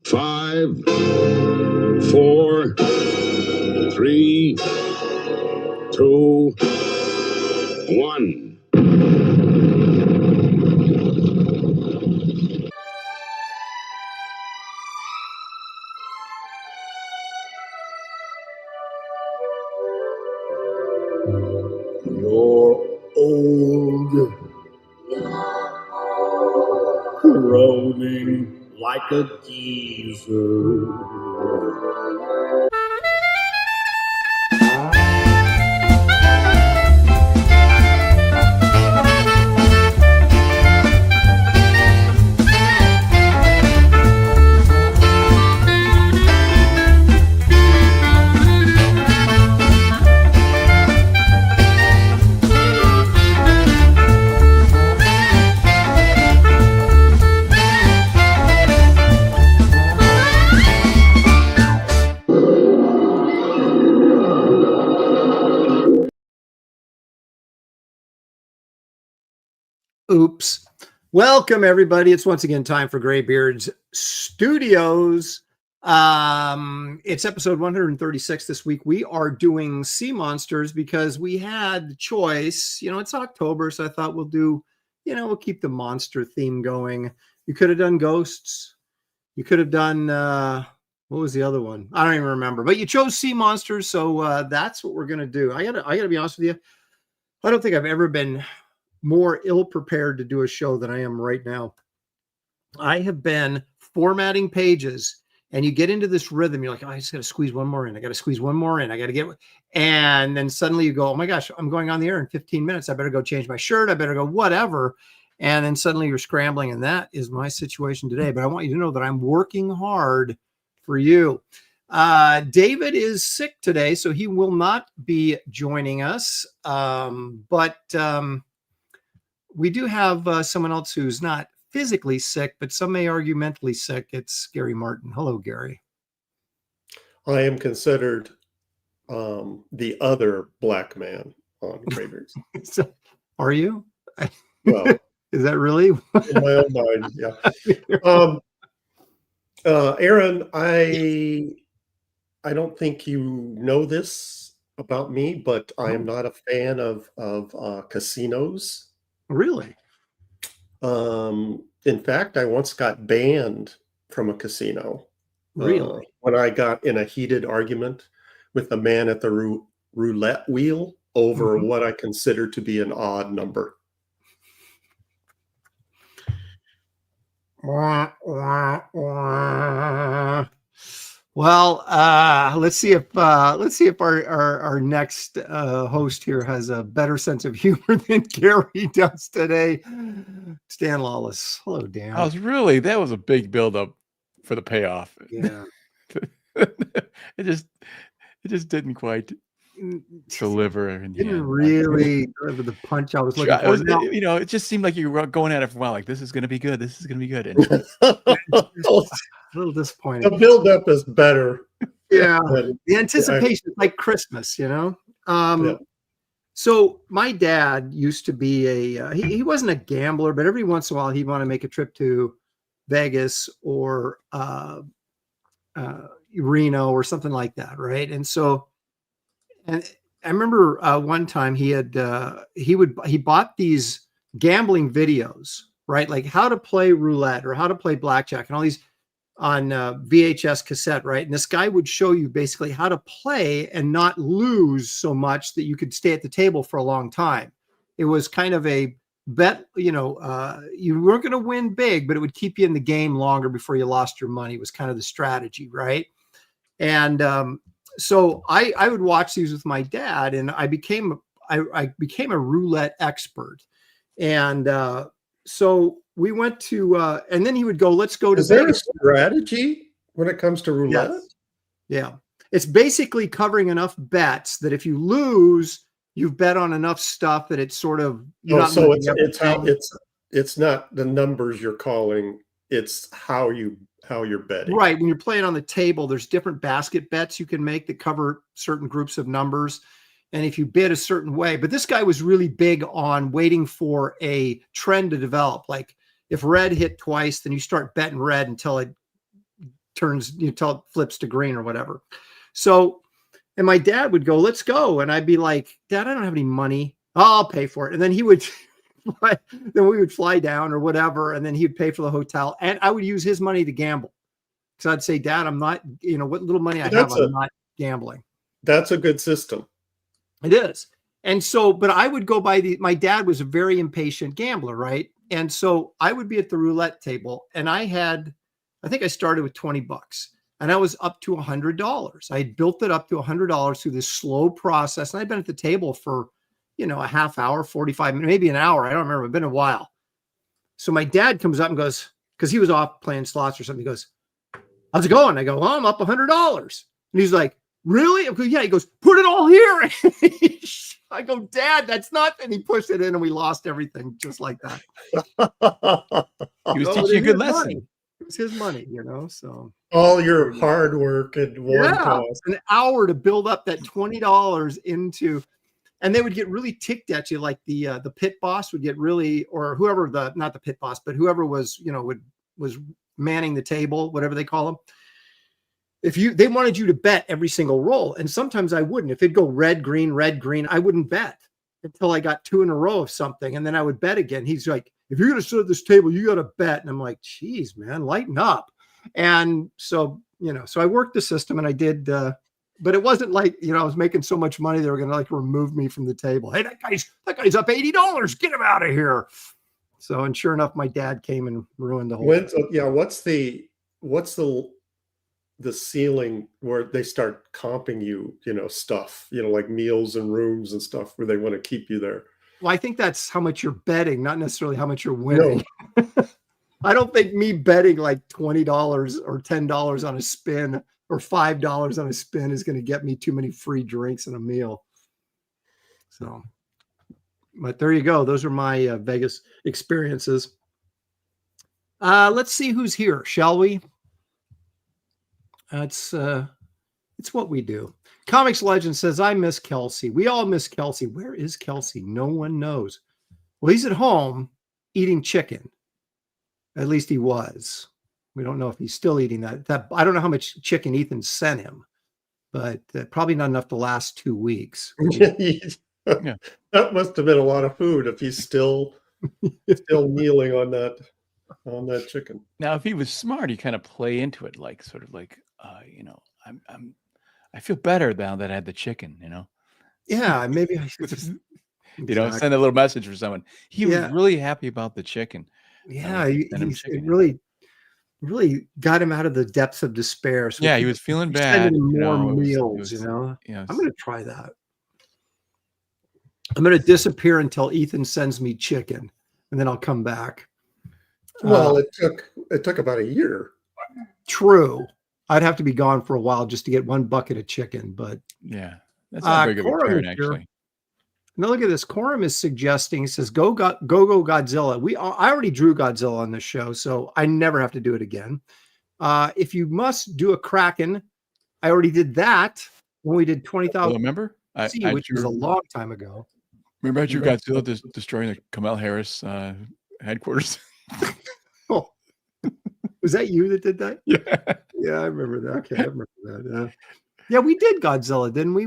5, 4, 3, 2, 1. You're old, groaning like a geezer. Oops. Welcome, everybody. It's once again time for Graybeard's Studios. It's episode 136 this week. We are doing sea monsters because we had the choice. You know, it's October, so I thought we'll do, we'll keep the monster theme going. You could have done ghosts. You could have done, what was the other one? I don't even remember. But you chose sea monsters, so that's what we're going to do. I gotta be honest with you. I don't think I've ever been more ill-prepared to do a show than I am right now. I have been formatting pages, and you get into this rhythm. You're like, oh, I just got to squeeze one more in. I got to squeeze one more in. I got to get, and then suddenly you go, oh my gosh, I'm going on the air in 15 minutes. I better go change my shirt. I better go whatever. And then suddenly you're scrambling, and that is my situation today. But I want you to know that I'm working hard for you. David is sick today, so he will not be joining us. But we do have someone else who's not physically sick, but some may argue mentally sick. It's Gary Martin. Hello, Gary. I am considered the other black man on Graybeard'S. So, are you? Well, is that really? In my own mind, yeah. Aaron, I don't think you know this about me, but I am not a fan of casinos. Really? In fact, I once got banned from a casino. Really? When I got in a heated argument with a man at the roulette wheel over what I consider to be an odd number. Well, let's see if our next host here has a better sense of humor than Gary does today. Stan Lawless. Hello, Dan. That was a big buildup for the payoff. Yeah. it just didn't quite deliver. Didn't really deliver the punch I was looking for. It just seemed like you were going at it for a while. Like, this is going to be good. This is going to be good. And a little disappointing. The buildup is better. Yeah. The anticipation is like Christmas, Yeah. So my dad used to be he wasn't a gambler, but every once in a while he'd want to make a trip to Vegas or Reno or something like that, right? And I remember one time he bought these gambling videos, right? Like how to play roulette or how to play blackjack and all these on VHS cassette, right? And this guy would show you basically how to play and not lose so much that you could stay at the table for a long time. It was kind of a bet, you weren't going to win big, but it would keep you in the game longer before you lost your money. It was kind of the strategy, right? And so I would watch these with my dad, and I became a roulette expert. And so we went to, and then he would go, let's go to Is there a strategy when it comes to roulette? Yes. Yeah. It's basically covering enough bets that if you lose, you've bet on enough stuff that it's sort of, it's not the numbers you're calling, it's how you're betting. Right. When you're playing on the table, there's different basket bets you can make that cover certain groups of numbers. And if you bid a certain way, but this guy was really big on waiting for a trend to develop. Like if red hit twice, then you start betting red until it flips to green or whatever. So, and my dad would go, let's go. And I'd be like, Dad, I don't have any money. I'll pay for it. And then he would, then we would fly down or whatever. And then he'd pay for the hotel. And I would use his money to gamble. So I'd say, Dad, I'm not, what little money I have, I'm not gambling. That's a good system. It is. And so, but I would go by my dad was a very impatient gambler, right? And so I would be at the roulette table and I think I started with $20 and I was up to $100. I had built it up to $100 through this slow process. And I'd been at the table for, a half hour, 45 minutes, maybe an hour. I don't remember. It's been a while. So my dad comes up and goes, because he was off playing slots or something. He goes, how's it going? I go, well, I'm up $100. And he's like, really? I go, yeah. He goes, put it all here. I go, Dad, that's not. And he pushed it in and we lost everything just like that. He was teaching a good lesson. Money. It was his money, so. All your hard work and one cost. An hour to build up that $20 into, and they would get really ticked at you. Like the pit boss would get really, or whoever not the pit boss, but whoever was, was manning the table, whatever they call them. They wanted you to bet every single roll. And sometimes I wouldn't. If it'd go red, green, I wouldn't bet until I got 2 in a row of something. And then I would bet again. He's like, if you're going to sit at this table, you got to bet. And I'm like, geez, man, lighten up. And so, so I worked the system and I did, but it wasn't like, I was making so much money, they were going to remove me from the table. Hey, that guy's up $80. Get him out of here. So, and sure enough, my dad came and ruined the whole thing. What's the ceiling where they start comping you, stuff, like meals and rooms and stuff where they want to keep you there? Well, I think that's how much you're betting, not necessarily how much you're winning. No. I don't think me betting like $20 or $10 on a spin or $5 on a spin is going to get me too many free drinks and a meal. So, but there you go. Those are my Vegas experiences. Let's see who's here, shall we? It's what we do. Comics Legend says, I miss Kelsey. We all miss Kelsey. Where is Kelsey? No one knows. Well, he's at home eating chicken. At least he was. We don't know if he's still eating that. I don't know how much chicken Ethan sent him, but probably not enough to last 2 weeks. Yeah. That must have been a lot of food if he's still kneeling on that chicken. Now, if he was smart, he kind of play into it, I feel better now that I had the chicken, Yeah, maybe I should just, send a little message for someone. He was really happy about the chicken. Yeah, it really got him out of the depths of despair. So he was feeling bad. More meals, I'm going to try that. I'm going to disappear until Ethan sends me chicken, and then I'll come back. Well, it took about a year. True. I'd have to be gone for a while just to get 1 bucket of chicken, but that's not very good return, actually. Now look at this. Corum is suggesting, he says, go Godzilla. I already drew Godzilla on this show, so I never have to do it again. If you must do a Kraken, I already did that when we did 20,000. Remember? Which was a long time ago. Remember I drew Godzilla destroying the Kamala Harris headquarters? Oh. Was that you that did that? Yeah. Yeah, I remember that. Okay, I remember that. Yeah, we did Godzilla, didn't we?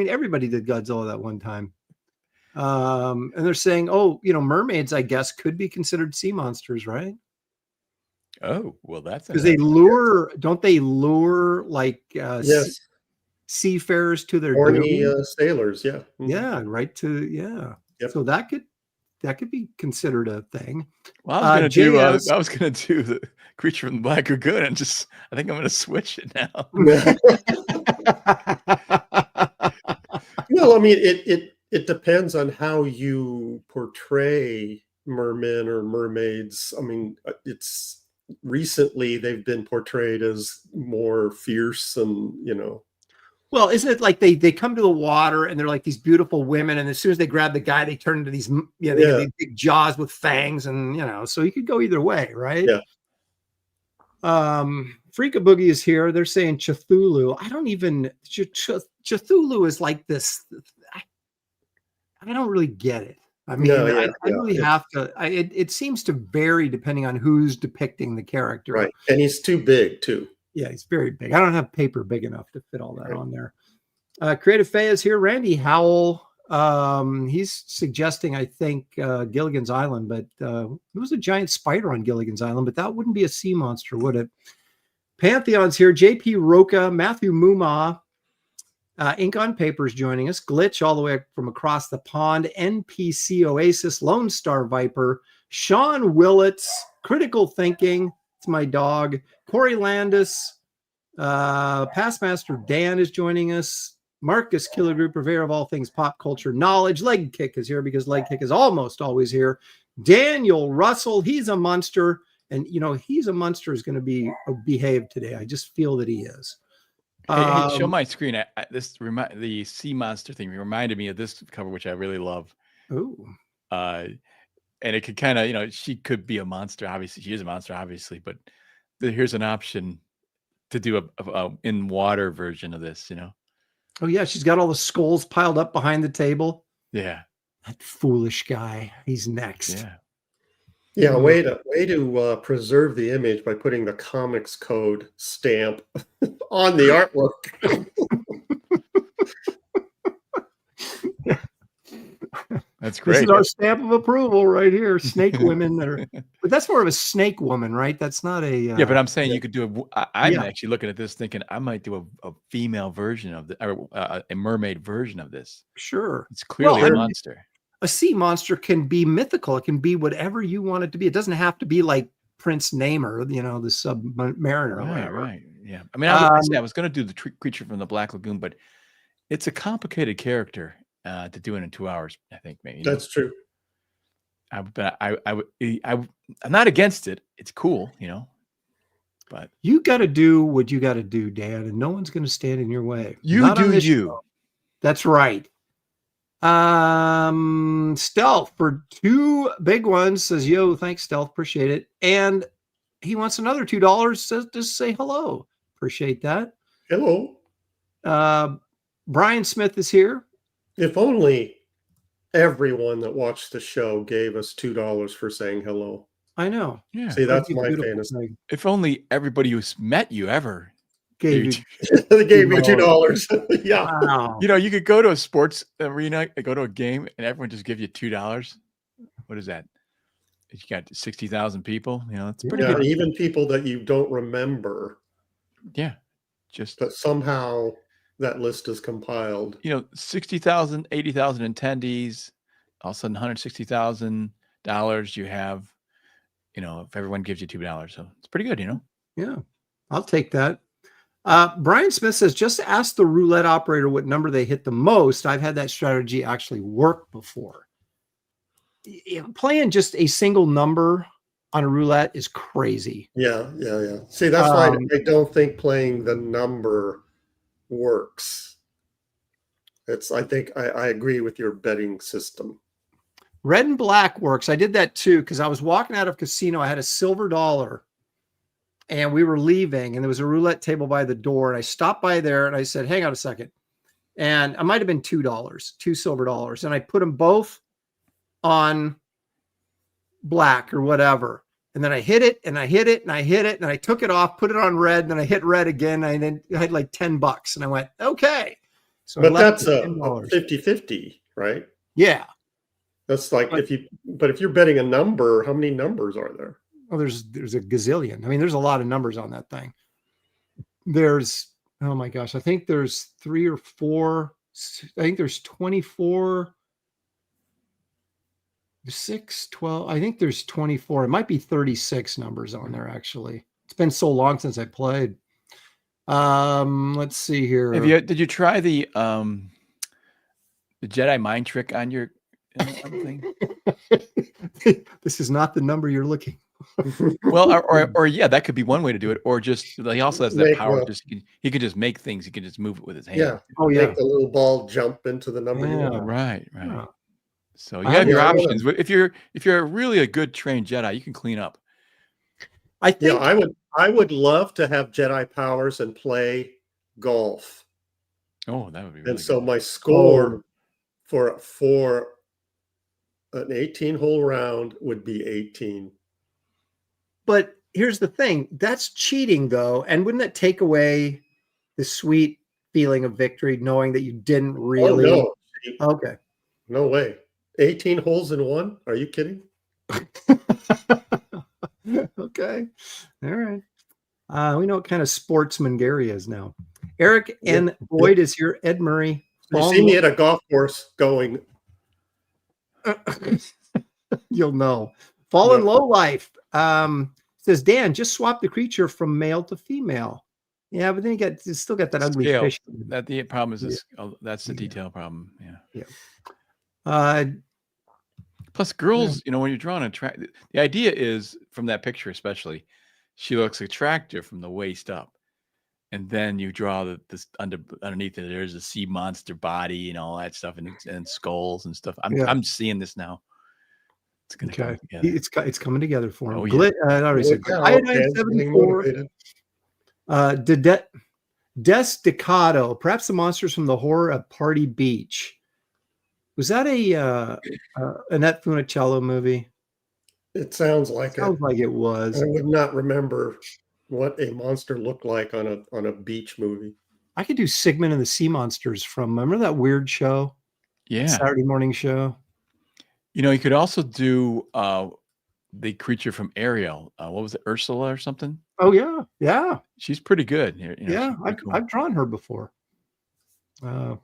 Everybody did Godzilla that one time. And they're saying, mermaids, I guess, could be considered sea monsters, right? Oh, well, that's because don't they lure like yes, seafarers to their horny sailors? Yeah, yeah, right to Yep. So that could be considered a thing. Well, I was gonna do the Creature from the Black Lagoon, and I think I'm gonna switch it now. Well, I mean, it depends on how you portray mermen or mermaids. I mean, recently they've been portrayed as more fierce and Well, isn't it like they come to the water and they're like these beautiful women, and as soon as they grab the guy, they turn into these they have these big jaws with fangs, and so you could go either way, right? Yeah. Freaka Boogie is here. They're saying Cthulhu. I don't even Cthulhu is like this. I don't really get it. I mean, I really have to. It seems to vary depending on who's depicting the character. Right, and he's too big too. Yeah, he's very big. I don't have paper big enough to fit all that on there. Creative Faye is here. Randy Howell. He's suggesting, I think, Gilligan's Island, but there was a giant spider on Gilligan's Island, but that wouldn't be a sea monster, would it? Pantheon's here. JP Roca, Matthew Muma, Ink on Paper's joining us. Glitch all the way from across the pond. NPC Oasis, Lone Star Viper, Sean Willits, Critical Thinking. It's my dog. Corey Landis, Pastmaster Dan is joining us. Marcus Killigrew, purveyor of all things pop culture knowledge. Leg Kick is here because Leg Kick is almost always here. Daniel Russell, he's a monster. And, he's a monster is going to be behave today. I just feel that he is. Hey, show my screen. The sea monster thing reminded me of this cover, which I really love. Ooh. And it could kind of, she could be a monster. Obviously, she is a monster, obviously. But here's an option to do a in water version of this, Oh, yeah. She's got all the skulls piled up behind the table. Yeah. That foolish guy. He's next. Yeah. Yeah. Way to preserve the image by putting the comics code stamp on the artwork. That's great. This is our stamp of approval right here. Snake women but that's more of a snake woman, right? That's not a. Yeah, but I'm saying you could do I'm actually looking at this thinking I might do a female version of a mermaid version of this. Sure. It's clearly a monster. A sea monster can be mythical. It can be whatever you want it to be. It doesn't have to be like Prince Namor, the Submariner. Right. Yeah. I mean, I was going to do the creature from the Black Lagoon, but it's a complicated character to do it in 2 hours. I think maybe That's true. I'm not against it. It's cool, but you got to do what you got to do, Dan, and no one's going to stand in your way. You do you. Show. That's right. Stealth for 2 big ones says, yo, thanks, Stealth. Appreciate it. And he wants another $2. Says, just say hello. Appreciate that. Hello. Brian Smith is here. If only everyone that watched the show gave us $2 for saying hello. I know. Yeah. See, that's my fantasy. If only everybody who's met you ever gave you they gave me $2. Yeah. Wow. You could go to a sports arena, go to a game, and everyone just give you $2. What is that? You got 60,000 people. It's pretty good. Even people that you don't remember. Yeah. But somehow that list is compiled. 60,000, 80,000 attendees, all of a sudden $160,000 you have, if everyone gives you $2. So it's pretty good, Yeah. I'll take that. Brian Smith says, just ask the roulette operator what number they hit the most. I've had that strategy actually work before. Playing just a single number on a roulette is crazy. Yeah. See, that's why I don't think playing the number works. I think I agree with your betting system. Red and black works. I did that too because I was walking out of casino. I had a silver dollar. And we were leaving, and there was a roulette table by the door. And I stopped by there, and I said, hang on a second. And I might have been $2, 2 silver dollars. And I put them both on black or whatever. And then I hit it, and I hit it, and I hit it, and I took it off, put it on red, and then I hit red again. And then I had like $10. And I went, okay. So but that's a 50-50, right? Yeah. That's like if you're betting a number, how many numbers are there? Oh, there's a gazillion. I mean, there's a lot of numbers on that thing. There's, oh my gosh, I think there's 3 or 4. I think there's 24, 6, 12. I think there's 24. It might be 36 numbers on there, actually. It's been so long since I played. Let's see here. Did you try the Jedi mind trick on your thing? This is not the number you're looking. Well, or yeah, that could be one way to do it. Or just he also has that power. He can just make things. He can just move it with his hand. Yeah. Oh yeah. Make the little ball jump into the number. Yeah. Right. Yeah. So you have your options. If you're really a good trained Jedi, you can clean up. I think. Yeah, I would love to have Jedi powers and play golf. Oh, that would be really and so good. My score for an 18-hole round would be 18. But here's the thing. That's cheating, though. And wouldn't that take away the sweet feeling of victory, knowing that you didn't really? Oh, no. Okay. No way. 18 holes in one? Are you kidding? Okay. All right. We know what kind of sportsman Gary is now. Eric N. Boyd is here. Ed Murray. You see me at a golf course going. You'll know. Fallen Low Life says, Dan, just swap the creature from male to female. Yeah, but then you still got that ugly Scale. fish. That the problem is this. That's the detail problem. Yeah. Plus, girls, when you're drawing the idea is from that picture, especially, she looks attractive from the waist up, and then you draw this underneath it. There's a sea monster body and all that stuff, and skulls and stuff. I'm seeing this now. It's gonna come together. It's coming together for him. Oh, yeah. I already said Iodine 74. Des Staccato. Perhaps the monsters from the horror of Party Beach. Was that a Annette Funicello movie? It sounds like it. Sounds like it was. I would not remember what a monster looked like on a beach movie. I could do Sigmund and the Sea Monsters from. Remember that weird show? Yeah, Saturday morning show. You could also do the creature from Ariel. What was it, Ursula or something? Oh yeah. She's pretty good. I've drawn her before. For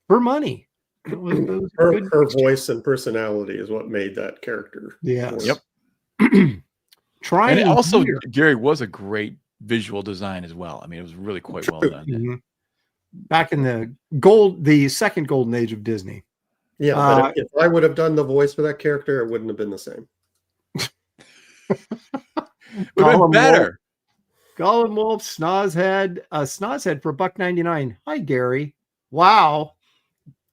money. Her voice and personality is what made that character. Yeah. Yep. And also, Gary was a great visual design as well. I mean, it was really quite well done. Mm-hmm. Back in the second golden age of Disney. Yeah, but if I would have done the voice for that character, it wouldn't have been the same. Would have been better. Gollum Wolf, Snozhead for $1.99. Hi, Gary. Wow.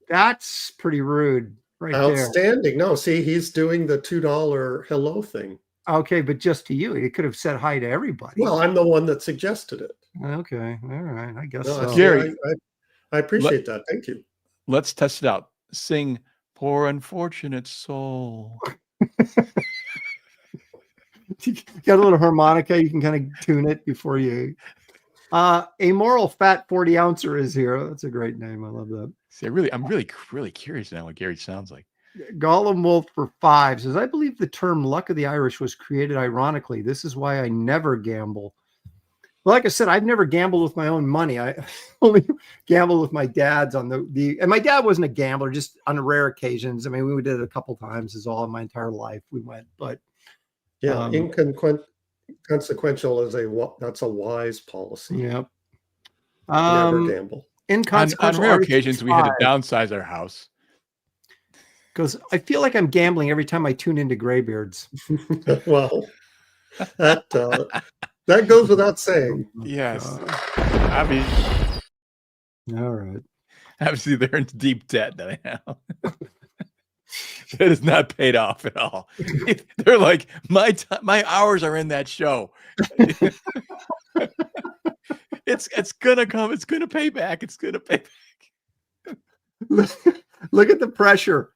That's pretty rude right Outstanding. No, see, he's doing the $2 hello thing. Okay, but just to you. He could have said hi to everybody. Well, I'm the one that suggested it. Okay. All right. I guess so. Gary, I appreciate that. Thank you. Let's test it out. Sing Poor Unfortunate Soul. You got a little harmonica. You can kind of tune it before you. Amoral Fat 40 Ouncer is here. That's a great name. I love that. See, I'm really curious now what Gary sounds like. Gollum Wolf for 5 says, I believe the term luck of the Irish was created ironically. This is why I never gamble. Well, like I said, I've never gambled with my own money. I only gambled with my dad's on and my dad wasn't a gambler, just on rare occasions. I mean, we did it a couple times is all in my entire life we went, but yeah, inconsequential that's a wise policy. Yep. Never gamble. On rare occasions, we had to downsize our house. Because I feel like I'm gambling every time I tune into Graybeard's. Well, that goes without saying. Yes. I mean, all right. Obviously, they're in deep debt that I know. That is not paid off at all. They're like, my hours are in that show. It's gonna come. It's gonna pay back. It's gonna pay back. Look at the pressure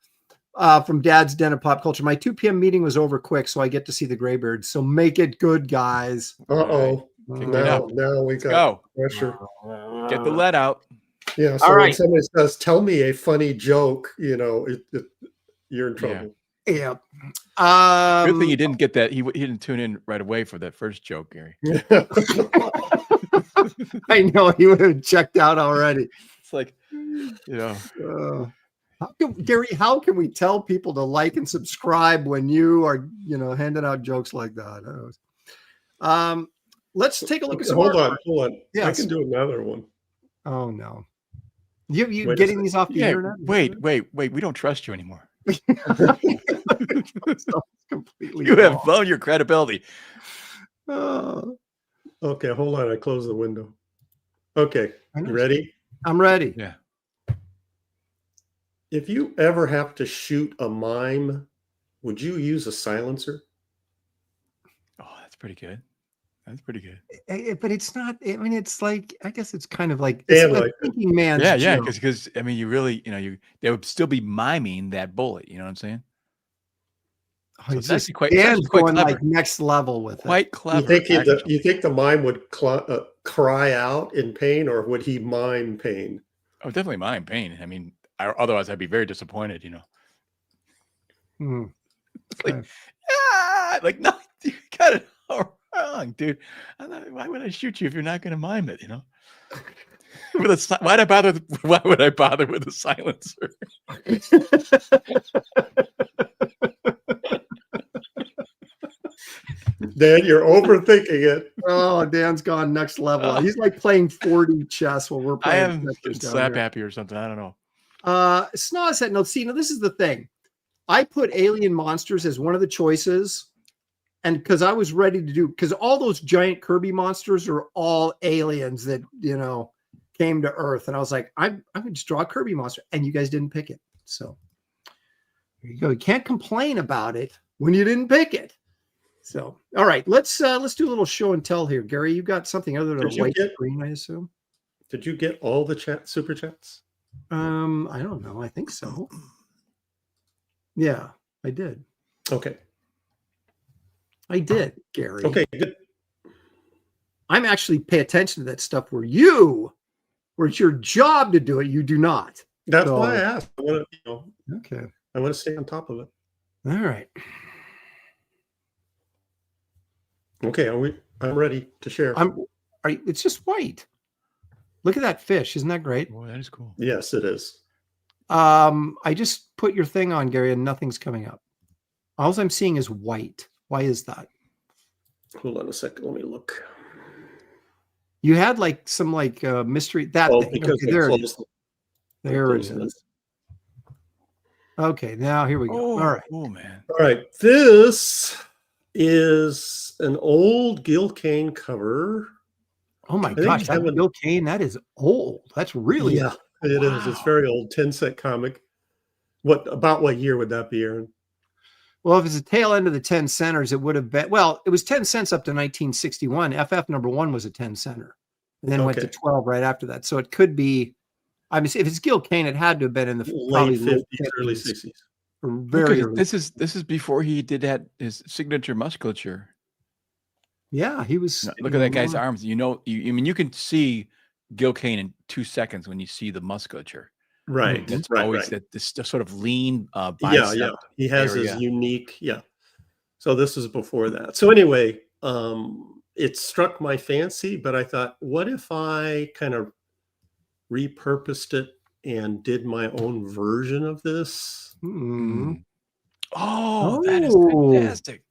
from Dad's Den of Pop Culture. My 2 p.m. meeting was over quick, so I get to see the Graybeards. So make it good, guys. Uh-oh. Now we got pressure. Get the lead out. Yeah. So when somebody says, "Tell me a funny joke," you're in trouble. Yeah. Good thing you didn't get that. He didn't tune in right away for that first joke, Gary. I know he would have checked out already. It's like, Gary, how can we tell people to like and subscribe when you are, handing out jokes like that? Let's take a look at some. Hold on. Yes. I can do another one. Oh no. You getting these off the internet? Wait. We don't trust you anymore. Completely you have blown your credibility. Okay, hold on. I closed the window. Okay, you ready? I'm ready. Yeah. If you ever have to shoot a mime, would you use a silencer? Oh, that's pretty good. That's pretty good. But it's not. I mean, it's like, I guess it's kind of like thinking man's joke. Because I mean, you really, they would still be miming that bullet. You know what I'm saying? Oh, So it's it's just actually quite Dan's quite going clever. like next level with it. Quite clever. You think the mime would cry out in pain, or would he mime pain? Oh, definitely mime pain. I mean, otherwise I'd be very disappointed. Hmm. It's Okay. like no, you got it all wrong, dude. Why would I shoot you if you're not going to mime it? Why'd I bother? Why would I bother with a silencer? Dan, you're overthinking it. Oh, Dan's gone next level. He's like playing 4D chess while we're I playing. am getting slap happy or something. I don't know. Snow said, no, see, now this is the thing. I put alien monsters as one of the choices. And because I was ready to do, because all those giant Kirby monsters are all aliens that, came to Earth. And I was like, I'm going to just draw a Kirby monster. And you guys didn't pick it. So there you go. You can't complain about it when you didn't pick it. So, all right, let's do a little show and tell here. Gary, you got something other than a white screen, I assume? Did you get all the super chats? I don't know. I think so. Yeah, I did. Okay. I did, Gary. Okay, good. I'm actually pay attention to that stuff where it's your job to do it. You do not. That's why I asked. Okay. I want to stay on top of it. All right. Okay, I'm ready to share. It's just white. Look at that fish. Isn't that great? Boy, that is cool. Yes, it is. I just put your thing on, Gary, and nothing's coming up. All I'm seeing is white. Why is that? Hold on a second. Let me look. You had some mystery thing. Because okay, there it is. There it is. Okay, now here we go. Oh, all right. Oh man. All right. This is an old Gil Kane cover. Oh my gosh, that Gil Kane, that is old. That's really old. It is. It's very old. 10-cent comic. About what year would that be, Aaron? Well, if it's the tail end of the 10 centers, it would have been, it was 10 cents up to 1961. FF number 1 was a 10 center and then went to 12 right after that. So it could be, I mean, if it's Gil Kane, it had to have been in the late 50s, early 60s. Very early. This is before he did his signature musculature. Yeah, he was. Look at that guy's arms. You can see Gil Kane in 2 seconds when you see the musculature. Right. It's always that this sort of lean bicep. Yeah. He has his unique. Yeah. So this is before that. So anyway, it struck my fancy, but I thought, what if I kind of repurposed it and did my own version of this? Mm-hmm. Oh, that is fantastic.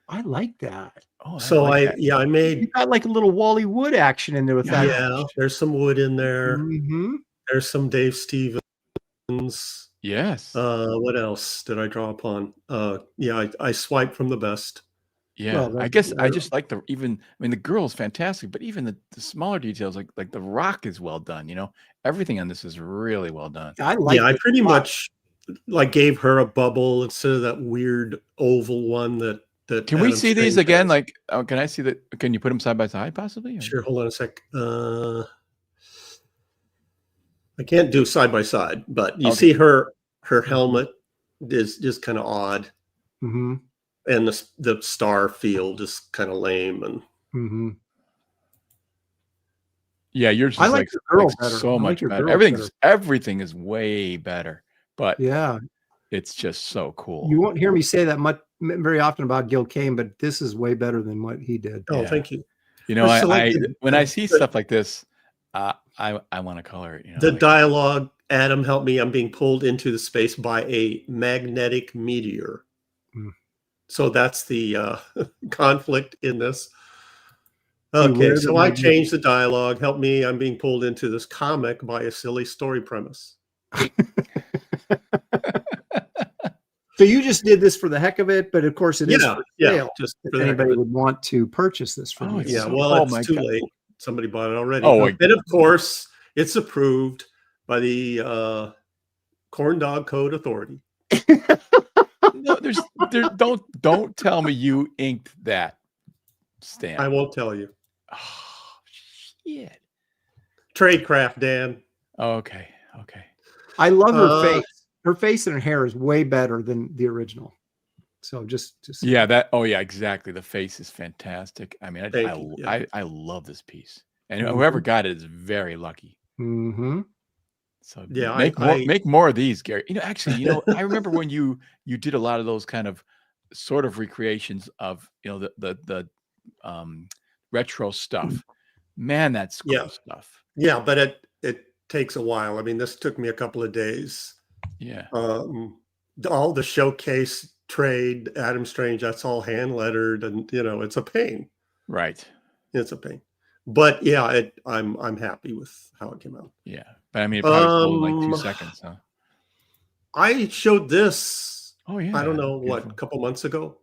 I like that. Oh, so I made. You got like a little Wally Wood action in there with that. Yeah, there's some wood in there. Mm-hmm. There's some Dave Stevens. Yes. What else did I draw upon? I swiped from the best. Yeah, I guess I just like the girl is fantastic, but even the smaller details, like the rock is well done. Everything on this is really well done. I pretty much gave her a bubble instead of that weird oval one that. Can we see these again? Can I see that? Can you put them side by side, possibly? Or? Sure. Hold on a sec. I can't do side by side, but you see her helmet is just kind of odd, mm-hmm. and the star field is kind of lame, and mm-hmm. Yeah, yours. I like the girl better. So much better. Everything is way better, but yeah, it's just so cool. You won't hear me say that very often about Gil Kane, but this is way better than what he did. Oh, thank you. When I see stuff like this, I want to color it. The dialogue, Adam, help me. I'm being pulled into the space by a magnetic meteor. Mm. So that's the conflict in this. Okay, so I changed the dialogue. Help me. I'm being pulled into this comic by a silly story premise. So you just did this for the heck of it, but of course it is for sale. Just if anybody would want to purchase this from you. Yeah, it's too late. Somebody bought it already. And of course, it's approved by the Corn Dog Code Authority. No, don't tell me you inked that stamp. I won't tell you. Oh shit. Tradecraft, Dan. Okay. I love her face. Her face and her hair is way better than the original. So just Yeah, exactly. The face is fantastic. I mean, Thank you. Yeah. I love this piece, and whoever got it is very lucky. Mm-hmm. So Yeah, make more of these, Gary. Actually, I remember when you did a lot of those kind of sort of recreations of the retro stuff. Man, that's cool stuff. Yeah, but it takes a while. I mean, this took me a couple of days. Yeah. All the showcase trade, Adam Strange, that's all hand lettered, and it's a pain. Right. It's a pain. But yeah, I'm happy with how it came out. Yeah. But I mean, it probably sold in like 2 seconds, huh? I showed this, Oh yeah. I don't know, beautiful. a couple months ago.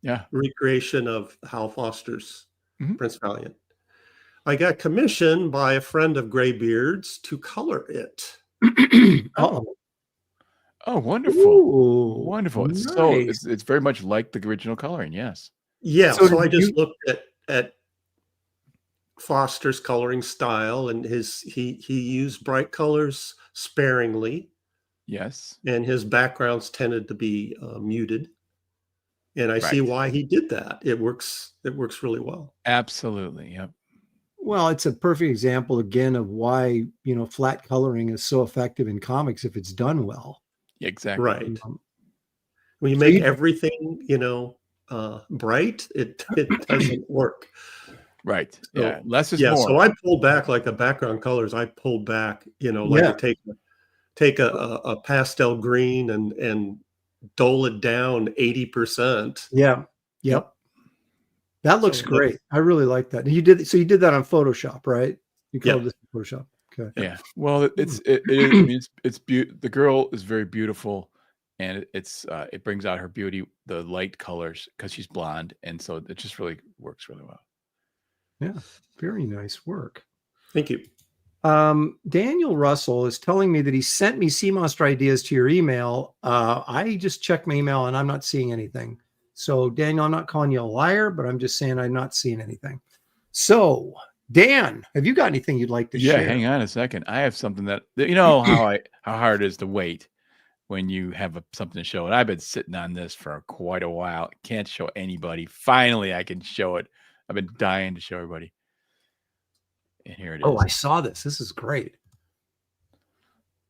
Yeah. Recreation of Hal Foster's Mhm. Prince Valiant. I got commissioned by a friend of Graybeard's to color it. Oh, wonderful. ooh, Wonderful. nice. So it's very much like the original coloring, yes. Yeah, So so I did just you- looked at Foster's coloring style, and he used bright colors sparingly, Yes. and his backgrounds tended to be muted. And I see Right. why he did that. It works really well. Absolutely. Yep. Well, it's a perfect example again of why, flat coloring is so effective in comics if it's done well. Yeah, exactly. Right. Um, When you So make you- everything, bright, it doesn't work. Right. So, Yeah. Less is yeah, more. so I pulled back, like the background colors. I pulled back, Yeah. take a pastel green and dole it down 80%. Yeah. Yep. That looks So great. I really like that. You did that on Photoshop, right? You colored this in Photoshop. Okay. Yeah. Well, it is. I mean, it's the girl is very beautiful, and it brings out her beauty, the light colors, because she's blonde, and so it just really works really well. Yeah. Very nice work. Thank you. Daniel Russell is telling me that he sent me Sea Monster ideas to your email. I just checked my email and I'm not seeing anything. So Daniel, I'm not calling you a liar, but I'm just saying I'm not seeing anything. So Dan, have you got anything you'd like to share? Hang on a second. I have something that how hard it is to wait when you have something to show. And I've been sitting on this for quite a while. Can't show anybody. Finally, I can show it. I've been dying to show everybody. And here it is. Oh, I saw this. This is great.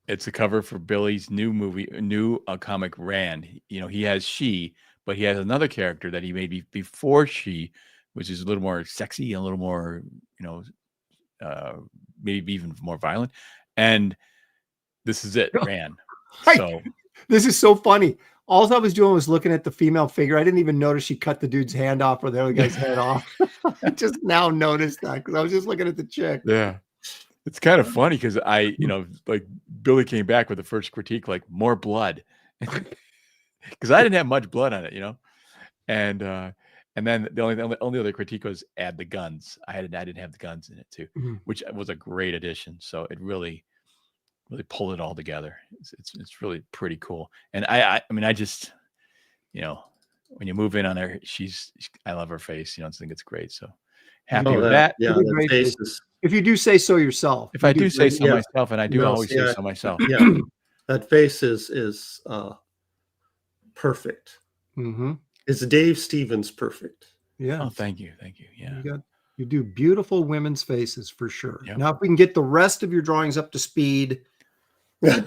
It's a cover for Billy's new comic Rand. He has She, but he has another character that he made before She, which is a little more sexy and a little more, maybe even more violent. And this is it, Rand. So this is so funny. All I was doing was looking at the female figure. I didn't even notice she cut the dude's hand off or the other guy's head off. I just now noticed that because I was just looking at the chick. Yeah. It's kind of funny because like Billy came back with the first critique, like more blood. Because I didn't have much blood on it, And then the only other critique was add the guns. I didn't have the guns in it too, which was a great addition. So it really pulled it all together. It's really pretty cool. And I mean, I just, when you move in on her, I love her face. I think it's great. So happy with that. Yeah, that face is. If you do say so yourself. If I do say so myself, and I do always say so myself. Yeah, that face is perfect. Mm-hmm. It's Dave Stevens perfect. Yeah. Oh, thank you. Yeah. You do beautiful women's faces for sure. Yep. Now, if we can get the rest of your drawings up to speed. Yeah,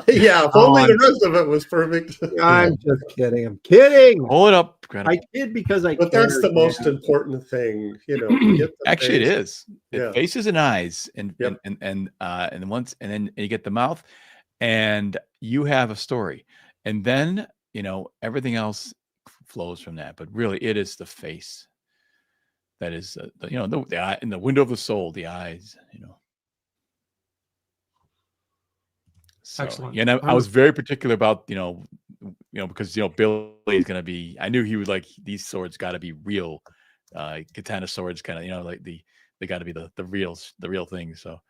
if only the rest of it was perfect. I'm just kidding. I'm kidding. Pull it up. I kid because I. But that's the most important thing, Actually, it is. Yeah. Faces and eyes, and Yep. and then you get the mouth, and you have a story, and then everything else flows from that. But really, it is the face that is the eye, in the window of the soul, the eyes. So, excellent. And I was very particular about because Billy is going to be. I knew he would like these swords. Got to be real, katana swords. Kind of like they got to be the real thing. So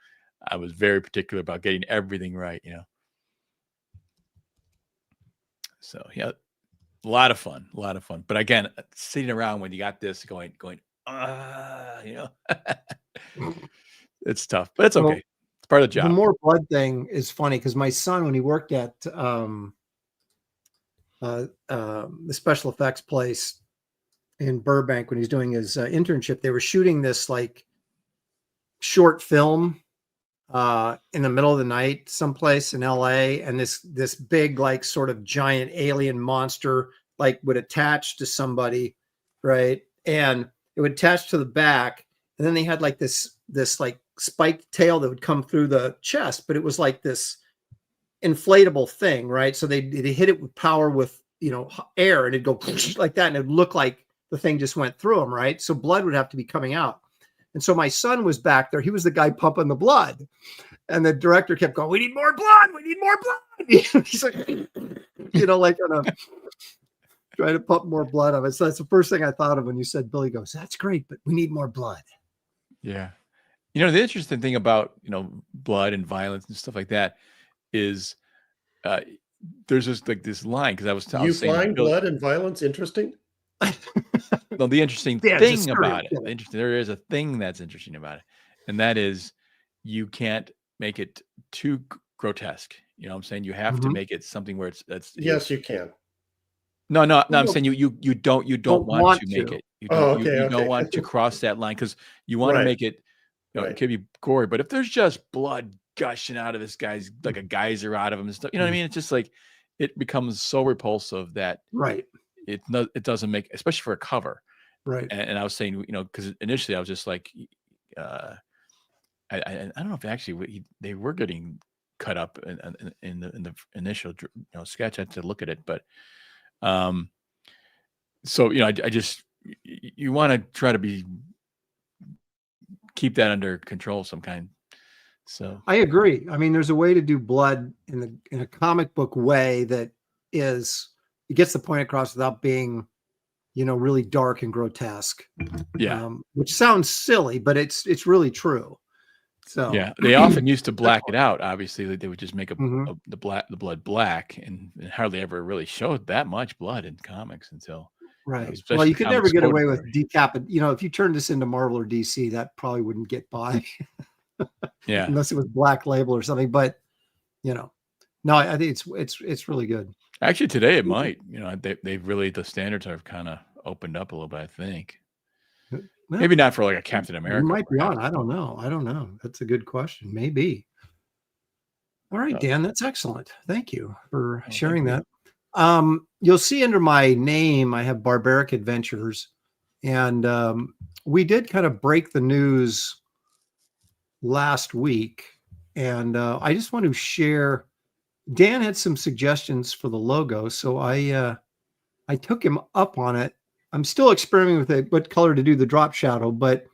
I was very particular about getting everything right. So yeah, a lot of fun. But again, sitting around when you got this going, it's tough, but it's okay. Well, it's part of the job. The more blood thing is funny because my son, when he worked at the special effects place in Burbank when he's doing his internship. They were shooting this like short film in the middle of the night someplace in LA, and this big like sort of giant alien monster like would attach to somebody, right? And it would attach to the back, and then they had like this like spiked tail that would come through the chest, but it was like this inflatable thing, right? So they hit it with power with air, and it'd go like that, and it'd look like the thing just went through them, right? So blood would have to be coming out. And so my son was back there. He was the guy pumping the blood. And the director kept going, "We need more blood. We need more blood." He's like, like trying to pump more blood of it. So that's the first thing I thought of when you said, Billy goes, "That's great, but we need more blood." Yeah. The interesting thing about, blood and violence and stuff like that is there's just like this line, because I was You find blood and violence interesting? No, the interesting thing about it, there is a thing that's interesting about it, and that is you can't make it too grotesque. You know what I'm saying? You have to make it something where yes, you can. No, I'm saying you don't want to make it. You don't want to cross that line, because you want to make it. It could be gory, but if there's just blood gushing out of this guy's, like a geyser out of him and stuff, you know what I mean? It's just like it becomes so repulsive that it doesn't make, especially for a cover. Right. And I was saying, because initially I was just like, I don't know if actually they were getting cut up in the initial sketch. I had to look at it, but so I just, you want to try to keep that under control of some kind. So I agree. I mean, there's a way to do blood in a comic book way that it gets the point across without being, really dark and grotesque. Yeah. Which sounds silly, but it's really true. So yeah, they often used to black it out. Obviously, they would just make the blood black, and hardly ever really showed that much blood in comics until. Right. Well, you could never get away with if you turned this into Marvel or DC, that probably wouldn't get by. Yeah. Unless it was Black Label or something. But no, I think it's really good. Actually, today it might. They've really, the standards have kind of opened up a little bit, I think. Well, maybe not for like a Captain America. It might be on. I don't know. That's a good question. Maybe. All right, Dan, that's excellent. Thank you for sharing that. You'll see under my name, I have Barbaric Adventures, and we did kind of break the news last week, and I just want to share. Dan had some suggestions for the logo, so I took him up on it. I'm still experimenting with what color to do the drop shadow, but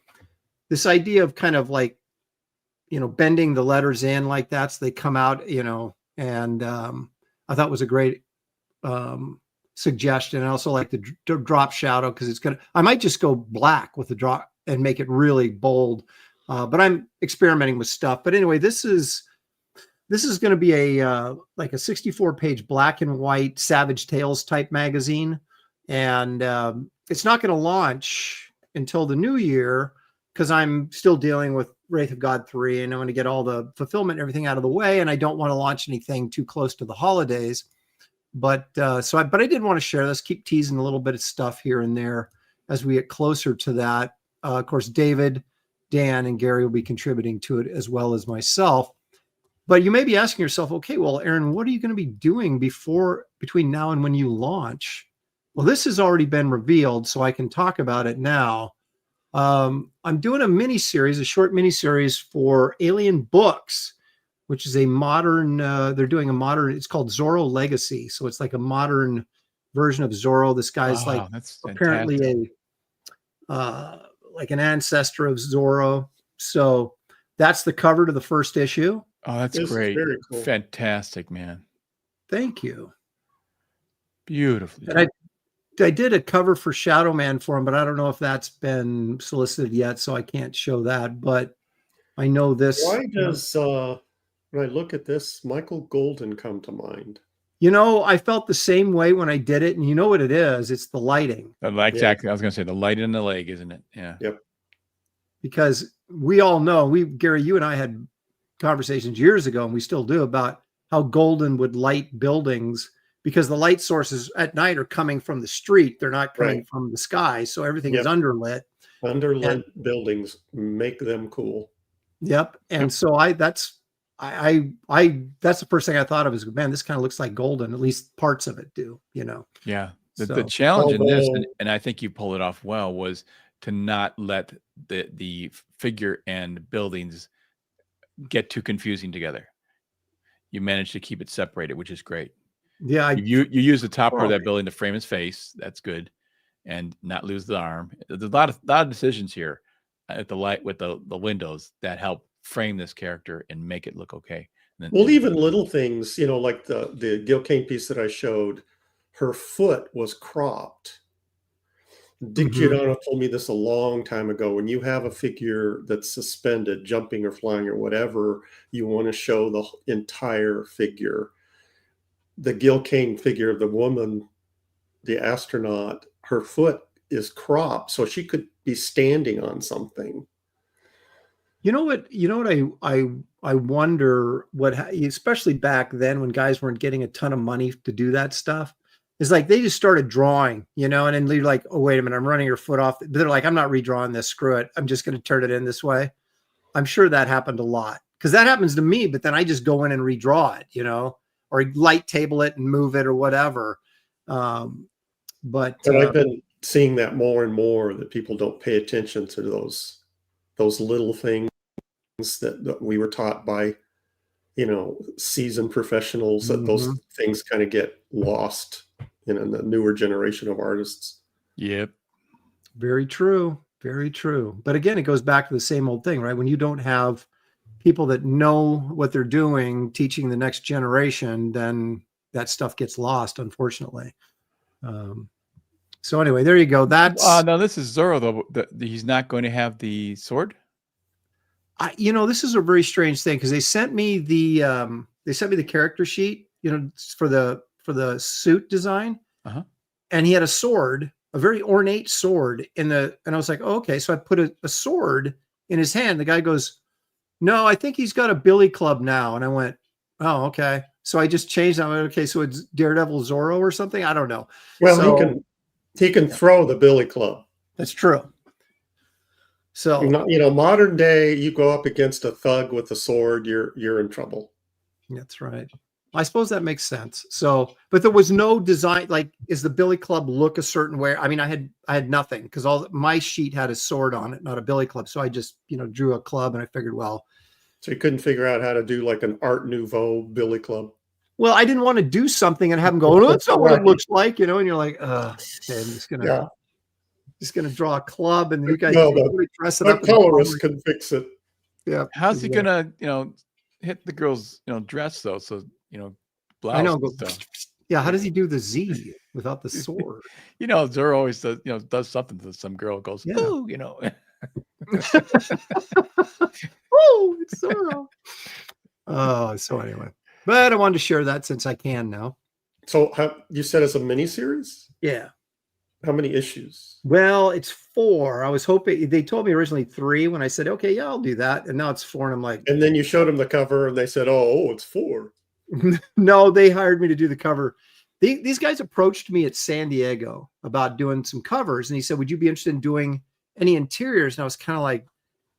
this idea of kind of like, bending the letters in like that so they come out, and I thought was a great suggestion. I also like the drop shadow, because I might just go black with the drop and make it really bold, but I'm experimenting with stuff. But anyway, this is going to be like a 64-page black and white Savage Tales type magazine, and it's not going to launch until the new year, because I'm still dealing with Wraith of God 3, and I want to get all the fulfillment and everything out of the way, and I don't want to launch anything too close to the holidays. But I did want to share this, keep teasing a little bit of stuff here and there as we get closer to that. Of course, David, Dan, and Gary will be contributing to it, as well as myself. But you may be asking yourself, okay, well, Aaron, what are you going to be doing between now and when you launch? Well, this has already been revealed, so I can talk about it now. I'm doing a short mini-series for Alien Books, which is a modern, it's called Zorro Legacy. So it's like a modern version of Zorro. This guy's that's apparently like an ancestor of Zorro. So that's the cover to the first issue. Oh, that's great. Very cool. Fantastic, man. Thank you. Beautiful. And I did a cover for Shadow Man for him, but I don't know if that's been solicited yet, so I can't show that. But I know this. Why does when I look at this, Michael Golden come to mind? I felt the same way when I did it, and you know what it is? It's the lighting. Exactly. I was going to say the light in the leg, isn't it? Yeah. Yep. Because we all know, Gary, you and I had conversations years ago, and we still do, about how Golden would light buildings because the light sources at night are coming from the street. They're not coming Right. from the sky. So everything Yep. is underlit. Underlit buildings make them cool. Yep. And so that's the first thing I thought of is, man, this kind of looks like Golden. At least parts of it do, you know? Yeah. The So, challenge in this, although- and I think you pulled it off well, was to not let the figure and buildings get too confusing together. You managed to keep it separated, which is great. yeah. You use the top part of that building to frame his face. That's good, and not lose the arm. There's a lot of decisions here at the light with the windows that help frame this character and make it look okay. And then, Well, even little things, you know, like the Gil Kane piece that I showed, her foot was cropped. Dick Giordano told me this a long time ago. When you have a figure that's suspended, jumping or flying or whatever, you want to show the entire figure. The Gil Kane figure of the woman, the astronaut, her foot is cropped, so she could be standing on something. You know what I wonder especially back then when guys weren't getting a ton of money to do that stuff, is like they just started drawing, you know, and then they're like, oh, wait a minute, I'm running your foot off. But they're like, I'm not redrawing this, screw it. I'm just going to turn it in this way. I'm sure that happened a lot because that happens to me, but then I just go in and redraw it, you know, or light table it and move it or whatever. But I've been seeing that more and more, that people don't pay attention to those little things that we were taught by, you know, seasoned professionals, that those things kind of get lost in the newer generation of artists. Yep. Very true. Very true. But again, it goes back to the same old thing, right? When you don't have people that know what they're doing, teaching the next generation, then that stuff gets lost, unfortunately. So anyway, there you go. That's now this is Zorro though. He's not going to have the sword. You know, this is a very strange thing because they sent me the character sheet, you know, for the suit design, and he had a sword, a very ornate sword and I was like, oh, okay. So I put a sword in his hand. The guy goes, no, I think he's got a billy club now. And I went, oh, okay. So I just changed. I went, okay, so it's Daredevil Zorro or something. I don't know. Well, so, he can throw the billy club. That's true. So, you know, modern day, you go up against a thug with a sword, you're in trouble. That's right. I suppose that makes sense. So, but there was no design. Like, is the billy club look a certain way? I mean, I had nothing because my sheet had a sword on it, not a billy club. So I just, you know, drew a club and I figured, well. So you couldn't figure out how to do like an Art Nouveau billy club. Well, I didn't want to do something and have them go, oh, that's not what it looks like, you know. And you're like, okay, I'm just gonna draw a club, and you guys dress it up. The colorist can fix it. Yeah. How's he gonna, you know, hit the girl's, you know, dress though? So, you know, blouse. I know. Yeah. How does he do the Z without the sword? You know, Zorro always does, you know, does something to some girl, goes, ooh, you know. Oh, it's Zorro. Oh, so anyway, but I wanted to share that since I can now. So you said it's a miniseries? Yeah. How many issues? Well, it's 4. I was hoping, they told me originally 3 when I said, okay, yeah, I'll do that. And now it's 4. And I'm like, and then you showed them the cover and they said, oh, it's 4. No, they hired me to do the cover. These guys approached me at San Diego about doing some covers. And he said, would you be interested in doing any interiors? And I was kind of like,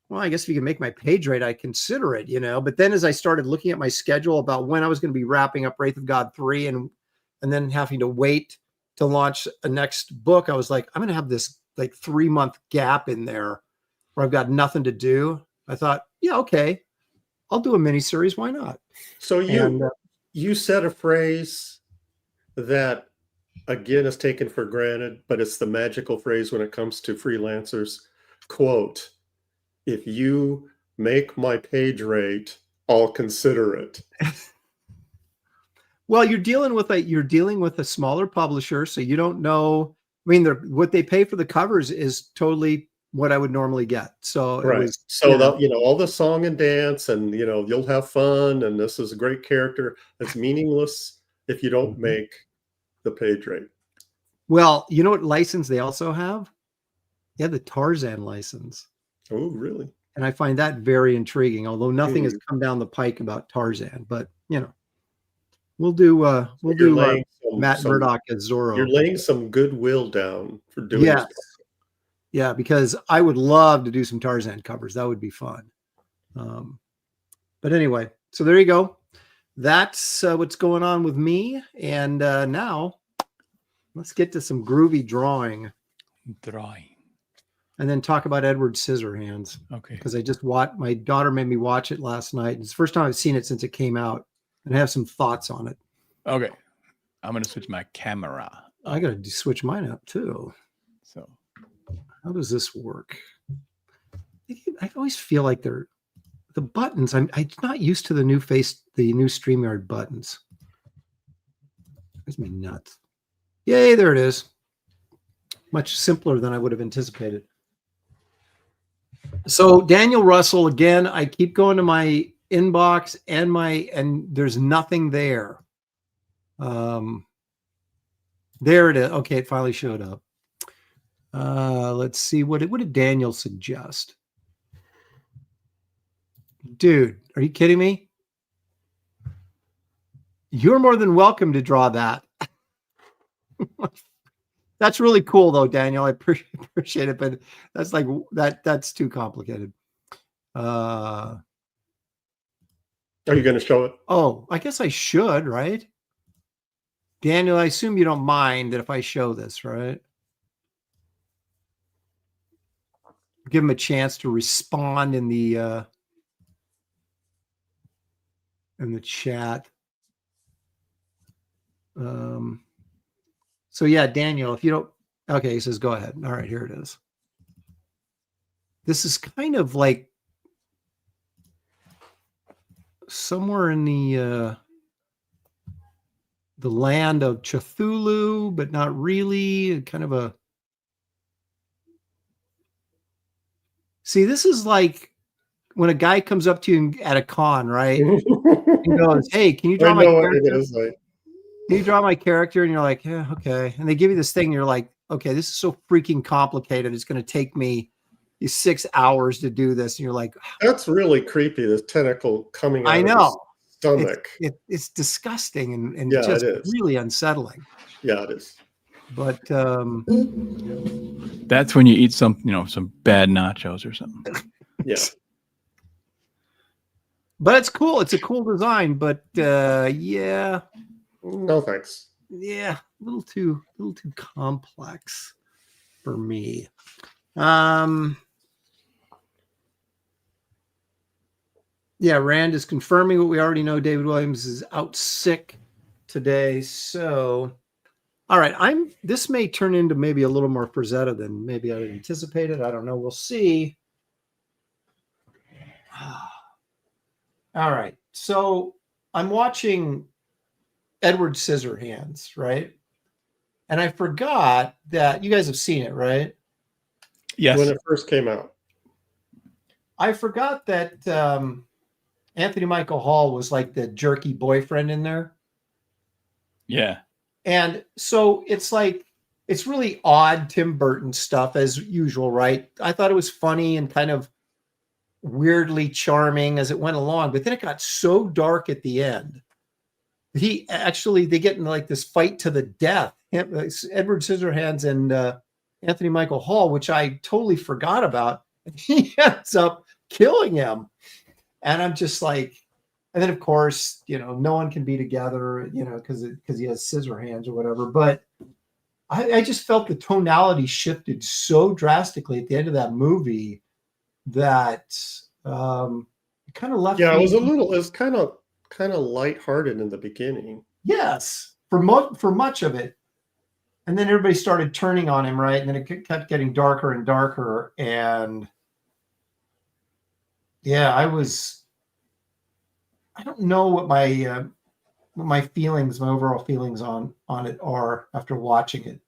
well, I guess if you can make my page rate, I consider it, you know. But then as I started looking at my schedule about when I was going to be wrapping up Wraith of God 3 and then having to wait to launch a next book, I was like, I'm going to have this like 3-month gap in there where I've got nothing to do. I thought, yeah, okay, I'll do a miniseries. Why not? So you said a phrase that, again, is taken for granted, but it's the magical phrase when it comes to freelancers. Quote, if you make my page rate, I'll consider it. Well, you're dealing with a smaller publisher, so you don't know. I mean, what they pay for the covers is totally what I would normally get. So right. It was, so you know, all the song and dance, and you know, you'll have fun, and this is a great character. It's meaningless if you don't make the page rate. Well, you know what license they also have? They have the Tarzan license. Oh, really? And I find that very intriguing. Although nothing has come down the pike about Tarzan, but you know. We'll do You're laying Matt Murdock as Zorro. You're laying some goodwill down for doing this. Yeah, because I would love to do some Tarzan covers. That would be fun. But anyway, so there you go. That's what's going on with me. And now let's get to some groovy drawing. And then talk about Edward Scissorhands. Okay. Because I just watched, my daughter made me watch it last night. It's the first time I've seen it since it came out. And I have some thoughts on it. Okay. I'm going to switch my camera. I got to switch mine up too. So how does this work? I always feel like they're the buttons. I'm not used to the new StreamYard buttons. Where's my nuts? Yay, there it is. Much simpler than I would have anticipated. So Daniel Russell, again, I keep going to my inbox and there's nothing there. There it is. Okay, it finally showed up. Let's see, what did Daniel suggest? Dude, are you kidding me? You're more than welcome to draw that. That's really cool though, Daniel. I appreciate it, but that's like that's too complicated. Are you going to show it? Oh, I guess I should, right? Daniel, I assume you don't mind that if I show this, right? Give him a chance to respond in the chat. So yeah, Daniel, if you don't, okay, he says, go ahead. All right, here it is. This is kind of like somewhere in the land of Cthulhu, but not really. Kind of a, see, this is like when a guy comes up to you at a con, right? He goes, hey, can you draw my character? Can you draw my character? And you're like, yeah, okay. And they give you this thing. And you're like, okay, this is so freaking complicated. It's going to take me 6 hours to do this. And you're like, that's really creepy. This tentacle coming out I know. of his stomach. It's disgusting and yeah, just really unsettling. Yeah, it is. But that's when you eat some bad nachos or something. Yeah. But it's cool. It's a cool design, but yeah. No thanks. Yeah, a little too complex for me. Yeah, Rand is confirming what we already know. David Williams is out sick today. So, all right, this may turn into maybe a little more Frazetta than maybe I anticipated. I don't know. We'll see. All right. So I'm watching Edward Scissorhands, right? And I forgot that you guys have seen it, right? Yes. When it first came out. I forgot that Anthony Michael Hall was like the jerky boyfriend in there. Yeah. And so it's like, it's really odd Tim Burton stuff as usual, right? I thought it was funny and kind of weirdly charming as it went along, but then it got so dark at the end. They get in like this fight to the death. Edward Scissorhands and Anthony Michael Hall, which I totally forgot about. And he ends up killing him. And I'm just like, and then of course, no one can be together, because he has scissor hands or whatever. But I just felt the tonality shifted so drastically at the end of that movie that it kind of left. Yeah, it was kind of lighthearted in the beginning. Yes, for much of it. And then everybody started turning on him, right? And then it kept getting darker and darker. And yeah, I don't know what my overall feelings on it are after watching it.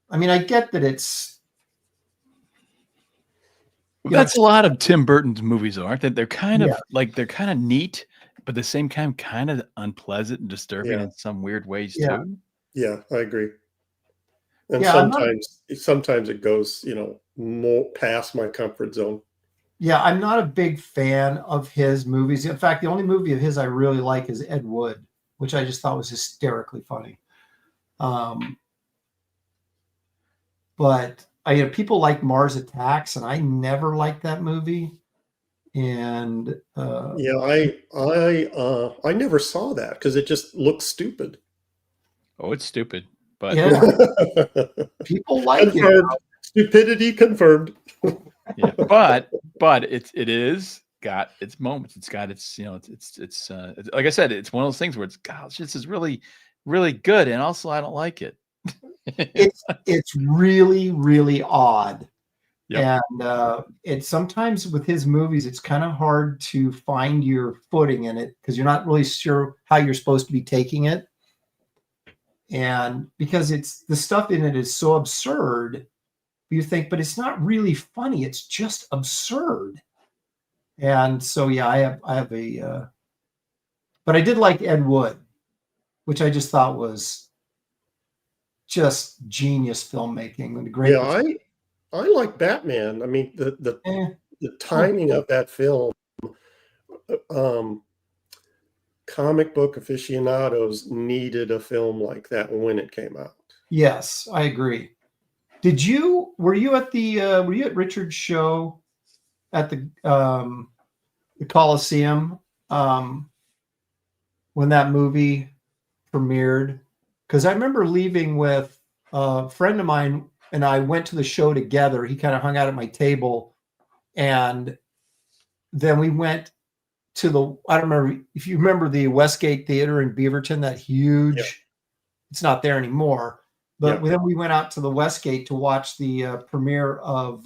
I mean, I get that it's. That's a lot of Tim Burton's movies, aren't they? They're kind of they're kind of neat, but at the same time, kind of unpleasant and disturbing in some weird ways too. Yeah, I agree. And sometimes it goes, more past my comfort zone. Yeah, I'm not a big fan of his movies. In fact, the only movie of his I really like is Ed Wood. which I just thought was hysterically funny. But people like Mars Attacks, and I never liked that movie. And I never saw that because it just looks stupid. Oh, it's stupid, but yeah, people like confirmed. it. Stupidity confirmed. Yeah, but it is got its moments. It's got its it's like I said, it's one of those things where it's, gosh, this is really, really good, and also I don't like it. It's really, really odd. Yep. And it's sometimes with his movies, it's kind of hard to find your footing in it because you're not really sure how you're supposed to be taking it. And because it's the stuff in it is so absurd, you think, but it's not really funny. It's just absurd. And so, yeah, I have a, but I did like Ed Wood, which I just thought was just genius filmmaking. Great. Yeah, I like Batman. I mean, the timing of that film, comic book aficionados needed a film like that when it came out. Yes, I agree. Were you at Richard's show at the Coliseum when that movie premiered? Because I remember leaving with a friend of mine, and I went to the show together. He kind of hung out at my table, and then we went to I don't remember if you remember the Westgate Theater in Beaverton, that huge. Yeah. It's not there anymore. But then we went out to the Westgate to watch the premiere of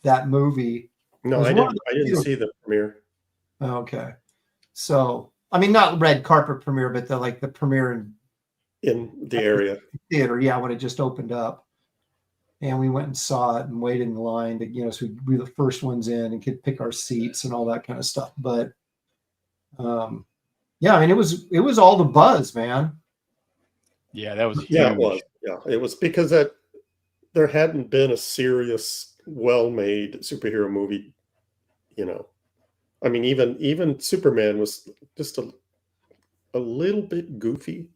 that movie. No, I didn't see the premiere. Okay, so I mean, not red carpet premiere, but the premiere in the area theater. Yeah, when it just opened up, and we went and saw it and waited in line to so we were the first ones in and could pick our seats and all that kind of stuff. But yeah, I mean, it was all the buzz, man. Yeah, that was huge. Yeah, it was. Yeah, it was because there hadn't been a serious, well-made superhero movie. I mean, even Superman was just a little bit goofy.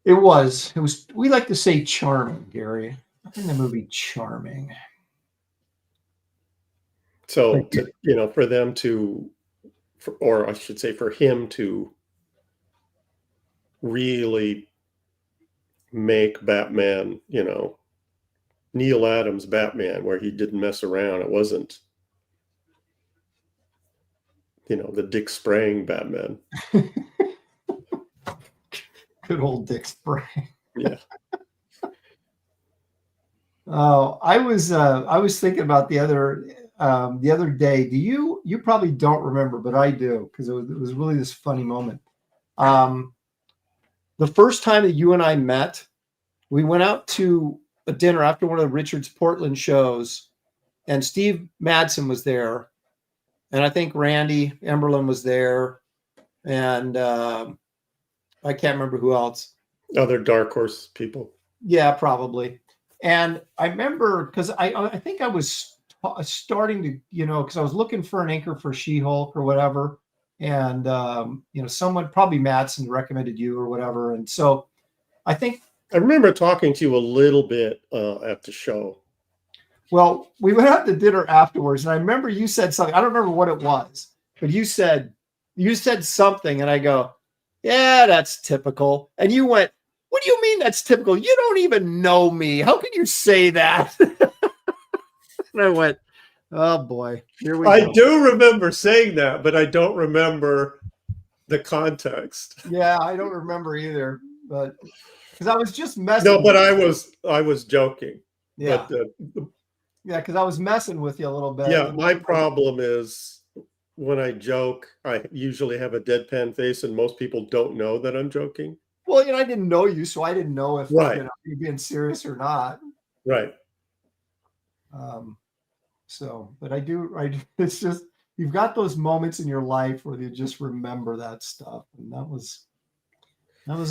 It was. We like to say charming, Gary. I think the movie charming. So for them to, or I should say, for him to really make Batman, Neil Adams Batman, where he didn't mess around. It wasn't, the Dick Sprang Batman. Good old Dick Sprang. Yeah. Oh, I was thinking about the other day. You probably don't remember, but I do, because it was really this funny moment. The first time that you and I met, we went out to a dinner after one of the Richard's Portland shows, and Steve Madsen was there, and I think Randy Emberlin was there, and I can't remember who else. Other Dark Horse people. Yeah, probably. And I remember because I think I was starting to, because I was looking for an anchor for She-Hulk or whatever. And, someone, probably Madsen, recommended you or whatever. And so I think. I remember talking to you a little bit at the show. Well, we went out to dinner afterwards, and I remember you said something. I don't remember what it was, but you said something, and I go, yeah, that's typical. And you went, what do you mean that's typical? You don't even know me. How can you say that? And I went, oh boy, here we go. I do remember saying that, but I don't remember the context. Yeah, I don't remember either, but because I was just messing. No, but I was joking. Yeah. But, yeah, because I was messing with you a little bit. Yeah, my problem is when I joke, I usually have a deadpan face, and most people don't know that I'm joking. Well, I didn't know you, so I didn't know if you're being serious or not. Right. But I do. It's just you've got those moments in your life where you just remember that stuff, and that was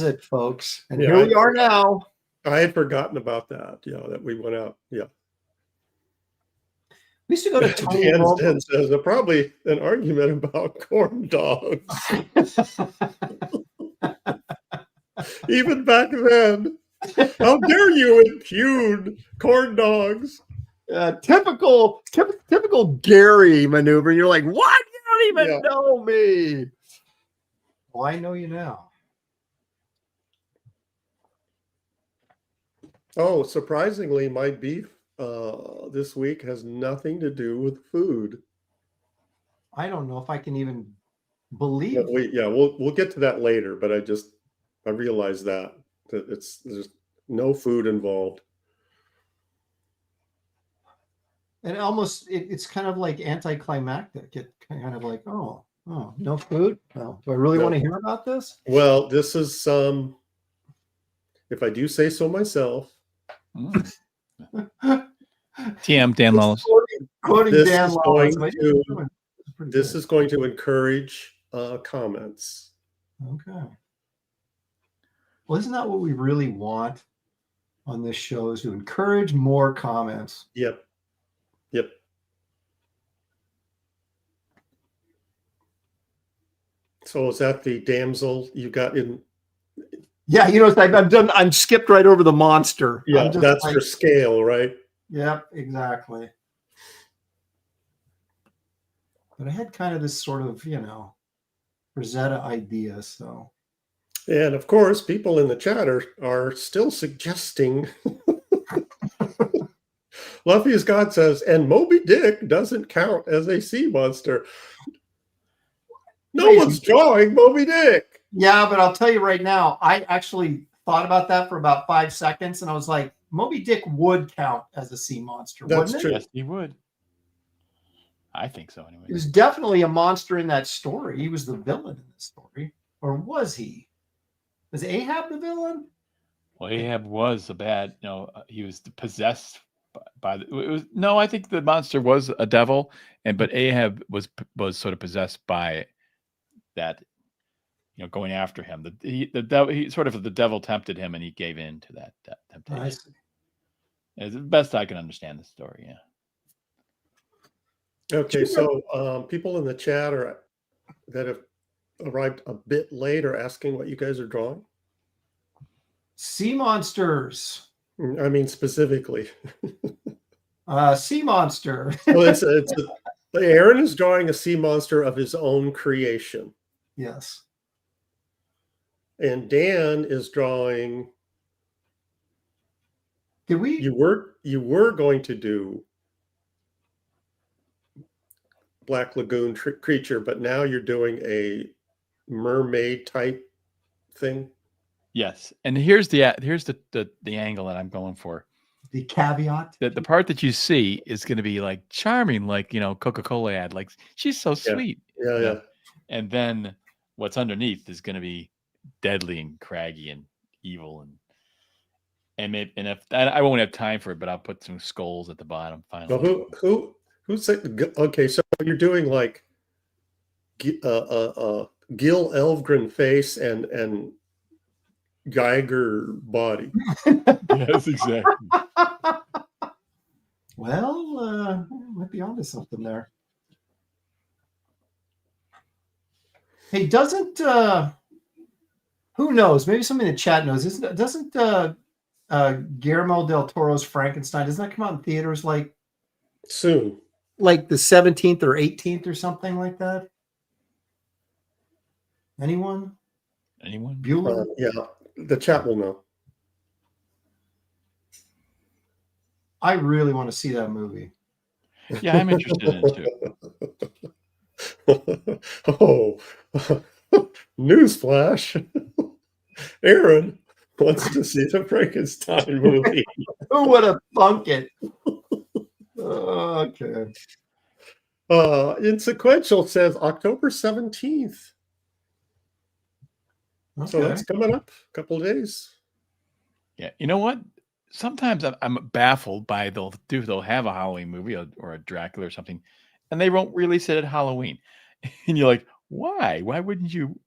it, folks. And here we are now. I had forgotten about that. That we went out. Yeah. We used to go to Tony Dan says probably an argument about corn dogs. Even back then. How dare you impugn corn dogs? Typical Gary maneuver. You're like, what? You don't even Yeah. know me. Well, I know you now. Oh, surprisingly, my beef this week has nothing to do with food. I don't know if I can even believe. But we'll get to that later. But I realized that there's no food involved. And it's kind of like anticlimactic. It kind of like, oh, no food. Well, do I really want to hear about this? Well, this is if I do say so myself. TM Dan Lawless. Quoting Dan Lawless. This is going to encourage comments. Okay. Well, isn't that what we really want on this show, is to encourage more comments? Yep. So is that the damsel you got in? Yeah, it's like I'm skipped right over the monster. Yeah, that's for scale, right? Yep, exactly. But I had kind of this sort of, Rosetta idea, so. And of course, people in the chat are still suggesting. Luffy as God says, and Moby Dick doesn't count as a sea monster. No one's drawing Moby Dick. Yeah, but I'll tell you right now, I actually thought about that for about 5 seconds, and I was like, Moby Dick would count as a sea monster, That's wouldn't true. it? Yes, he would. I think so, anyway. He was definitely a monster in that story. He was the villain in the story. Or was he? Was Ahab the villain? Well, Ahab was a bad, he was possessed by I think the monster was a devil, but Ahab was sort of possessed by that, going after him. The devil tempted him, and he gave in to that temptation. I see. It's the best I can understand the story. Yeah. Okay, so people in the chat that have arrived a bit late are asking what you guys are drawing. Sea monsters. I mean, specifically. Sea monster. Well, Aaron is drawing a sea monster of his own creation. Yes. And Dan is drawing. Did we? You were going to do Black Lagoon creature, but now you're doing a mermaid type thing. Yes, and here's the angle that I'm going for. The caveat. The part that you see is going to be like charming, like Coca-Cola ad, like she's so sweet. Yeah. And then what's underneath is going to be deadly and craggy and evil and if I won't have time for it, but I'll put some skulls at the bottom. Finally, well, who said? Okay, so you're doing like Gil Elvgren face and Geiger body. Yes, exactly. Well, might be onto something there. Hey, doesn't who knows? Maybe somebody in the chat knows. Doesn't Guillermo del Toro's Frankenstein, doesn't that come out in theaters like soon? Like the 17th or 18th or something like that? Anyone? Bueller? Yeah, the chat will know. I really want to see that movie. Yeah, I'm interested in it too. Oh, newsflash. Aaron wants to see the Frankenstein movie. Who would have thunk it? Okay. In sequential says October 17th. Okay. So that's coming up a couple of days. Yeah, you know what? Sometimes I'm baffled by they'll have a Halloween movie or a Dracula or something, and they won't release it at Halloween. And you're like, why? Why wouldn't you?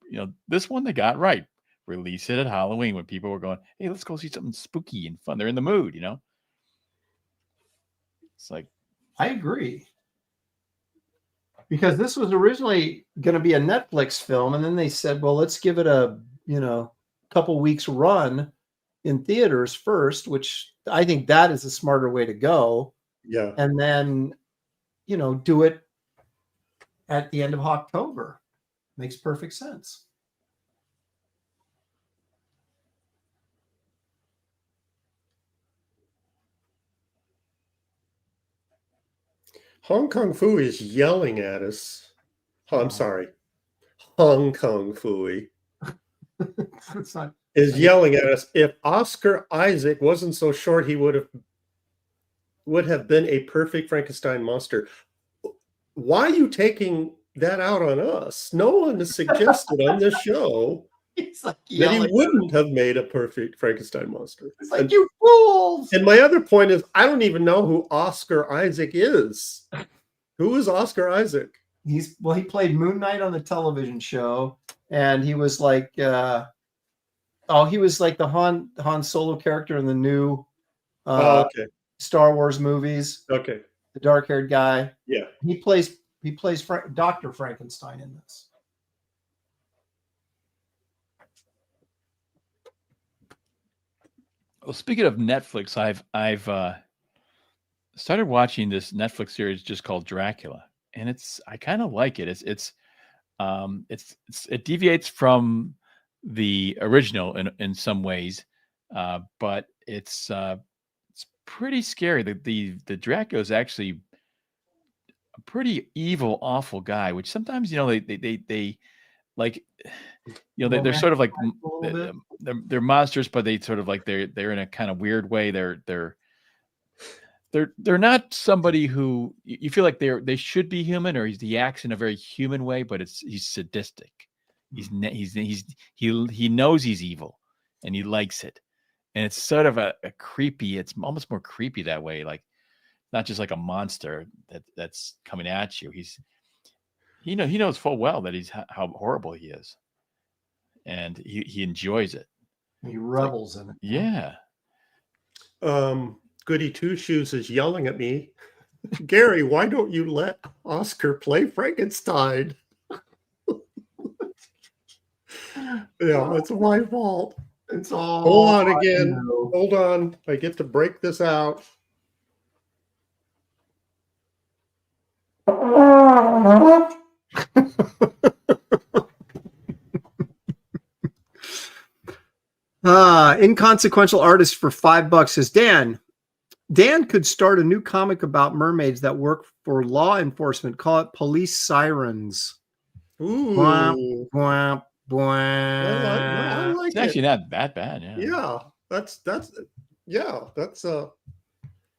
This one they got right. Release it at Halloween when people were going, hey, let's go see something spooky and fun. They're in the mood, It's like, I agree. Because this was originally going to be a Netflix film, and then they said, well, let's give it a, couple weeks run in theaters first, which I think that is a smarter way to go. Yeah. And then, do it at the end of October. Makes perfect sense. Hong Kong Fooey is yelling at us. Oh, I'm sorry. Hong Kong Fooey is yelling at us. If Oscar Isaac wasn't so short, he would have been a perfect Frankenstein monster. Why are you taking that out on us? No one has suggested on this show that he wouldn't have made a perfect Frankenstein monster. It's like, you fools! And my other point is, I don't even know who Oscar Isaac is. Who is Oscar Isaac? He played Moon Knight on the television show, and he was like, he was like the Han Solo character in the new Star Wars movies. Okay, the dark-haired guy. Yeah, he plays Dr. Frankenstein in this. Well, speaking of Netflix, I've started watching this Netflix series just called Dracula, and I kind of like it. It deviates from the original in some ways, but it's pretty scary. The Dracula is actually a pretty evil, awful guy, which sometimes they like. They're sort of like they're monsters, but they sort of like they're in a kind of weird way. They're not somebody who you feel like they should be human, or he acts in a very human way, but he's sadistic. He knows he's evil, and he likes it, and it's sort of a creepy. It's almost more creepy that way, like not just like a monster that's coming at you. He knows full well that how horrible he is. And he enjoys it. He revels in it. Yeah. Goody Two Shoes is yelling at me. Gary, why don't you let Oscar play Frankenstein? Yeah, it's my fault. It's all. Hold on again. Hold on. I get to break this out. Inconsequential artist for $5 says, Dan could start a new comic about mermaids that work for law enforcement. Call it Police Sirens. Ooh. Bwah, bwah, bwah. I like it's actually not that bad. Yeah. That's for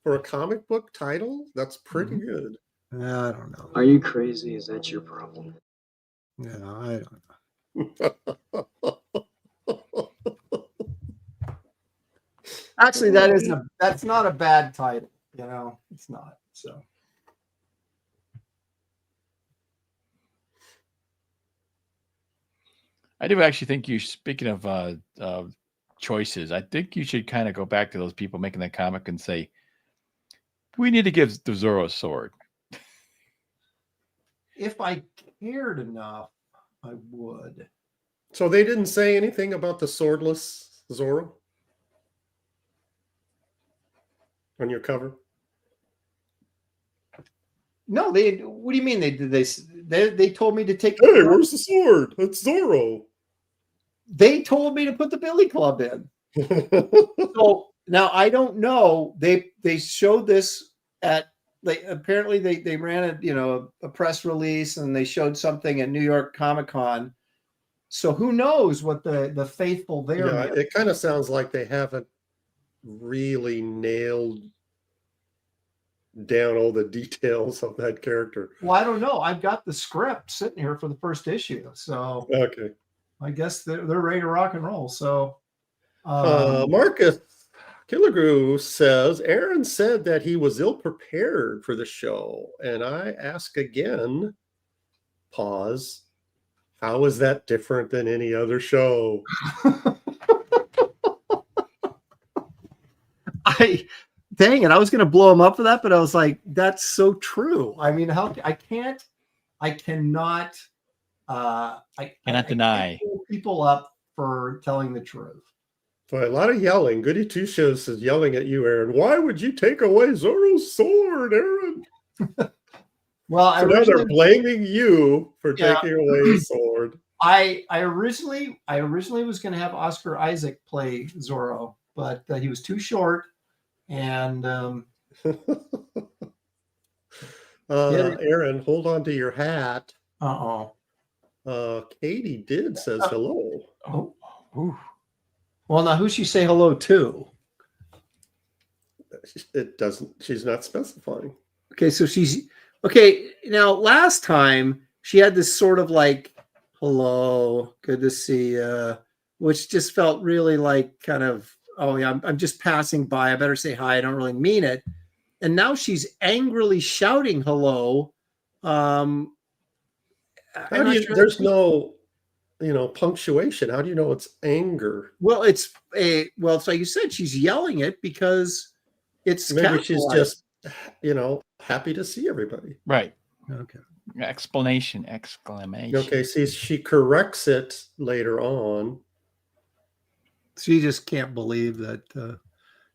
a comic book title, that's pretty good. I don't know. Are you crazy? Is that your problem? No, I don't know. Actually, that's not a bad title. It's not. So I do actually think speaking of choices, I think you should kind of go back to those people making that comic and say, we need to give the Zorro a sword. If I cared enough, I would. So they didn't say anything about the swordless Zorro on your cover? No, what do you mean they told me to take? Hey, where's the sword? It's Zorro. They told me to put the Billy Club in. So now I don't know. They showed this apparently they ran a press release, and they showed something at New York Comic Con. So who knows what the faithful there? Yeah, it kind of sounds like they haven't really nailed down all the details of that character. Well, I don't know. I've got the script sitting here for the first issue, so okay. I guess they're ready to rock and roll. So Marcus Killigrew says Aaron said that he was ill prepared for the show, and I ask again. Pause. How is that different than any other show? Dang it, I was going to blow him up for that, but I was like, that's so true. I mean, I cannot deny pull people up for telling the truth. Boy, a lot of yelling. Goody Two Shoes is yelling at you, Aaron. Why would you take away Zorro's sword, Aaron? Well, So now they're blaming you for taking away his sword. I originally was going to have Oscar Isaac play Zorro, but he was too short, and Aaron, hold on to your hat. Katie says hello. Oh, ooh. Well, now who's she say hello to? It doesn't. She's not specifying. Okay, so she's okay. Now, last time she had this sort of like, "Hello, good to see you," which just felt really like kind of, "Oh yeah, I'm just passing by. I better say hi. I don't really mean it." And now she's angrily shouting hello. How do you? There's no, punctuation. How do you know it's anger? Well, it's like you said, she's yelling it because it's maybe she's just, happy to see everybody. Right. Okay. Exclamation. Okay. See, she corrects it later on. She just can't believe that.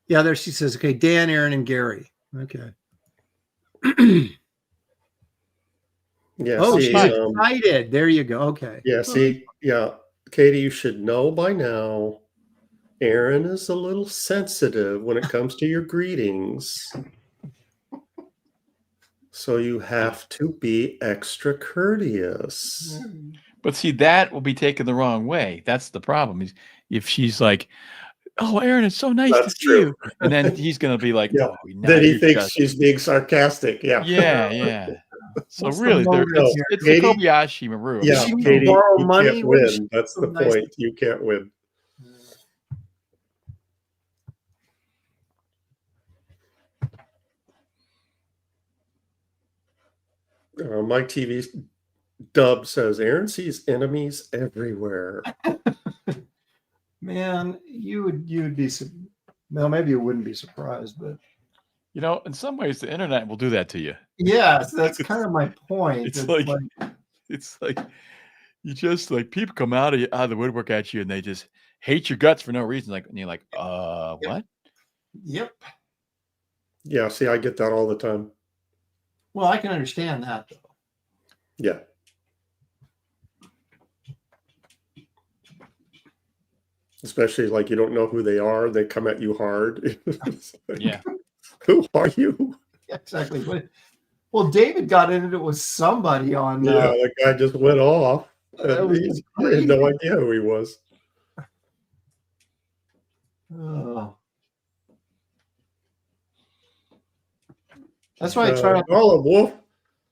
There she says, "Okay, Dan, Aaron, and Gary." Okay. Yeah. Oh, see, she's excited. There you go. Okay. Yeah. See, yeah, Katie, you should know by now. Aaron is a little sensitive when it comes to your greetings. So you have to be extra courteous. But see, that will be taken the wrong way. That's the problem. Is if she's like, "Oh, Aaron, it's so nice to see you," and then he's going to be like, Yeah. "Oh, then he thinks she's being sarcastic. Yeah. Yeah. So What's really, the it's Katie, the Kobayashi Maru. Yeah, She Katie, borrow you money? can't What is win. she That's so the nice point. You can't win. My TV dub says Aaron sees enemies everywhere. Man, you'd be, well, maybe you wouldn't be surprised, but in some ways, the internet will do that to you. yes, that's kind of my point. It's like you just like people come out of the woodwork at you and they just hate your guts for no reason. Like, and you're like, what? Yep. Yeah, see, I get that all the time. Well, I can understand that though. Yeah. Especially like you don't know who they are, they come at you hard. Like, yeah. Who are you? Yeah, exactly. Well, David got into it with somebody on. Yeah, the guy just went off. I had no idea who he was. Oh. That's why I try. Wolf.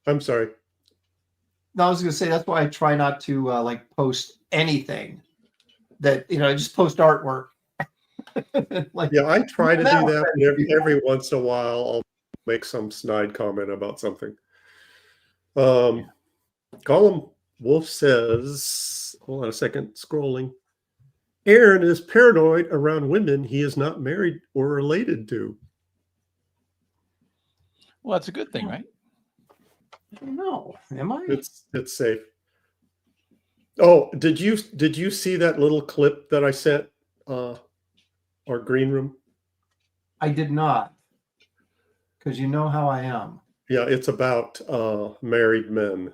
I'm sorry. No, I was going to say that's why I try not to like post anything that I just post artwork. Like, yeah, I try to do that, but every once in a while I'll make some snide comment about something. Column Wolf says, hold on a second, scrolling. Aaron is paranoid around women he is not married or related to. Well, that's a good thing, right? I don't know. Am I? It's safe. Oh, did you see that little clip that I sent our green room? I did not. Because you know how I am. Yeah, it's about married men.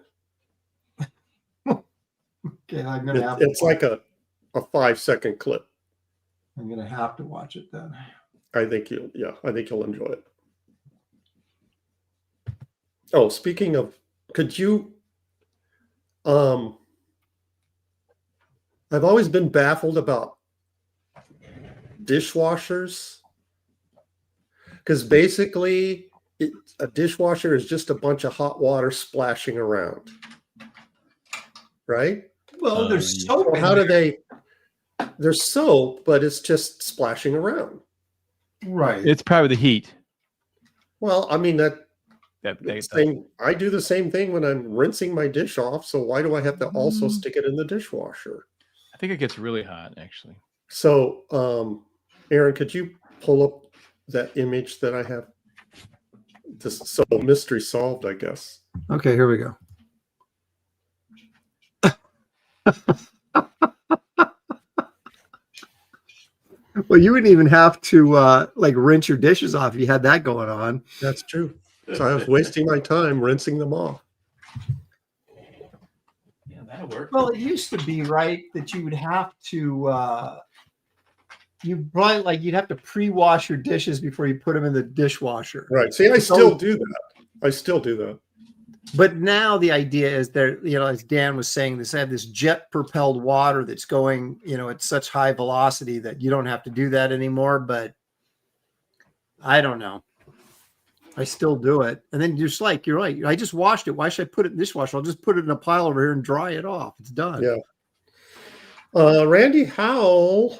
Okay, I'm gonna have it's like a 5-second clip. I'm gonna have to watch it then. I think you'll enjoy it. Oh, speaking of, could you I've always been baffled about dishwashers, because basically a dishwasher is just a bunch of hot water splashing around, right? Well, there's soap. So how do they? There's soap, but it's just splashing around. Right. It's probably the heat. Well, I mean I do the same thing when I'm rinsing my dish off. So why do I have to also stick it in the dishwasher? I think it gets really hot, actually. So, Aaron, could you pull up that image that I have? So mystery solved, I guess. Okay, here we go. Well, you wouldn't even have to like rinse your dishes off if you had that going on. That's true. So I was wasting my time rinsing them off. Yeah, that'll work. Well, it used to be right that you would have to you'd have to pre-wash your dishes before you put them in the dishwasher. Right. See, I still do that. I still do that. But now the idea is there, as Dan was saying, they have this jet propelled water that's going, at such high velocity that you don't have to do that anymore. But I don't know. I still do it. And then you're right. I just washed it. Why should I put it in the dishwasher? I'll just put it in a pile over here and dry it off. It's done. Yeah. Randy Howell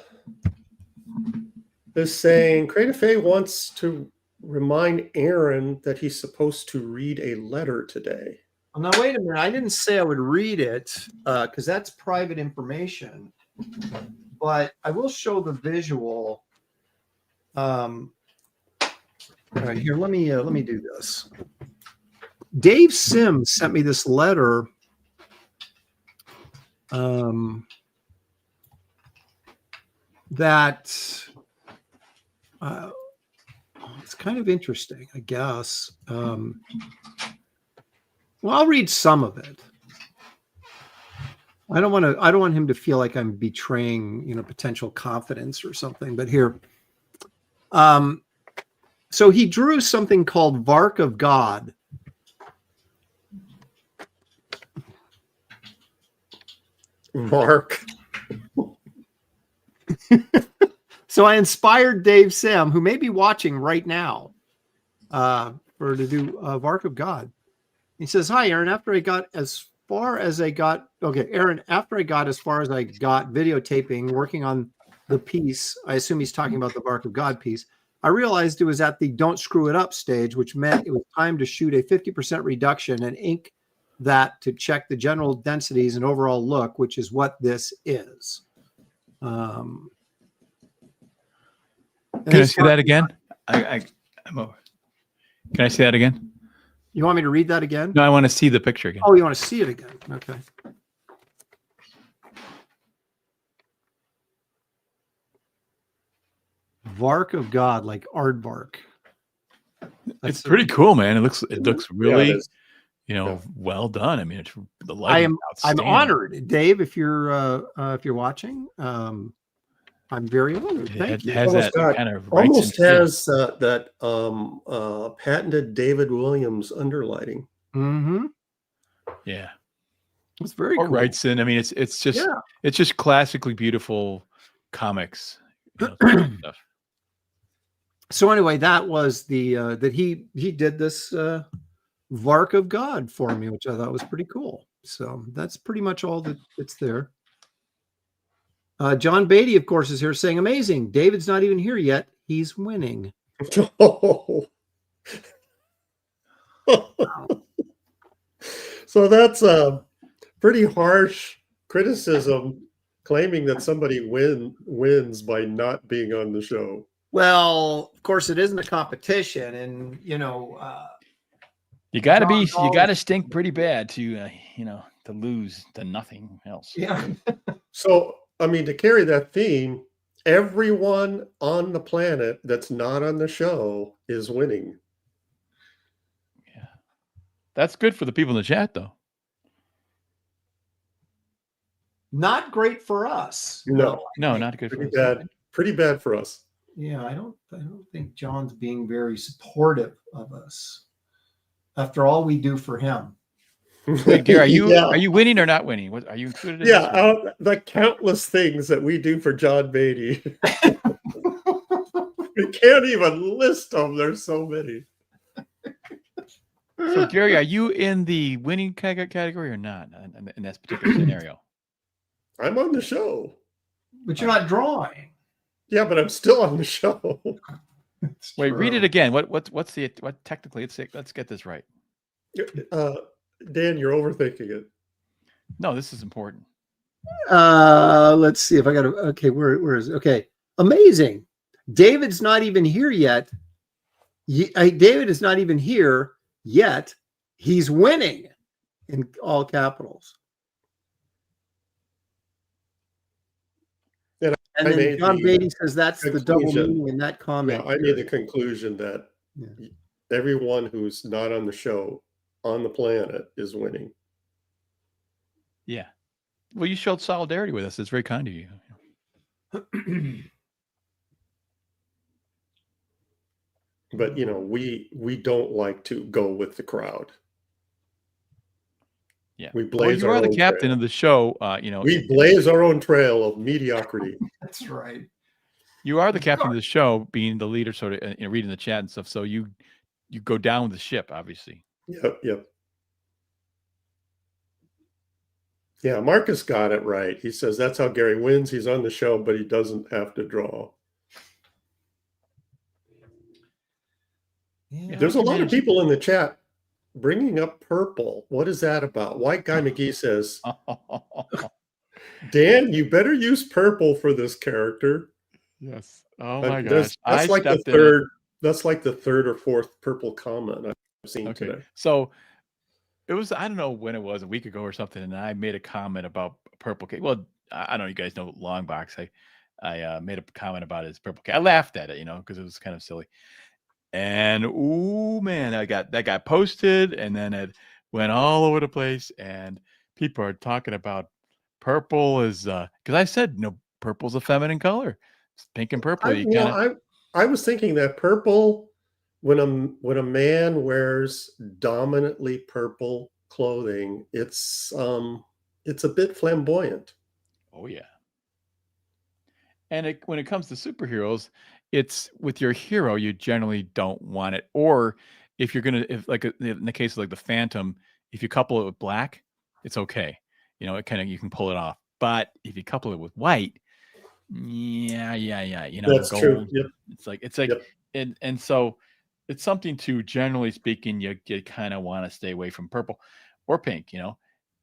is saying Creative Faye wants to remind Aaron that he's supposed to read a letter today. Now, wait a minute. I didn't say I would read it because that's private information. But I will show the visual. All right, here. Let me do this. Dave Sims sent me this letter. That it's kind of interesting, I guess. Well, I'll read some of it. I don't want him to feel like I'm betraying, potential confidence or something. But here, so he drew something called Vark of God. Mark. So I inspired Dave Sim, who may be watching right now, to do Vark of God. He says, "Hi, Aaron. After I got as far as I got videotaping, working on the piece, I assume he's talking about the Vark of God piece, I realized it was at the don't screw it up stage, which meant it was time to shoot a 50% reduction and ink that to check the general densities and overall look, which is what this is." Can I see that again? I'm over. Can I see that again? You want me to read that again? No, I want to see the picture again. Oh, you want to see it again? Okay. Vark of God, like aardvark. It's pretty cool, man. It looks really, Yeah. well done. I mean, it's the lighting. I'm honored, Dave. If you're watching, I'm very honored. Thank you. Has that Almost kind of almost has that patented David Williams underlighting. Mm-hmm. Yeah, It's very or cool. Wrightson. I mean, it's just classically beautiful comics stuff. So anyway, that was the that he did this Vark of God for me, which I thought was pretty cool. So that's pretty much all that's there. John Beatty, of course, is here saying, "Amazing. David's not even here yet. He's winning." Oh. So that's a pretty harsh criticism, claiming that somebody wins by not being on the show. Well, of course, it isn't a competition, and you got to stink pretty bad to lose to nothing else. Yeah. So, I mean, to carry that theme, everyone on the planet that's not on the show is winning. Yeah. That's good for the people in the chat, though. Not great for us. No, not good pretty for us. bad. Pretty bad for us. Yeah, I don't think John's being very supportive of us after all we do for him. Wait, Gary, are you winning or not winning? What are you included in this? The countless things that we do for John Beatty. We can't even list them. There's so many. So, Gary, are you in the winning category or not in this particular scenario? I'm on the show. But you're not drawing. Yeah, but I'm still on the show. Wait, read it again. What technically? Let's get this right. Dan, you're overthinking it. No, this is important. Let's see if I got to. Okay, where is it? Okay, amazing. David's not even here yet. David is not even here yet. He's winning in all capitals. And then John Beatty says that's the double conclusion. meaning in that comment. Yeah, I made the conclusion that everyone who's not on the show on the planet is winning. Yeah. Well, you showed solidarity with us. It's very kind of you. But we don't like to go with the crowd. Yeah, we blaze. Well, you are the captain trail of the show. We blaze our own trail of mediocrity. That's right. You are the captain of the show, being the leader, sort of, reading the chat and stuff. So you go down with the ship, obviously. Yep. Yeah, Marcus got it right. He says that's how Gary wins. He's on the show, but he doesn't have to draw. Yeah, there's a lot of people in the chat bringing up purple. What is that about? White Guy McGee says, Dan, you better use purple for this character. Yes. Oh my gosh. That's like the third. That's like the third or fourth purple comment I've seen today. So it was, I don't know when it was, a week ago or something, and I made a comment about purple cake. Well, I don't know, you guys know Longbox. I made a comment about his purple cake. I laughed at it, because it was kind of silly. And man, that got posted, and then it went all over the place, and people are talking about purple is because I said purple's a feminine color. It's pink and purple. I was thinking that purple, when a man wears dominantly purple clothing, it's a bit flamboyant. Oh yeah. And when it comes to superheroes, it's with your hero, you generally don't want it. Or if you're in the case of like the Phantom, if you couple it with black, it's okay. You can pull it off. But if you couple it with white, yeah. That's gold, true. Yep. It's like, yep. And so it's something to, generally speaking, you kind of want to stay away from purple or pink,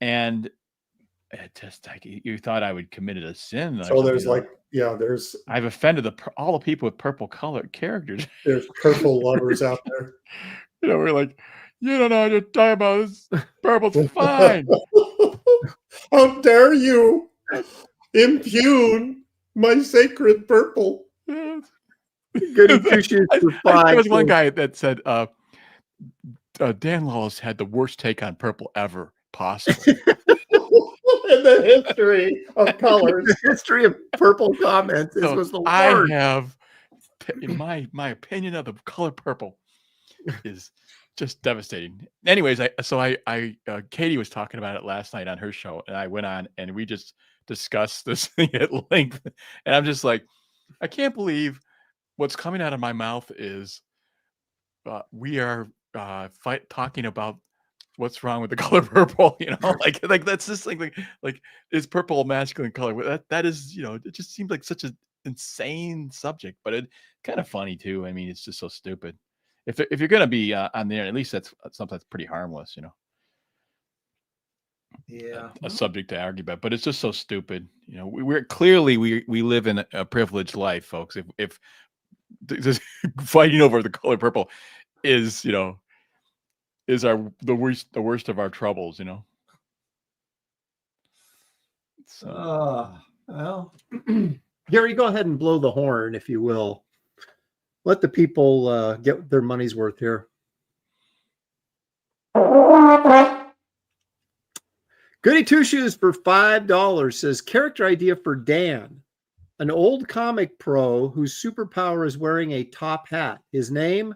and it just like you thought I would committed a sin. So there's I've offended all the people with purple colored characters. There's purple lovers out there. We're like, you don't know what you're talking about. This purple's fine. How dare you impugn my sacred purple? Goody two shoes for five. There was one guy that said Dan Lawless had the worst take on purple ever possible. In the history of colors. The history of purple comments. This was the worst. I have my opinion of the color purple is just devastating. Anyways, Katie was talking about it last night on her show, and I went on and we just discussed this thing at length. And I'm just like, I can't believe what's coming out of my mouth is we are talking about what's wrong with the color purple, like that's just like is purple a masculine color? That is, it just seems like such an insane subject, but it's kind of funny too. I mean, it's just so stupid. If you're gonna be on there, at least that's something that's pretty harmless, Yeah, a subject to argue about, but it's just so stupid. We're clearly we live in a privileged life, folks. If just fighting over the color purple is the worst of our troubles, So well, Gary, go ahead and blow the horn, if you will. Let the people get their money's worth here. Goody Two Shoes for $5 says character idea for Dan, an old comic pro whose superpower is wearing a top hat. His name,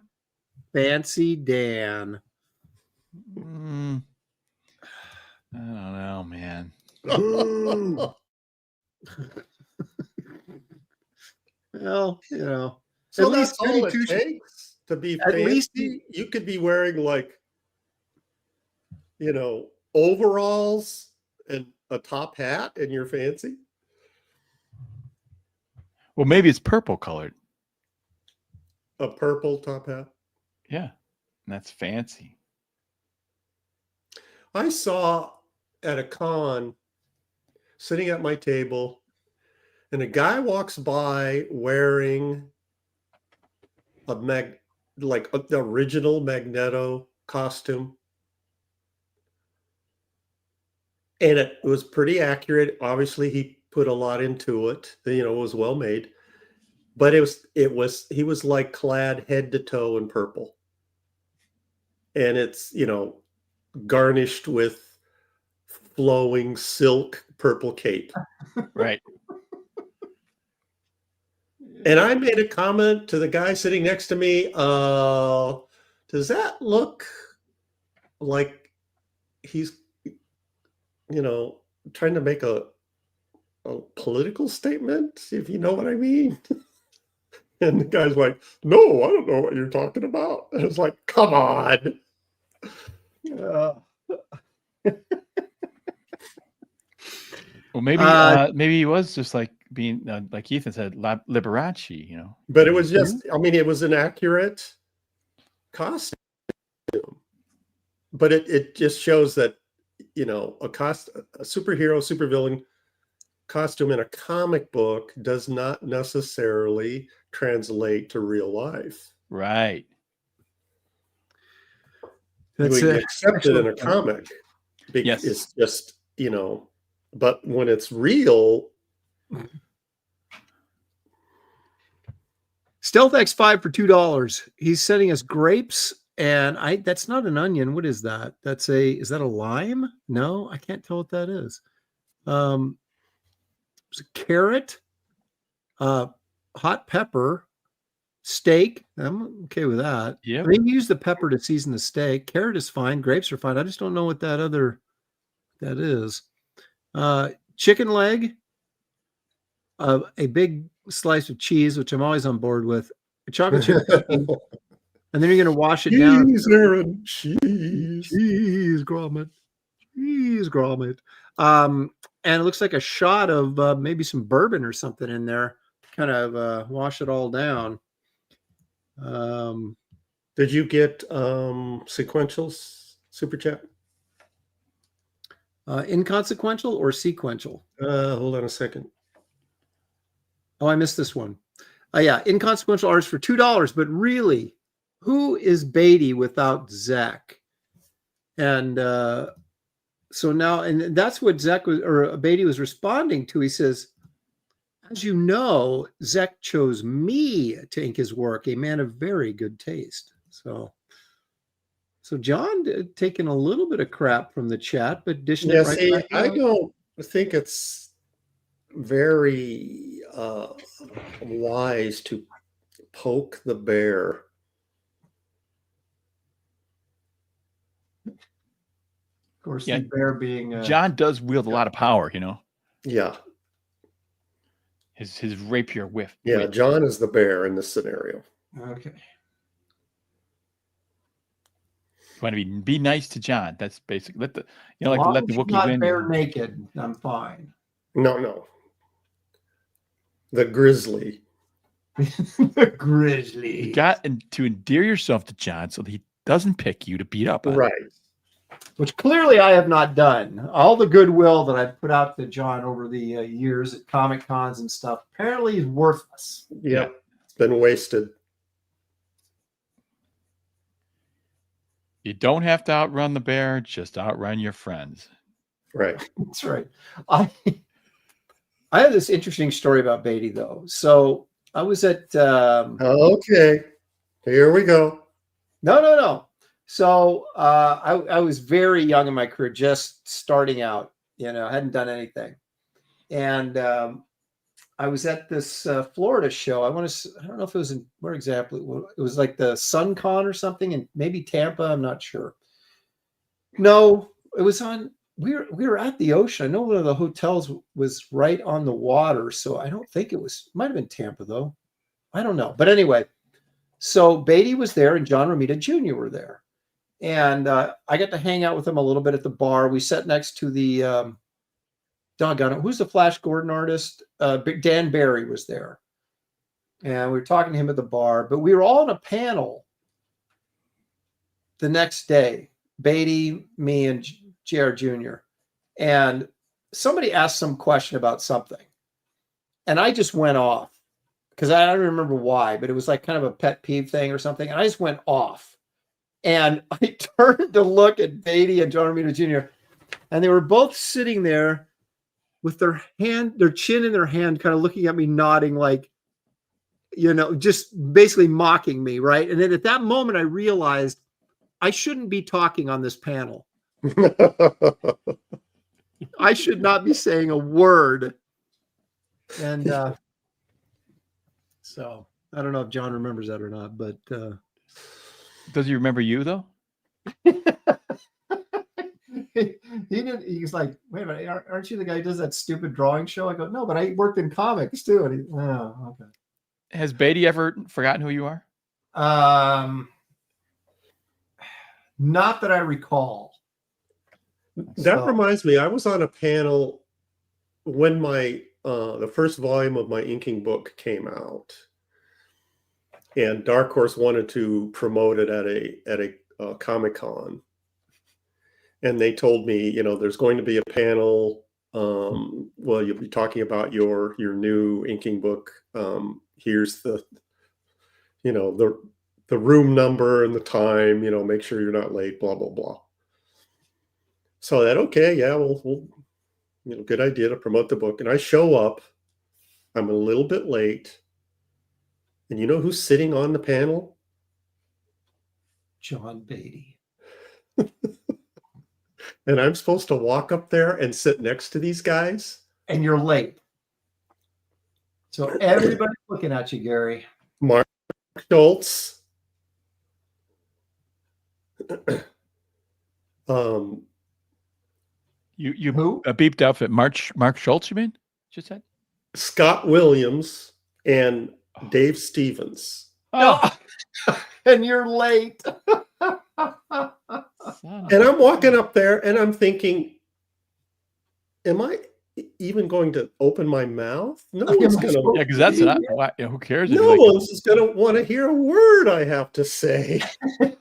Fancy Dan. I don't know, man. Well, So at that's least all it takes to be fancy. At least you could be wearing overalls and a top hat, and you're fancy. Well, maybe it's purple colored. A purple top hat. Yeah, that's fancy. I saw at a con, sitting at my table, and a guy walks by wearing the original Magneto costume. And it was pretty accurate. Obviously, he put a lot into it. You know, it was well made, but he was like clad head to toe in purple, and it's, you know, garnished with flowing silk purple cape. Right. And I made a comment to the guy sitting next to me. Does that look like he's, you know, trying to make a political statement, if you know what I mean? And the guy's like, no, I don't know what you're talking about. And it's like, come on. Well, maybe he was just like being like Ethan said, Liberace, you know. But it was just, I mean, it was an accurate costume. But it just shows that, you know, a superhero, supervillain costume in a comic book does not necessarily translate to real life. Right. That's accepted in a comic. Yes. It's just, you know, but when it's real. Stealth X5 for $2. He's sending us grapes, and that's not an onion. What is that? Is that a lime? No, I can't tell what that is. It's a carrot, hot pepper, steak. I'm okay with that. Yeah. Maybe use the pepper to season the steak. Carrot is fine. Grapes are fine. I just don't know what that is. Chicken leg, a big slice of cheese, which I'm always on board with. A chocolate chip cookie, and then you're going to wash it down. Cheese, Aaron. Cheese grommet. Cheese grommet. And it looks like a shot of maybe some bourbon or something in there. Kind of wash it all down. Did you get sequentials super chat? Inconsequential or sequential? Hold on a second. Oh, I missed this one. Yeah, inconsequential artist for $2. But really, who is Beatty without Zach? And so now, and that's what Beatty was responding to. He says, as you know, Zach chose me to ink his work, a man of very good taste. So John taking a little bit of crap from the chat, but dishing it right back out. I don't think it's very wise to poke the bear. Of course, the bear being John does wield a lot of power, you know. Yeah. His rapier whiff. Yeah, John is the bear in this scenario. Okay. You want to be nice to John. That's basically let the Wookiee not win. Bear naked. I'm fine. No. The grizzly. The grizzly. You got to endear yourself to John so that he doesn't pick you to beat up on. Right. Which clearly I have not done. All the goodwill that I've put out to John over the years at Comic Cons and stuff apparently is worthless. Yeah. It's been wasted. You don't have to outrun the bear, just outrun your friends. Right. That's right. I have this interesting story about Beatty, though. So I was at... okay. Here we go. No. So I was very young in my career, just starting out, hadn't done anything. And I was at this Florida show. I don't know if it was where exactly. It was like the SunCon or something, and maybe Tampa. I'm not sure. No, it was on. We were at the ocean. I know one of the hotels was right on the water, so I don't think it was. Might have been Tampa though. I don't know. But anyway, so Beatty was there, and John Romita Jr. were there. And I got to hang out with him a little bit at the bar. We sat next to the, doggone it, who's the Flash Gordon artist? Dan Barry was there. And we were talking to him at the bar. But we were all in a panel the next day. Beatty, me, and JR Jr. And somebody asked some question about something. And I just went off. Because I don't remember why. But it was like kind of a pet peeve thing or something. And I just went off. And I turned to look at Beatty and John Romita Jr., and they were both sitting there with their chin in their hand, kind of looking at me, nodding, like, just basically mocking me, right? And then at that moment, I realized I shouldn't be talking on this panel. I should not be saying a word. And so I don't know if John remembers that or not, but Does he remember you though? he didn't. He's like, wait a minute, aren't you the guy who does that stupid drawing show? I go, no, but I worked in comics too. And okay. Has Beatty ever forgotten who you are? Not that I recall. That reminds me, I was on a panel when my the first volume of my inking book came out, and Dark Horse wanted to promote it at a Comic-Con, and they told me, there's going to be a panel. Well, you'll be talking about your new inking book. Here's the room number and the time. Make sure you're not late. Blah blah blah. So that, okay, yeah, we'll good idea to promote the book. And I show up, I'm a little bit late. And you know who's sitting on the panel? John Beatty. And I'm supposed to walk up there and sit next to these guys. And you're late. So everybody's looking at you, Gary. Mark Schultz. You Who? beeped out at Mark Schultz, you mean? Just said? Scott Williams and Dave Stevens. Oh, And you're late. And I'm walking up there and I'm thinking, am I even going to open my mouth? No one's going to. yeah, because that's not. Who cares? If No you one's just going to want to hear a word I have to say. I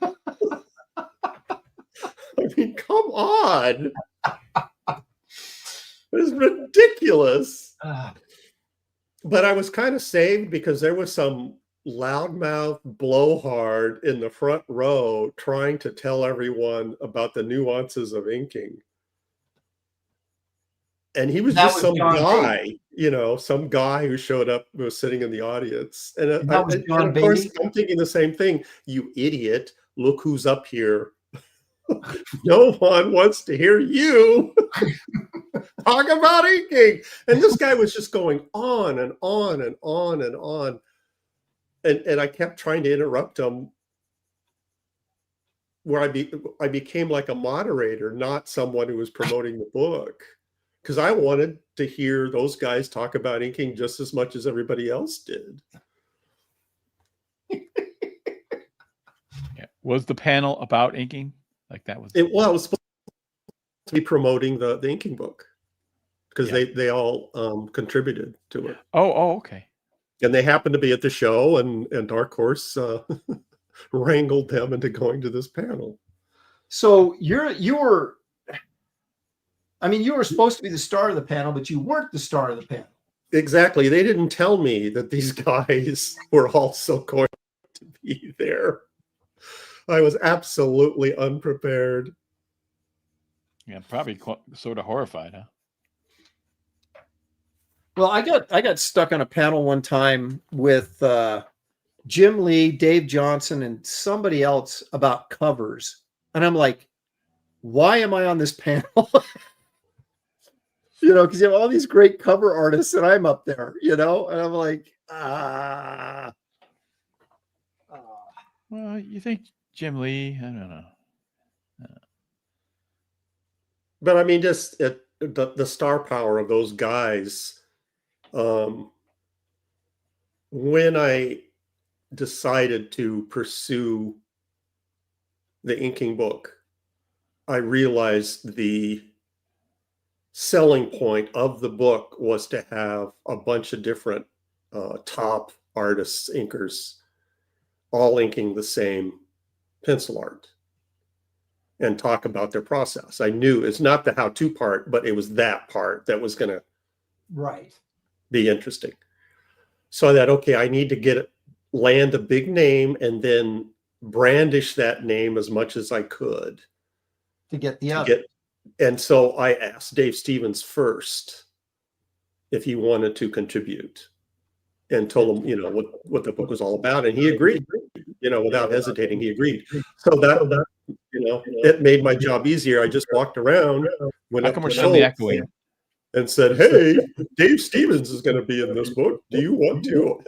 mean, come on. It's ridiculous. But I was kind of saved because there was some loudmouth blowhard in the front row trying to tell everyone about the nuances of inking. And he was just some guy, some guy who showed up, who was sitting in the audience. And of course, I'm thinking the same thing. You idiot. Look who's up here. No one wants to hear you talk about inking. And this guy was just going on and on and on and on. And I kept trying to interrupt him, where I became like a moderator, not someone who was promoting the book. Because I wanted to hear those guys talk about inking just as much as everybody else did. Yeah. Was the panel about inking? Like that was it was supposed to be promoting the inking book, because they all contributed to it. Oh, okay. And they happened to be at the show, and Dark Horse wrangled them into going to this panel. So you were supposed to be the star of the panel, but you weren't the star of the panel. Exactly. They didn't tell me that these guys were also going to be there. I was absolutely unprepared. Yeah, probably sort of horrified, huh? Well, I got stuck on a panel one time with Jim Lee, Dave Johnson, and somebody else about covers. And I'm like, why am I on this panel? Because you have all these great cover artists and I'm up there, and I'm like, Well, you think Jim Lee? I don't know. But I mean, just the star power of those guys. When I decided to pursue the inking book, I realized the selling point of the book was to have a bunch of different top artists, inkers, all inking the same pencil art and talk about their process. I knew it's not the how-to part, but it was that part that was going to be interesting. So I thought, okay, I need to land a big name and then brandish that name as much as I could to get the other. And so I asked Dave Stevens first, if he wanted to contribute, and told him, what the book was all about. And he agreed, without hesitating, he agreed. So that, it made my job easier. I just walked around, went How up come to we're suddenly Schultz echoing? and said, "Hey, Dave Stevens is going to be in this book. Do you want to?"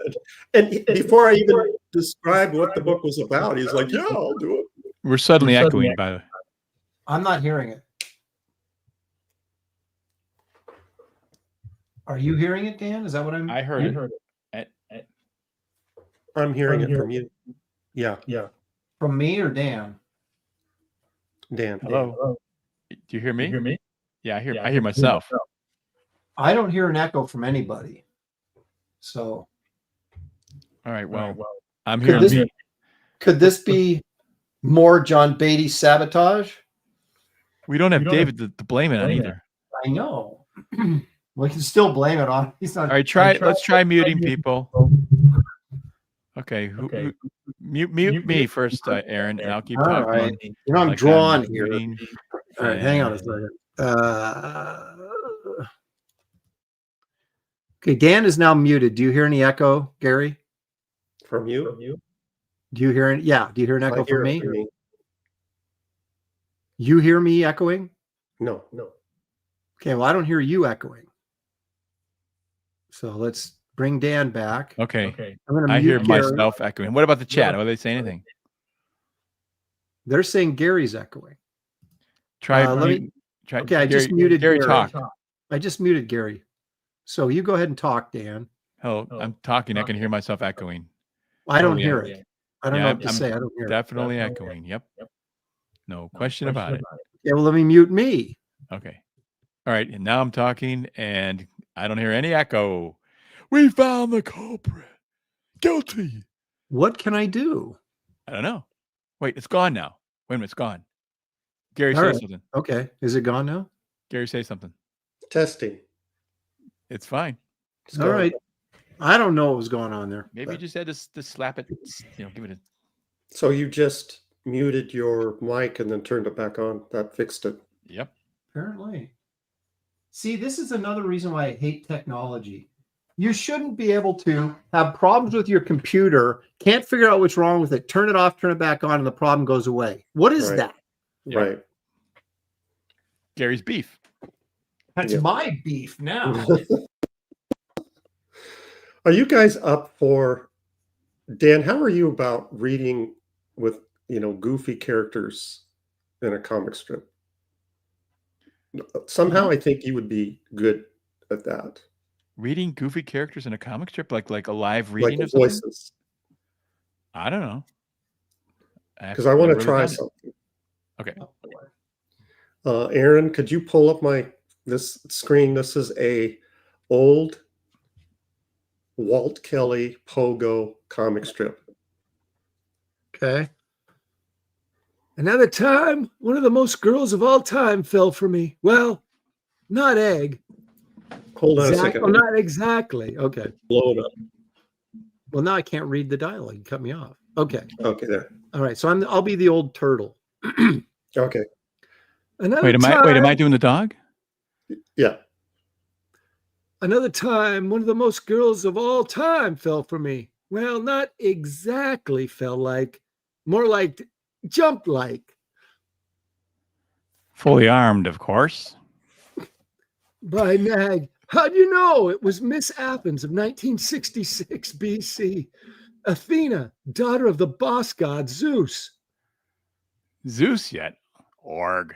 And before I even described what the book was about, he's like, "Yeah, I'll do it." We're suddenly echoing, by the way. I'm not hearing it. Are you hearing it, Dan? Is that what I heard it. I'm hearing it from you. Yeah, from me or Dan? Dan. Hello. Do you hear me? Yeah, I hear myself. I don't hear an echo from anybody. So, All right. Well, I'm could hearing. could this be more John Beatty sabotage? We don't have David to blame it on either. I know. We can still blame it on. He's not. All right, let's try muting people. Okay, mute me first, Aaron, and I'll keep All talking. right. I'm drawn here. muting. All right, hang on a second. Okay, Dan is now muted. Do you hear any echo, Gary? From you? Do you hear? Yeah. Do you hear an echo from me? From me. You hear me echoing? No. Okay. Well, I don't hear you echoing. So let's bring Dan back. Okay. I'm going to I hear mute Gary. myself echoing. What about the chat? Are they saying anything? They're saying Gary's echoing. Try. Okay, I Gary, just muted Gary. Talk. I just muted Gary. So you go ahead and talk, Dan. Hello, I'm talking. I can hear myself echoing. I don't hear it. I don't know what to I'm say. I don't hear definitely echoing. Yep. No question about it. Yeah, well, let me mute me. Okay. All right. And now I'm talking and I don't hear any echo. We found the culprit. Guilty. What can I do? I don't know. Wait, it's gone now. Wait a minute, it's gone. Gary, All say right. something. Okay. Is it gone now? Gary, say something. Testing. It's fine. All right. I don't know what was going on there. Maybe you just had to slap it, give it a... So you just muted your mic and then turned it back on. That fixed it. Yep. Apparently. See, this is another reason why I hate technology. You shouldn't be able to have problems with your computer, can't figure out what's wrong with it, turn it off, turn it back on, and the problem goes away. What is that? Yep. Right. Gary's beef. That's my beef now. Are you guys up for, Dan, how are you about reading with, goofy characters in a comic strip? Somehow I think you would be good at that. Reading goofy characters in a comic strip, like a live reading Like of something? voices. I don't know. Because I want to try something. Okay. Aaron, could you pull up this screen? This is a old Walt Kelly Pogo comic strip. Okay. Another time, one of the most girls of all time fell for me. Well, not egg. Hold on a second. Well, not exactly. Okay. Blow it up. Well, now I can't read the dialogue. You cut me off. Okay. Okay, there. All right. So I'll be the old turtle. Okay. Wait, am I doing the dog? Yeah. Another time, one of the most girls of all time fell for me. Well, not exactly fell like, more like jumped like. Fully armed, of course. By Mag, how'd you know it was Miss Athens of 1966 BC? Athena, daughter of the boss god Zeus. Zeus yet? Org.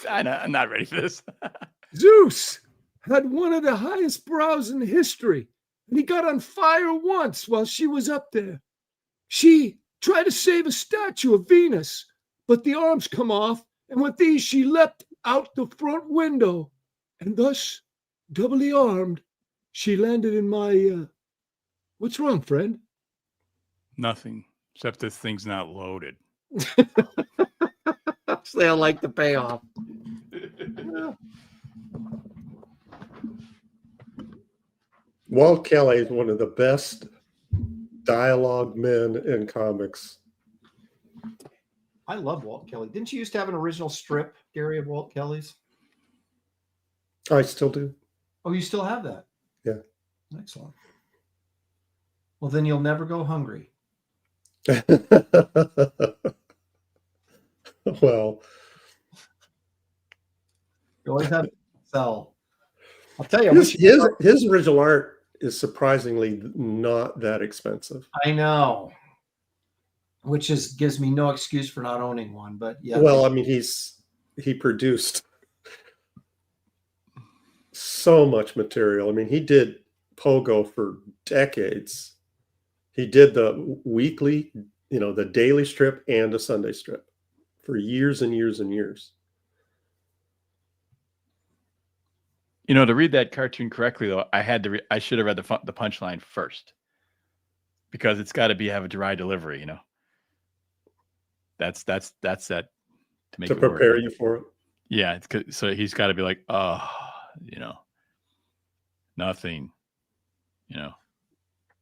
I'm not ready for this. Zeus had one of the highest brows in history, and he got on fire once while she was up there. She tried to save a statue of Venus, but the arms come off, and with these she leapt out the front window, and thus, doubly armed, she landed in my, what's wrong, friend? Nothing, except this thing's not loaded. Actually, I like the payoff. Walt Kelly is one of the best dialogue men in comics. I love Walt Kelly. Didn't you used to have an original strip, Gary, of Walt Kelly's? I still do. Oh, you still have that? Yeah. Excellent. Well, then you'll never go hungry. Well, You always have to sell. I'll tell you, his original art is surprisingly not that expensive. I know, which gives me no excuse for not owning one. But yeah. Well, I mean, he produced so much material. I mean, he did Pogo for decades. He did the weekly, the daily strip and the Sunday strip for years and years and years. To read that cartoon correctly, though, I should have read the punchline first, because it's got to have a dry delivery. That's that to make to it prepare work. you for it. Yeah, so he's got to be like, oh, nothing,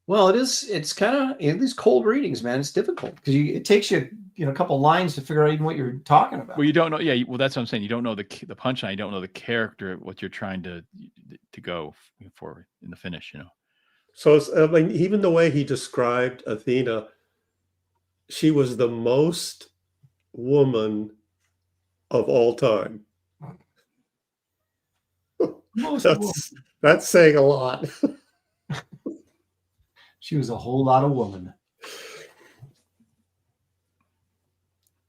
Well, it's kind of these cold readings, man. It's difficult because it takes you a couple lines to figure out even what you're talking about. Well, you don't know. Yeah, well, that's what I'm saying. You don't know the punchline. You don't know the character, what you're trying to go for in the finish. So I mean, even the way he described Athena, she was the most woman of all time. That's saying a lot. She was a whole lot of woman.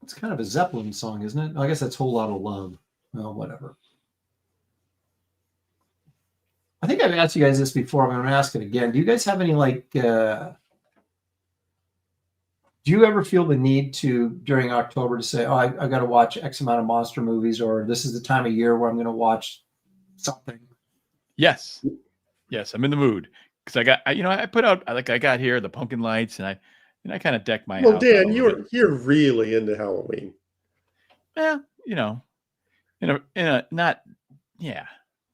It's kind of a Zeppelin song, isn't it? I guess that's Whole Lot of Love. Well, whatever. I think I've asked you guys this before. I'm going to ask it again. Do you guys have any do you ever feel the need to, during October, to say, oh, I got to watch X amount of monster movies, or this is the time of year where I'm going to watch something? Yes, I'm in the mood, because I put out, I got here the pumpkin lights, and I kind of decked my house. Well, Dan, you're really into Halloween. Yeah, in a not, yeah.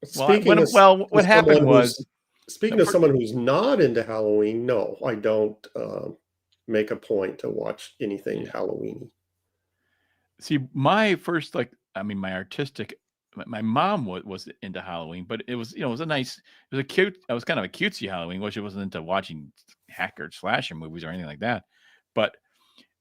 Speaking what happened was, speaking of someone who's not into Halloween, no, I don't make a point to watch anything Halloween-y. See, my first, my artistic, my mom was into Halloween, but it was, it was kind of a cutesy Halloween, which she wasn't into watching hacker slasher movies or anything like that. But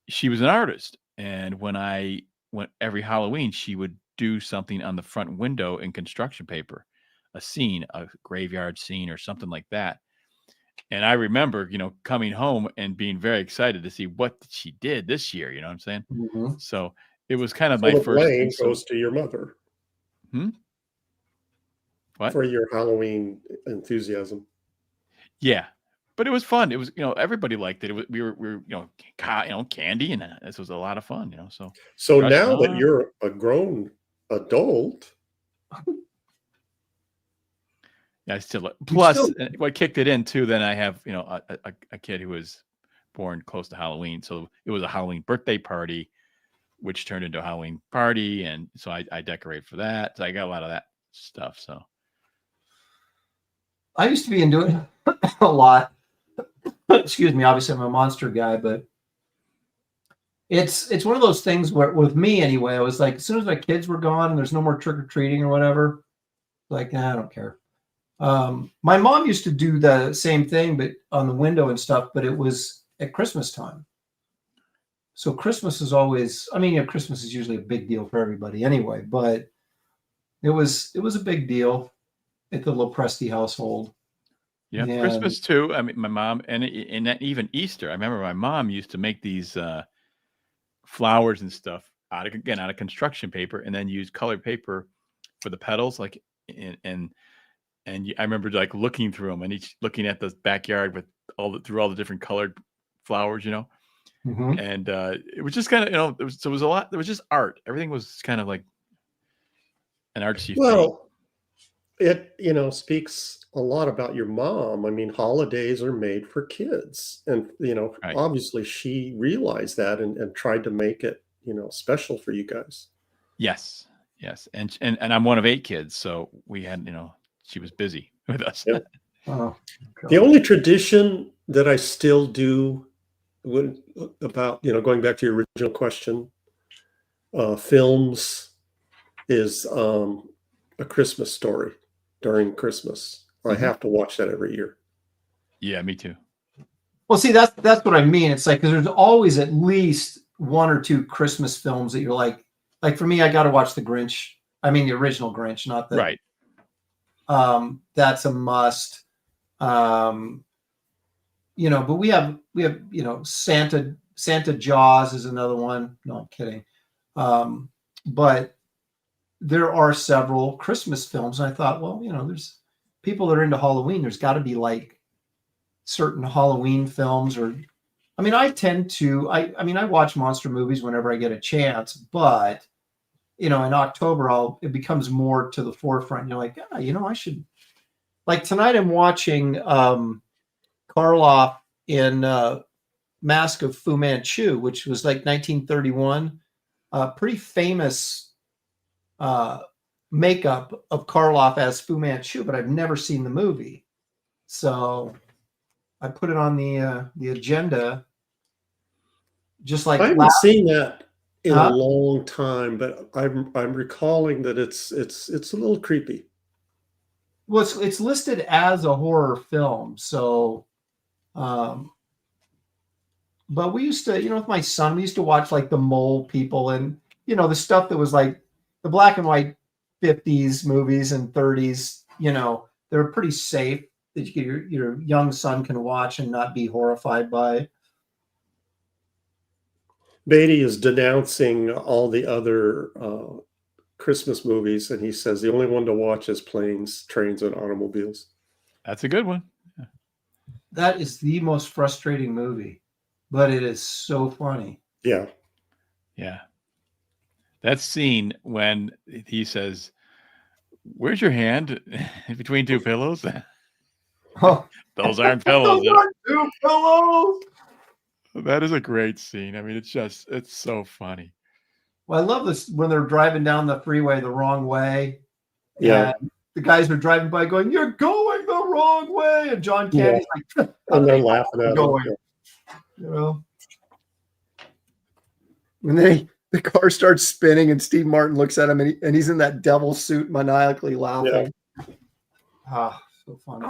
she was an artist, and when I went every Halloween, she would do something on the front window in construction paper, a scene, a graveyard scene or something like that. And I remember, coming home and being very excited to see what she did this year. You know what I'm saying? Mm-hmm. So it was kind of my first. Blame goes to your mother. What? For your Halloween enthusiasm. Yeah, but it was fun. It was, everybody liked it. We were candy, and this was a lot of fun. So now that you're a grown adult. Yeah, plus what kicked it in too. Then I have a kid who was born close to Halloween, so it was a Halloween birthday party, which turned into a Halloween party, and so I decorate for that. So I got a lot of that stuff. So I used to be into it a lot. Excuse me. Obviously, I'm a monster guy, but it's one of those things where, with me anyway, I was like, as soon as my kids were gone and there's no more trick or treating or whatever, I don't care. My mom used to do the same thing, but on the window and stuff, but it was at Christmas time. So Christmas is always, Christmas is usually a big deal for everybody anyway, but it was a big deal at the Lopresti household. Yeah, and Christmas too. My mom, and even Easter. I remember my mom used to make these flowers and stuff out of construction paper, and then use colored paper for the petals, and I remember looking through them and looking at the backyard with through all the different colored flowers, Mm-hmm. And it was just kind of, it was a lot. There was just art. Everything was kind of like an artsy thing. It speaks a lot about your mom. Holidays are made for kids, and Right. Obviously she realized that and tried to make it special for you guys. Yes, and I'm one of 8 kids, so we had she was busy with us. Yep. The only tradition that I still do, about going back to your original question, films, is A Christmas Story. during Christmas. I have to watch that every year. Yeah, me too. Well, see, that's what I mean. It's like, because there's always at least one or two Christmas films that you're like for me, I got to watch the Grinch. I mean, the original Grinch, not the Right. That's a must. But we have Santa Jaws is another one. No, I'm kidding. But there are several Christmas films, and I thought, well, there's people that are into Halloween. There's got to be like certain Halloween films, or I tend to I watch monster movies whenever I get a chance, but in October it becomes more to the forefront. You're like, I should, like, tonight I'm watching Karloff in Mask of Fu Manchu, which was like 1931, pretty famous makeup of Karloff as Fu Manchu, but I've never seen the movie, so I put it on the agenda. Just like I haven't seen that in a long time, but I'm recalling that it's a little creepy. Well, it's listed as a horror film, so but we used to, with my son, we used to watch like the Mole People and the stuff that was like the black and white 50s movies and 30s. They were pretty safe, that your young son can watch and not be horrified by. Beatty is denouncing all the other Christmas movies, and he says the only one to watch is Planes, Trains, and Automobiles. That's a good one. Yeah. That is the most frustrating movie, but it is so funny. Yeah. Yeah. That scene when he says, "Where's your hand between two pillows?" Oh, those aren't pillows. Those aren't two pillows. That is a great scene. It's so funny. Well, I love this when they're driving down the freeway the wrong way. Yeah. And the guys are driving by going, "You're going the wrong way." And John Candy's like, and they're laughing at him. When the car starts spinning and Steve Martin looks at him and he's in that devil suit maniacally laughing. Yeah. So funny.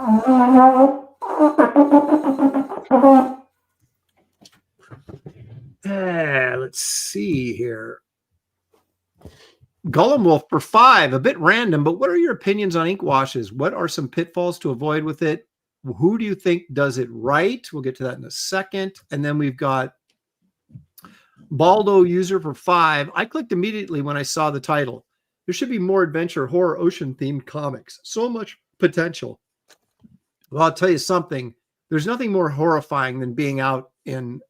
Let's see here. Gollum Wolf for 5, a bit random, but what are your opinions on ink washes? What are some pitfalls to avoid with it? Who do you think does it right? We'll get to that in a second. And then we've got Baldo User for 5. I clicked immediately when I saw the title. There should be more adventure, horror, ocean-themed comics. So much potential. Well, I'll tell you something. There's nothing more horrifying than being out in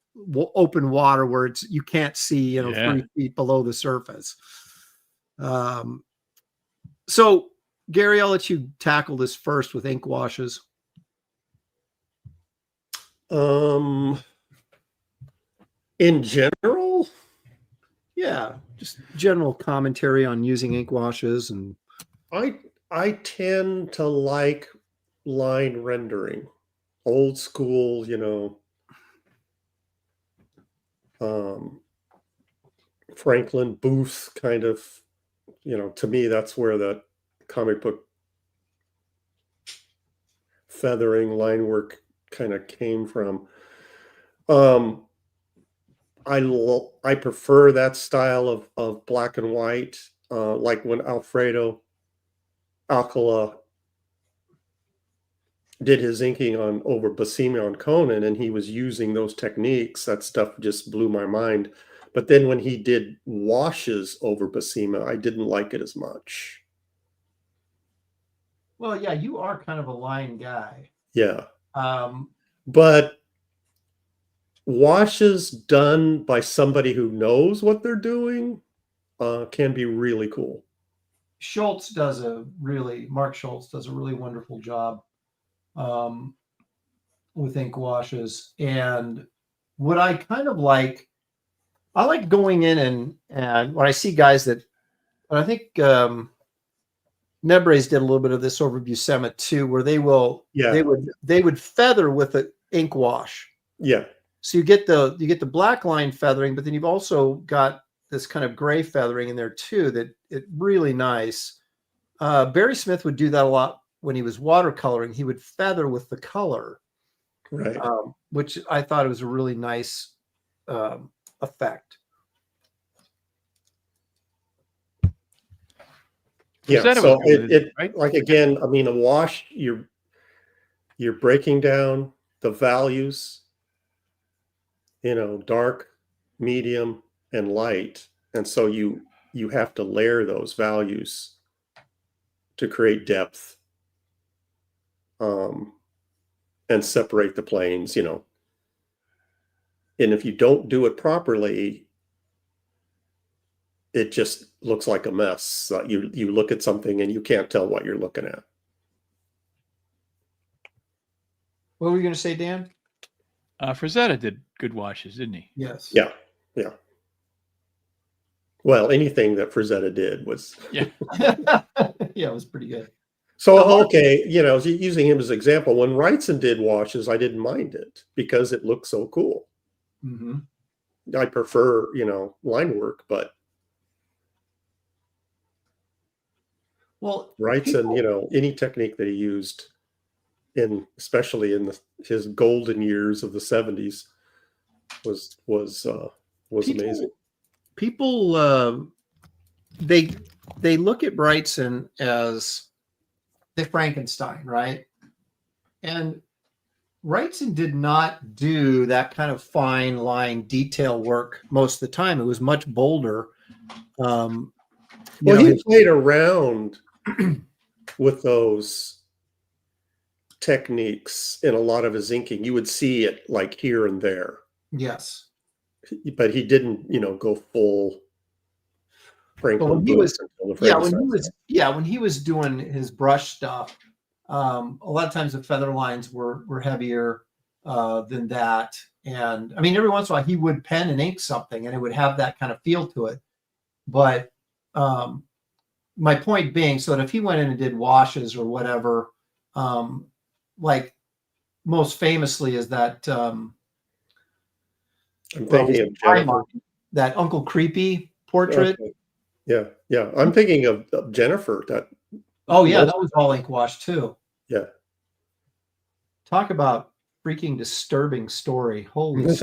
open water where you can't see 3 feet below the surface. So Gary, I'll let you tackle this first with ink washes. In general, yeah, just general commentary on using ink washes. And I tend to like line rendering, old school, Franklin Booth kind of, to me, that's where the comic book feathering line work kind of came from. I prefer that style of black and white, like when Alfredo Alcala did his inking over Buscema on Conan, and he was using those techniques. That stuff just blew my mind. But then when he did washes over Buscema, I didn't like it as much. Well, yeah, you are kind of a line guy. Yeah. But washes done by somebody who knows what they're doing can be really cool. Mark Schultz does a really wonderful job with ink washes. And what I kind of like, I like going in and when I see guys that, and I think Nebrez did a little bit of this over Buscema too, where they would feather with an ink wash. Yeah. So you get the black line feathering, but then you've also got this kind of gray feathering in there too. That it really nice. Barry Smith would do that a lot when he was watercoloring, he would feather with the color, Right. which I thought was a really nice effect. Yeah. Frazetta So was good with it right? like, again, I mean, a wash, you're breaking down the values, dark, medium, and light. And so you have to layer those values to create depth, and separate the planes, And if you don't do it properly, it just looks like a mess. You look at something and you can't tell what you're looking at. What were you going to say, Dan? Frazetta did good washes, didn't he? Yes. Yeah. Yeah. Well, anything that Frazetta did was. Yeah. Yeah, it was pretty good. So, okay, using him as an example, when Wrightson did washes, I didn't mind it because it looked so cool. Mm-hmm. I prefer, line work, but Well, Wrightson, any technique that he used especially in his golden years of the 70s was amazing. People they look at Wrightson as the Frankenstein, right? And Wrightson did not do that kind of fine line detail work most of the time. It was much bolder. He played around with those techniques in a lot of his inking. You would see it like here and there. Yes. But he didn't, go full Franklin. When he was doing his brush stuff, a lot of times the feather lines were heavier than that. And I mean, every once in a while he would pen and ink something and it would have that kind of feel to it. But my point being, so that if he went in and did washes or whatever, like most famously is that I'm thinking of Jennifer. That Uncle Creepy portrait. Okay. Yeah. I'm thinking of Jennifer. That was all ink wash too. Yeah. Talk about freaking disturbing story. Holy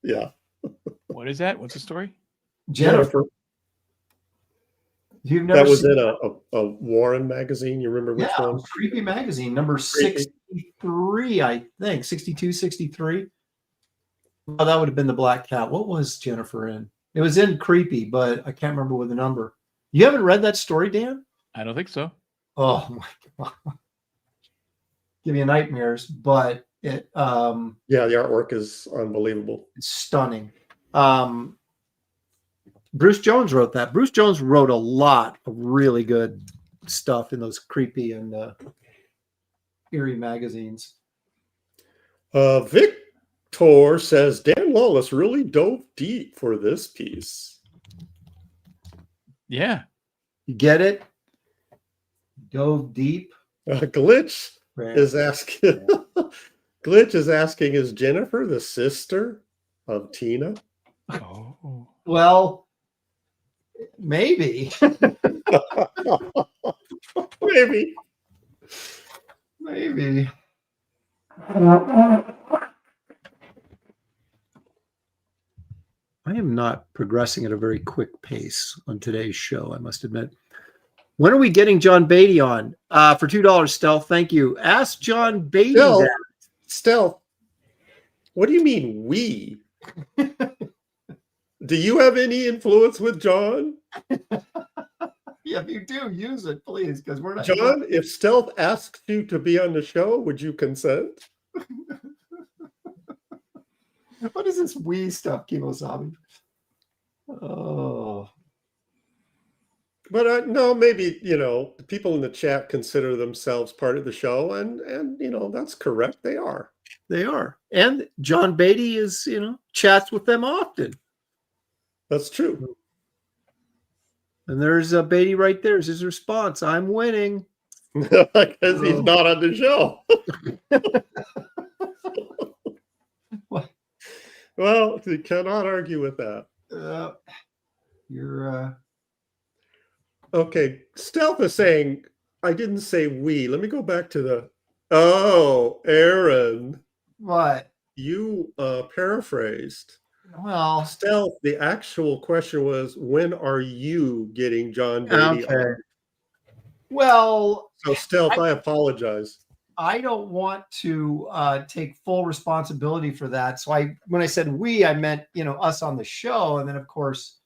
Yeah. What is that? What's the story? Jennifer. You've never that was in a Warren magazine. You remember which one? Creepy magazine, number 63, I think. 62, 63. Well, that would have been the Black Cat. What was Jennifer in? It was in Creepy, but I can't remember with the number. You haven't read that story, Dan? I don't think so. Oh my God. Give you nightmares, but it the artwork is unbelievable. It's stunning. Bruce Jones wrote that. Bruce Jones wrote a lot of really good stuff in those Creepy and eerie magazines. Victor says Dan Wallace really dove deep for this piece. Yeah. You get it? Dove deep. Glitch is asking. Glitch is asking, is Jennifer the sister of Tina? Oh. Well, maybe. Maybe. I am not progressing at a very quick pace on today's show, I must admit. When are we getting John Beatty on? For $2, Stealth. Thank you. Ask John Beatty that. Stealth, what do you mean we? Do you have any influence with John? Yeah, if you do, use it, please, because we're not. John, if Stealth asks you to be on the show, would you consent? What is this we stuff, Kimosabi? Oh. But no, maybe, people in the chat consider themselves part of the show, and that's correct. They are. They are. And John Beatty is, chats with them often. That's true. And there's Beatty right there. Is his response. I'm winning. Because he's not on the show. What? Well, you cannot argue with that. Okay, Stealth is saying, I didn't say we. Let me go back to the. Oh, Aaron, What? you paraphrased. Well, Stealth, the actual question was, when are you getting John Beatty okay. on? Well, So, Stealth, I apologize. I don't want to take full responsibility for that. So when I said we, I meant, us on the show. And then, of course,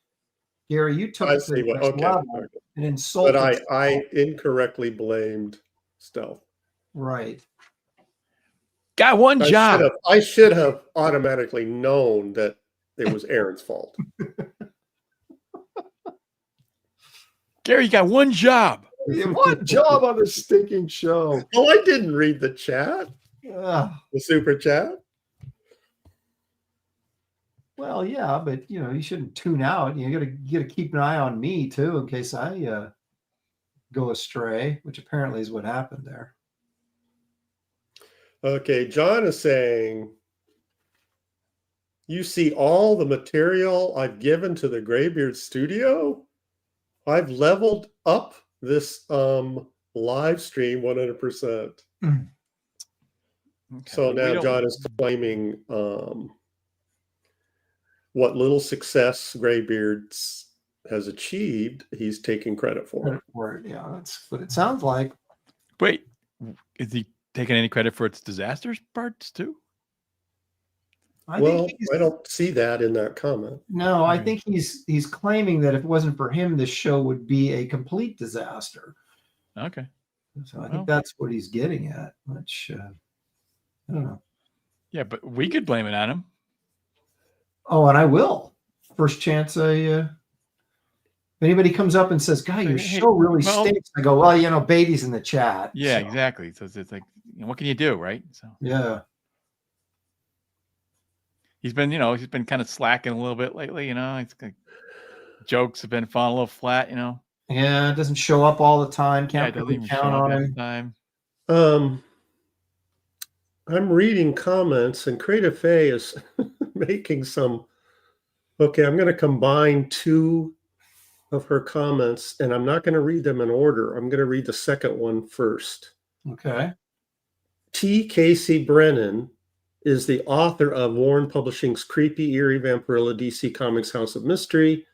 Gary, you took I it to see the what. next Okay, level okay. and insulted. But I incorrectly blamed Stealth. Right. Got one job. I should have automatically known that it was Aaron's fault. Gary, you got one job. One job on the stinking show. Oh, I didn't read the chat. Ugh. The super chat. Well, yeah, but you shouldn't tune out. You gotta keep an eye on me too, in case I go astray, which apparently is what happened there. Okay, John is saying, you see all the material I've given to the Graybeard studio? I've leveled up this live stream 100%. Mm. Okay, So now John is claiming what little success Graybeard's has achieved, he's taking credit for. Yeah, that's what it sounds like. Wait, is he taking any credit for its disasters parts too? I don't see that in that comment. No, I think he's claiming that if it wasn't for him, this show would be a complete disaster. Okay. So I think that's what he's getting at, which I don't know. Yeah, but we could blame it on him. Oh, and I will. First chance if anybody comes up and says, "Guy, your show really stinks," I go, "Well, Beatty's in the chat." Yeah, so. Exactly. So it's like, what can you do, right? So yeah. He's been kind of slacking a little bit lately, It's like jokes have been falling a little flat, Yeah, it doesn't show up all the time. Can't really count on him. Time. I'm reading comments, and Creative Faye is making some. Okay, I'm going to combine two of her comments, and I'm not going to read them in order. I'm going to read the second one first. Okay. T. Casey Brennan is the author of Warren Publishing's Creepy, Eerie, Vampirilla, DC Comics House of Mystery,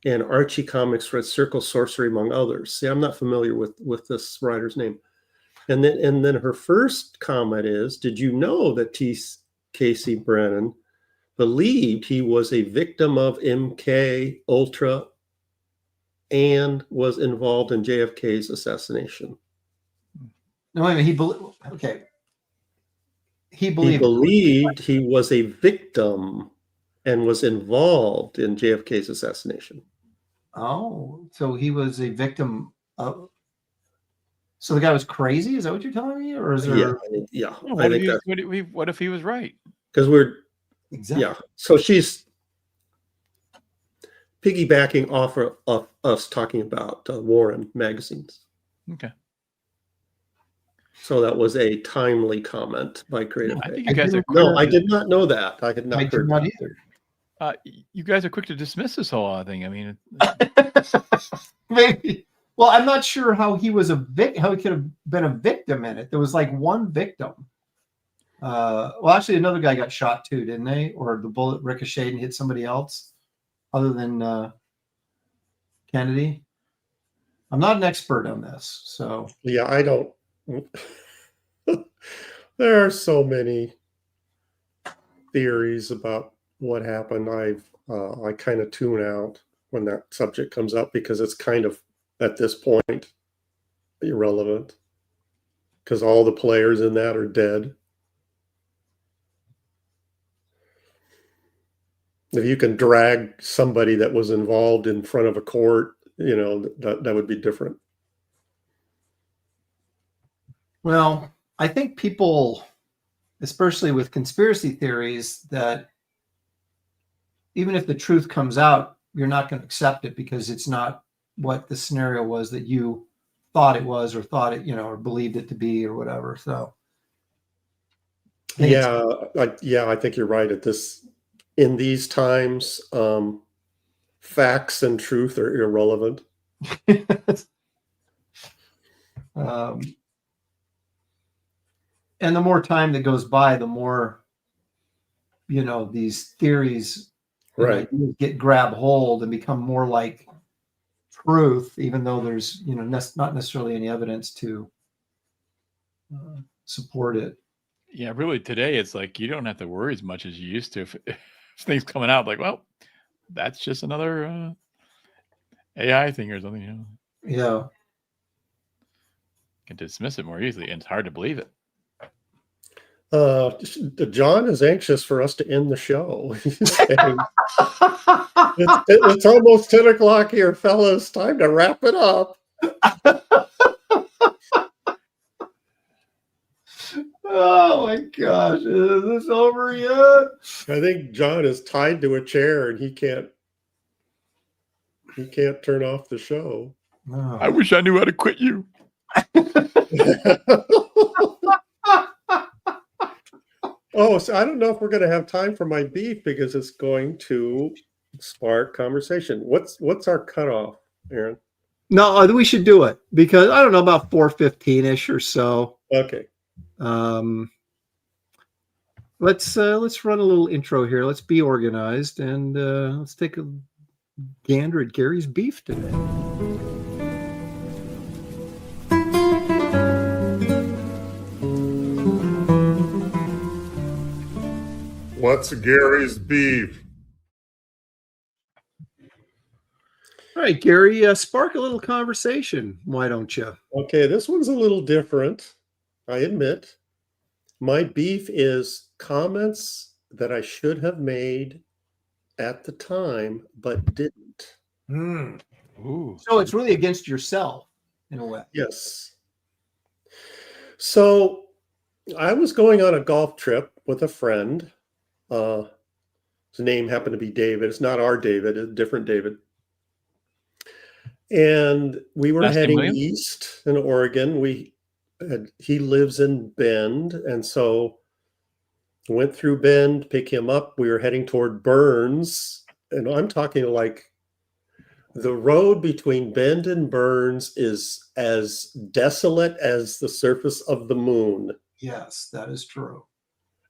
and Archie Comics Red Circle Sorcery, among others. See, I'm not familiar with this writer's name. And then her first comment is, did you know that T. Casey Brennan believed he was a victim of MK Ultra and was involved in JFK's assassination? No, wait a minute. He believed he was a victim and was involved in JFK's assassination. Oh, so he was a victim of. So the guy was crazy? Is that what you're telling me, or is there? Yeah. What if he was right? Because we're exactly. Yeah. So she's piggybacking off of us talking about Warren magazines. Okay. So that was a timely comment by Creative. I think you guys I did not know that. I had not heard that either. You guys are quick to dismiss this whole thing. I mean, maybe. Well, I'm not sure how he was how he could have been a victim in it. There was like one victim. Well, actually, another guy got shot too, didn't they? Or the bullet ricocheted and hit somebody else, other than Kennedy. I'm not an expert on this, so yeah, I don't. There are so many theories about what happened. I kind of tune out when that subject comes up because it's kind of at this point irrelevant because all the players in that are dead. If you can drag somebody that was involved in front of a court, that would be different. Well, I think people, especially with conspiracy theories, that even if the truth comes out, you're not going to accept it because it's not what the scenario was that you thought it was or thought it, or believed it to be or whatever. So, I think you're right. In these times, facts and truth are irrelevant. And the more time that goes by, the more, these theories Right. get grab hold and become more like truth, even though there's, not necessarily any evidence to support it. Yeah, really today it's like you don't have to worry as much as you used to if things coming out like, well, that's just another AI thing or something, Yeah. You can dismiss it more easily, and it's hard to believe it. John is anxious for us to end the show. He's saying, it's almost 10 o'clock here, fellas. Time to wrap it up. Oh my gosh, is this over yet? I think John is tied to a chair and he can't turn off the show. Oh. I wish I knew how to quit you. Oh, so I don't know if we're going to have time for my beef because it's going to spark conversation. What's our cutoff, Aaron? No, we should do it because I don't know, about 4:15-ish or so. Okay. Let's run a little intro here. Let's be organized and let's take a gander at Gary's beef today. What's Gary's beef? All right, Gary, spark a little conversation. Why don't you? Okay, this one's a little different, I admit. My beef is comments that I should have made at the time, but didn't. Ooh. So it's really against yourself in a way. Yes. So I was going on a golf trip with a friend. His name happened to be David. It's not our David, a different David. And we were Last name heading Williams? east in Oregon. He lives in Bend, and so went through Bend, pick him up. We were heading toward Burns, and I'm talking like the road between Bend and Burns is as desolate as the surface of the moon. Yes, that is true.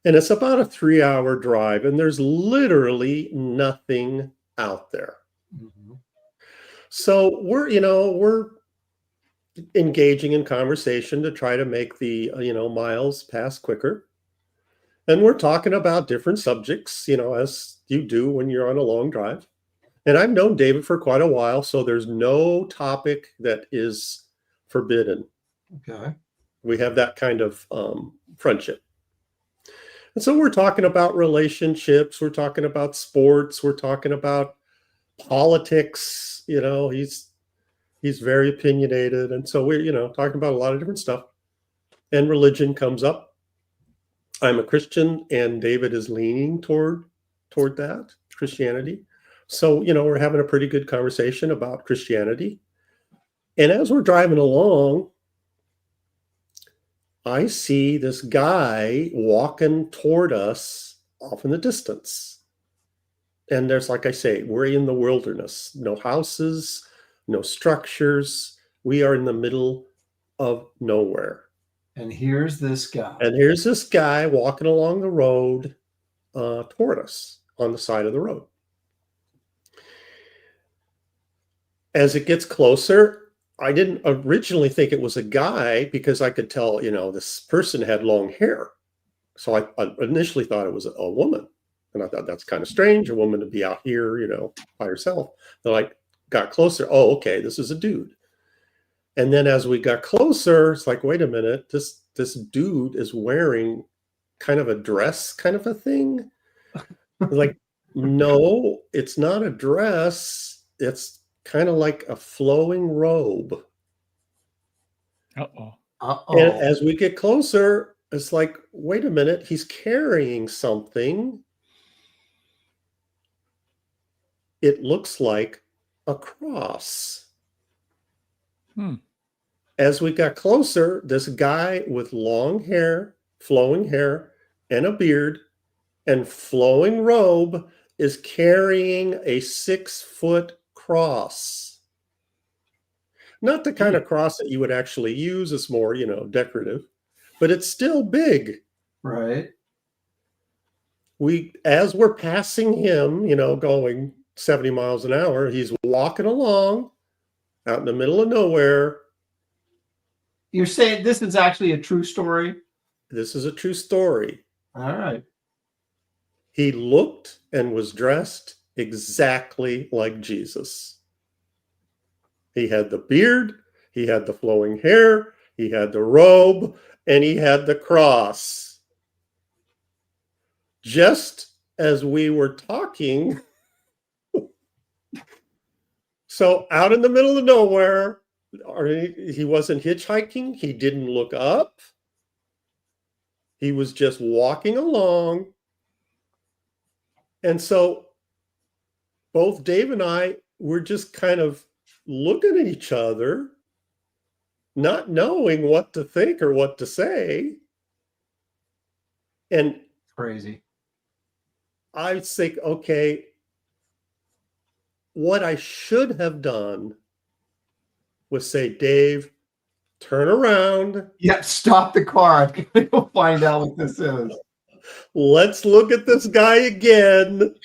And it's about a 3-hour drive, and there's literally nothing out there. Mm-hmm. So we're engaging in conversation to try to make the miles pass quicker. And we're talking about different subjects, as you do when you're on a long drive. And I've known David for quite a while, so there's no topic that is forbidden. Okay. We have that kind of friendship. And so we're talking about relationships, we're talking about sports, we're talking about politics. He's very opinionated, and so we're talking about a lot of different stuff. And religion comes up. I'm a Christian, and David is leaning toward that Christianity. So we're having a pretty good conversation about Christianity. And as we're driving along, I see this guy walking toward us off in the distance. And there's, like I say, we're in the wilderness. No houses, no structures. We are in the middle of nowhere. And here's this guy. And here's this guy walking along the road toward us on the side of the road. As it gets closer, I didn't originally think it was a guy because I could tell, this person had long hair. So I initially thought it was a woman. And I thought that's kind of strange, a woman to be out here, by herself. Then I got closer. Oh, okay, this is a dude. And then as we got closer, it's like, wait a minute, this dude is wearing kind of a dress kind of a thing. Like, no, it's not a dress. It's kind of like a flowing robe. Uh-oh. Uh-oh. And as we get closer, it's like, wait a minute, he's carrying something. It looks like a cross. As we got closer, this guy with long hair, flowing hair, and a beard, and flowing robe is carrying a 6-foot cross. Not the kind of cross that you would actually use. It's more, decorative, but it's still big. Right. As we're passing him, going 70 miles an hour, he's walking along out in the middle of nowhere. You're saying this is actually a true story? This is a true story. All right. He looked and was dressed exactly like Jesus. He had the beard, he had the flowing hair, he had the robe, and he had the cross. Just as we were talking, so out in the middle of nowhere, he wasn't hitchhiking, he didn't look up. He was just walking along. And so both Dave and I were just kind of looking at each other, not knowing what to think or what to say. And crazy. I think, okay, what I should have done was say, Dave, turn around. Yep, stop the car. I'm going to go find out what this is. Let's look at this guy again.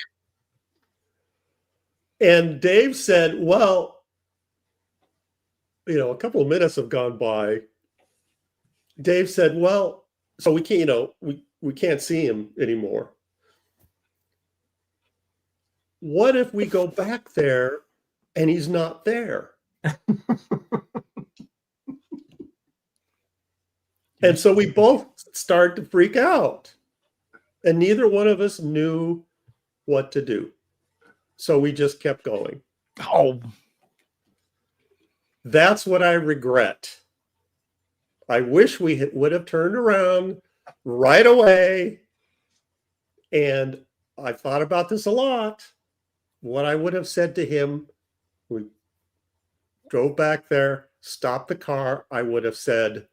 And Dave said, well, a couple of minutes have gone by. Dave said, well, so we can't, we can't see him anymore. What if we go back there and he's not there? And so we both started to freak out. And neither one of us knew what to do. So we just kept going. Oh, that's what I regret. I wish we would have turned around right away. And I thought about this a lot. What I would have said to him, we drove back there, stopped the car. I would have said,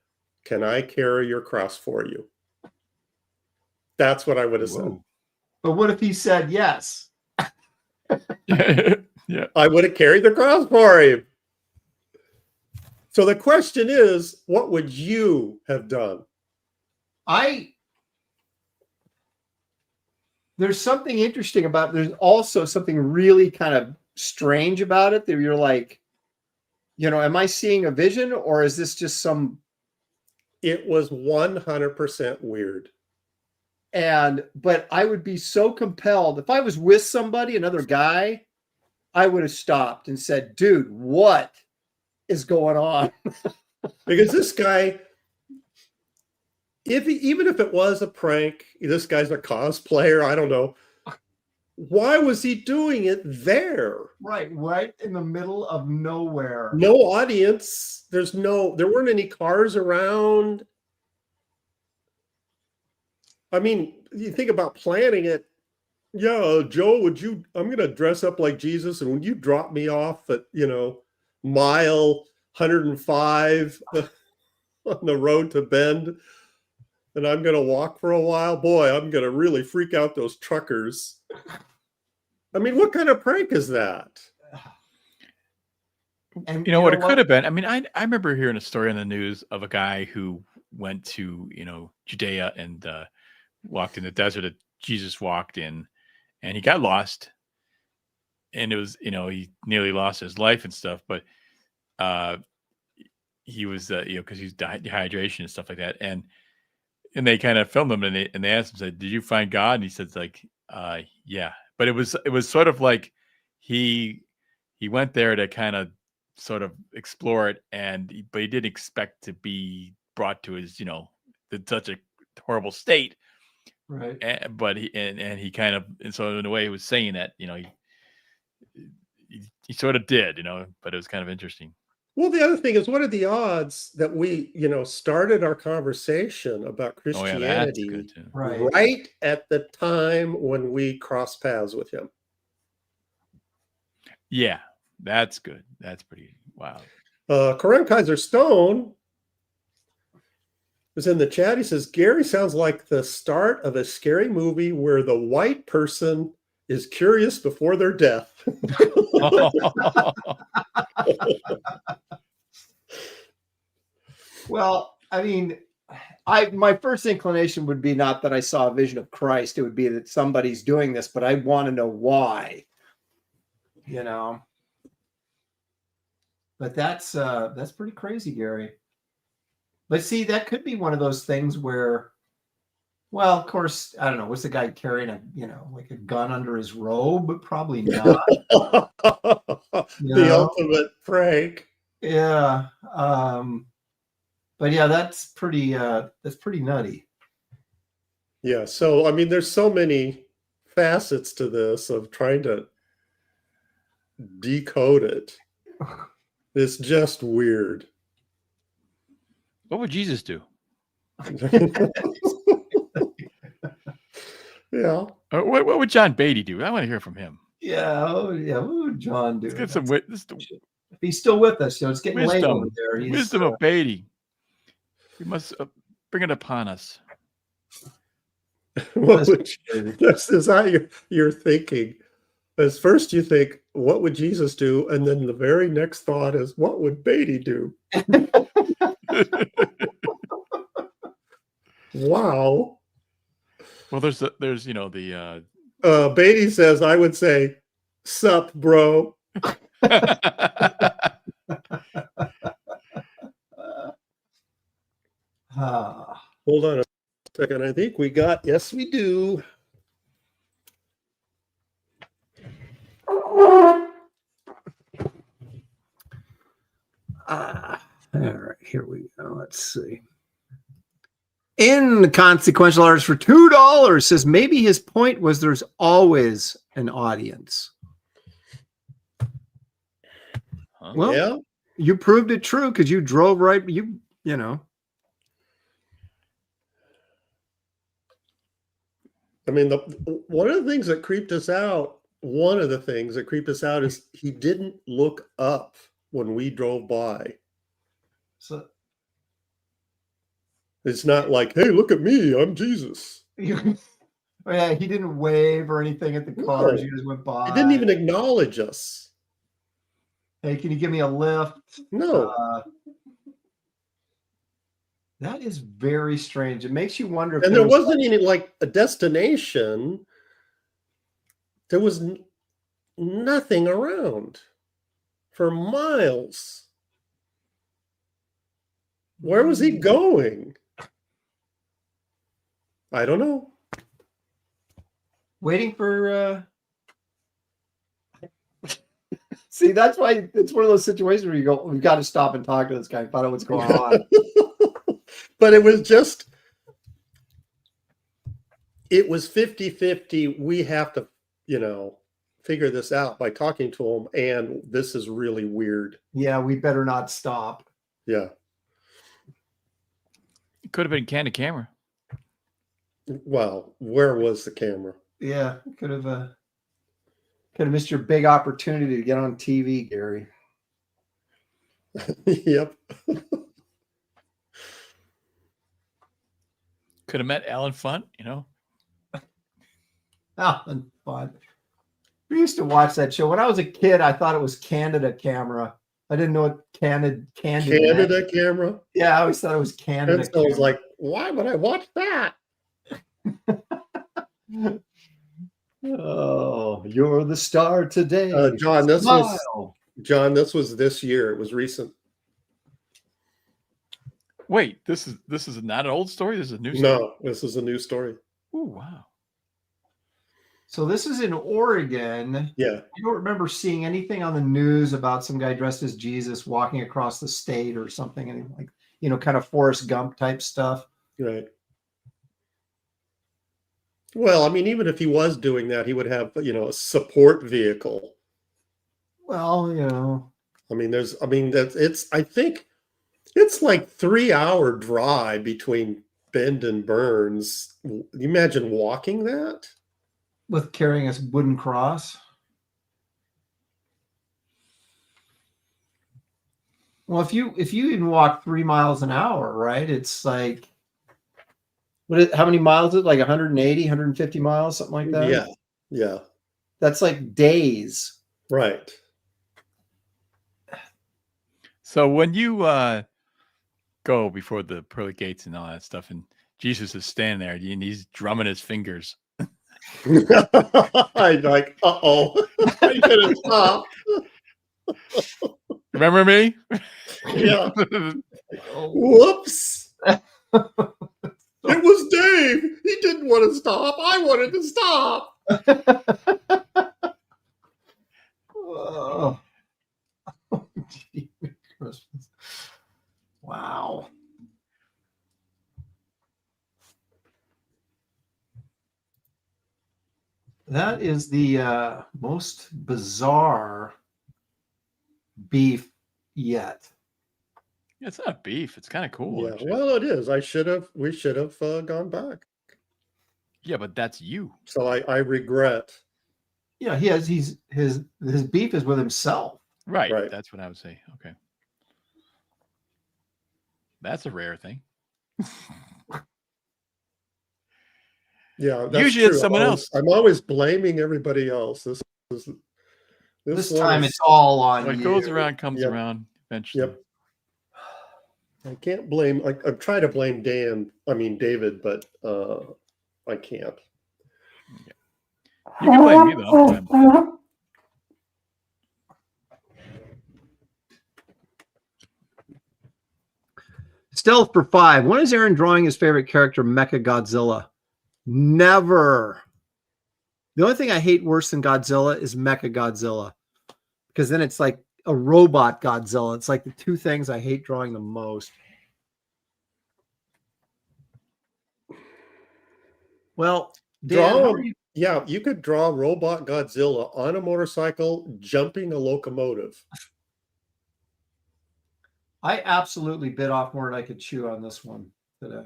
can I carry your cross for you? That's what I would have said. But what if he said yes? Yeah. I would have carried the cross for him. So the question is, what would you have done? There's something interesting about it. There's also something really kind of strange about it that you're like, am I seeing a vision or is this just some... It was 100% weird. But I would be so compelled. If I was with somebody, another guy, I would have stopped and said, dude, what is going on? Because this guy, even if it was a prank, this guy's a cosplayer, I don't know. Why was he doing it there? Right in the middle of nowhere. No audience. There weren't any cars around. I mean, you think about planning it. Yeah, Joe, I'm going to dress up like Jesus. And when you drop me off at, mile 105 on the road to Bend, and I'm going to walk for a while, boy, I'm going to really freak out those truckers. I mean, what kind of prank is that? And what it could have been. I mean, I remember hearing a story on the news of a guy who went to, Judea and walked in the desert that Jesus walked in, and he got lost. And it was, he nearly lost his life and stuff, but he was, because he's dehydration and stuff like that. And they kind of filmed him and they asked him, said, did you find God? And he said, yeah. But it was sort of like he went there to kind of sort of explore it, but he didn't expect to be brought to his, such a horrible state. Right. But he kind of, and so in a way he was saying that, he sort of did, but it was kind of interesting. Well, the other thing is, what are the odds that we, started our conversation about Christianity right at the time when we crossed paths with him? Yeah, that's good. That's pretty wow. Corinne Kaiser Stone was in the chat. He says, Gary sounds like the start of a scary movie where the white person is curious before their death. Well, I mean, my first inclination would be not that I saw a vision of Christ. It would be that somebody's doing this, but I want to know why. You know. But that's pretty crazy, Gary. But see, that could be one of those things where, well, of course, I don't know. Was the guy carrying like a gun under his robe? Probably not. The ultimate prank. Yeah. But yeah, that's pretty nutty. Yeah. So I mean, there's so many facets to this of trying to decode it. It's just weird. What would Jesus do? Yeah. What would John Beatty do? I want to hear from him. Yeah. Oh, yeah. What would John do? Let's get some if he's still with us, it's getting late over there. Wisdom of Beatty. We must bring it upon us. This is how you're thinking. As first you think, what would Jesus do? And then the very next thought is, what would Beatty do? Wow. Well, there's Beatty says, I would say, sup, bro. Hold on a second. I think we got, yes, we do. All right, here we go. Let's see. Inconsequential artist for $2 says maybe his point was there's always an audience. Huh? Well, Yeah. You proved it true because you drove right. You know. I mean, one of the things that creeped us out is he didn't look up when we drove by. So it's not like, hey, look at me, I'm Jesus. Yeah, he didn't wave or anything at the cars. You just went by. He didn't even acknowledge us. Hey, can you give me a lift? No. That is very strange. It makes you wonder if and there wasn't any like a destination. There was nothing around for miles. Where was he going? I don't know. Waiting for See, that's why it's one of those situations where you go, we've got to stop and talk to this guy, find out what's going on. But it was 50-50. We have to, figure this out by talking to him. And this is really weird. Yeah, we better not stop. Yeah. It could have been candid camera. Well, where was the camera? Yeah, could have missed your big opportunity to get on TV, Gary. Yep. Could have met Alan Funt, Alan Funt. We used to watch that show. When I was a kid, I thought it was Canada camera. I didn't know what Canada camera? Yeah, I always thought it was Canada. And so I was like, why would I watch that? Oh, you're the star today. John, this was this year. It was recent. Wait, this is not an old story. This is a new story. No, this is a new story. Oh, wow. So this is in Oregon. Yeah. I don't remember seeing anything on the news about some guy dressed as Jesus walking across the state or something, and like, kind of Forrest Gump type stuff. Right. Well, I mean, even if he was doing that, he would have, a support vehicle. Well, I think it's like 3-hour drive between Bend and Burns. You imagine walking that? With carrying a wooden cross. Well, if you even walk 3 miles an hour, right? It's like, how many miles is it? Like 180, 150 miles, something like that? Yeah. Yeah. That's like days. Right. So when you go before the pearly gates and all that stuff, and Jesus is standing there and he's drumming his fingers. I'm like, uh-oh. Are you gonna stop? Remember me? Yeah. Whoops. It was Dave. He didn't want to stop. I wanted to stop. Oh. Christmas. Wow. That is the most bizarre beef yet. It's not beef. It's kind of cool. Yeah, Actually. well, it is. We should have gone back. Yeah, but that's you. So I regret. Yeah, his beef is with himself. Right. Right. That's what I would say. Okay. That's a rare thing. Yeah, that's Usually true. it's someone else. I'm always blaming everybody else. This one time is- it's all on What you. goes around comes Yep. around eventually. Yep. I can't blame. I'm trying to blame David, but I can't. You can blame me though. Stealth for 5. When is Aaron drawing his favorite character, Mecha Godzilla? Never. The only thing I hate worse than Godzilla is Mecha Godzilla, because then it's like a robot Godzilla. It's like the two things I hate drawing the most. Well, Dan, how are you? Yeah, you could draw robot Godzilla on a motorcycle jumping a locomotive. I absolutely bit off more than I could chew on this one today.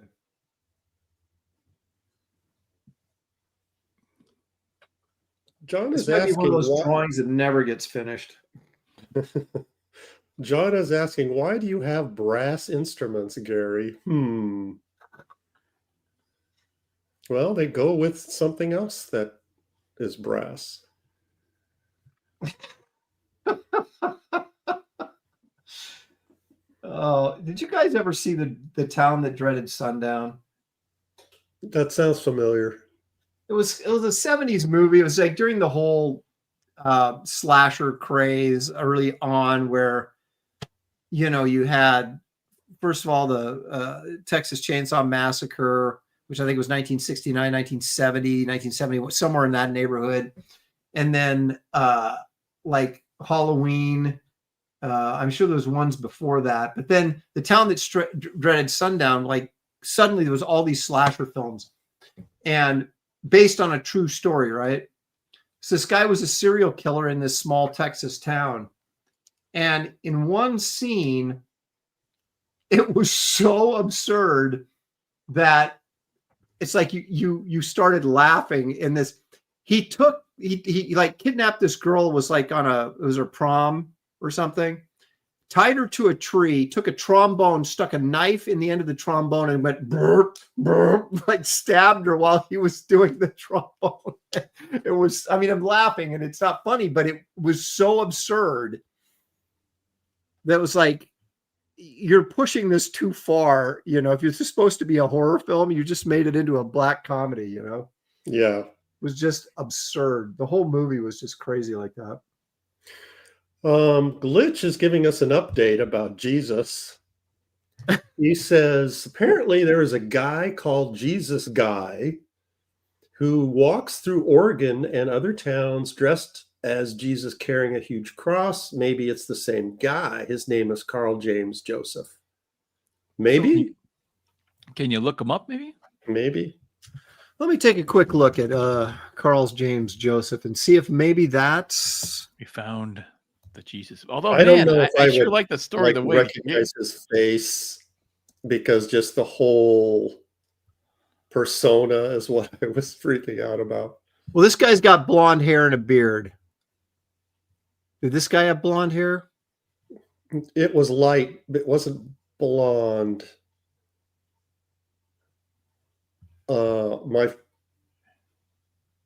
John This is might be one of asking those drawings that never gets finished. John is asking, why do you have brass instruments, Gary? Well, they go with something else that is brass. Oh, did you guys ever see the Town That Dreaded Sundown? That sounds familiar. It was a 70s movie. It was like during the whole slasher craze early on, where you had, first of all, the Texas Chainsaw Massacre, which I think was 1969, 1970, 1970, somewhere in that neighborhood. And then like Halloween. I'm sure there was ones before that. But then the Town That Dreaded Sundown, like suddenly there was all these slasher films. And based on a true story, right? So this guy was a serial killer in this small Texas town. And in one scene, it was so absurd that it's like you started laughing in this. He like kidnapped this girl, was like it was her prom or something, tied her to a tree, took a trombone, stuck a knife in the end of the trombone and went burp, burp, like stabbed her while he was doing the trombone. It was, I mean, I'm laughing and it's not funny, but it was so absurd that was like, you're pushing this too far. If it's supposed to be a horror film, you just made it into a black comedy, Yeah. It was just absurd. The whole movie was just crazy like that. Glitch is giving us an update about Jesus. He says, apparently there is a guy called Jesus Guy who walks through Oregon and other towns dressed as Jesus carrying a huge cross. Maybe it's the same guy. His name is Carl James Joseph. Maybe? Can you look him up, maybe? Maybe. Let me take a quick look at Carl James Joseph and see if maybe that's... We found the Jesus. Although, I don't man, know if I I sure would like the story. The way recognize his face, because just the whole persona is what I was freaking out about. Well, this guy's got blonde hair and a beard. Did this guy have blonde hair? It was light. It wasn't blonde.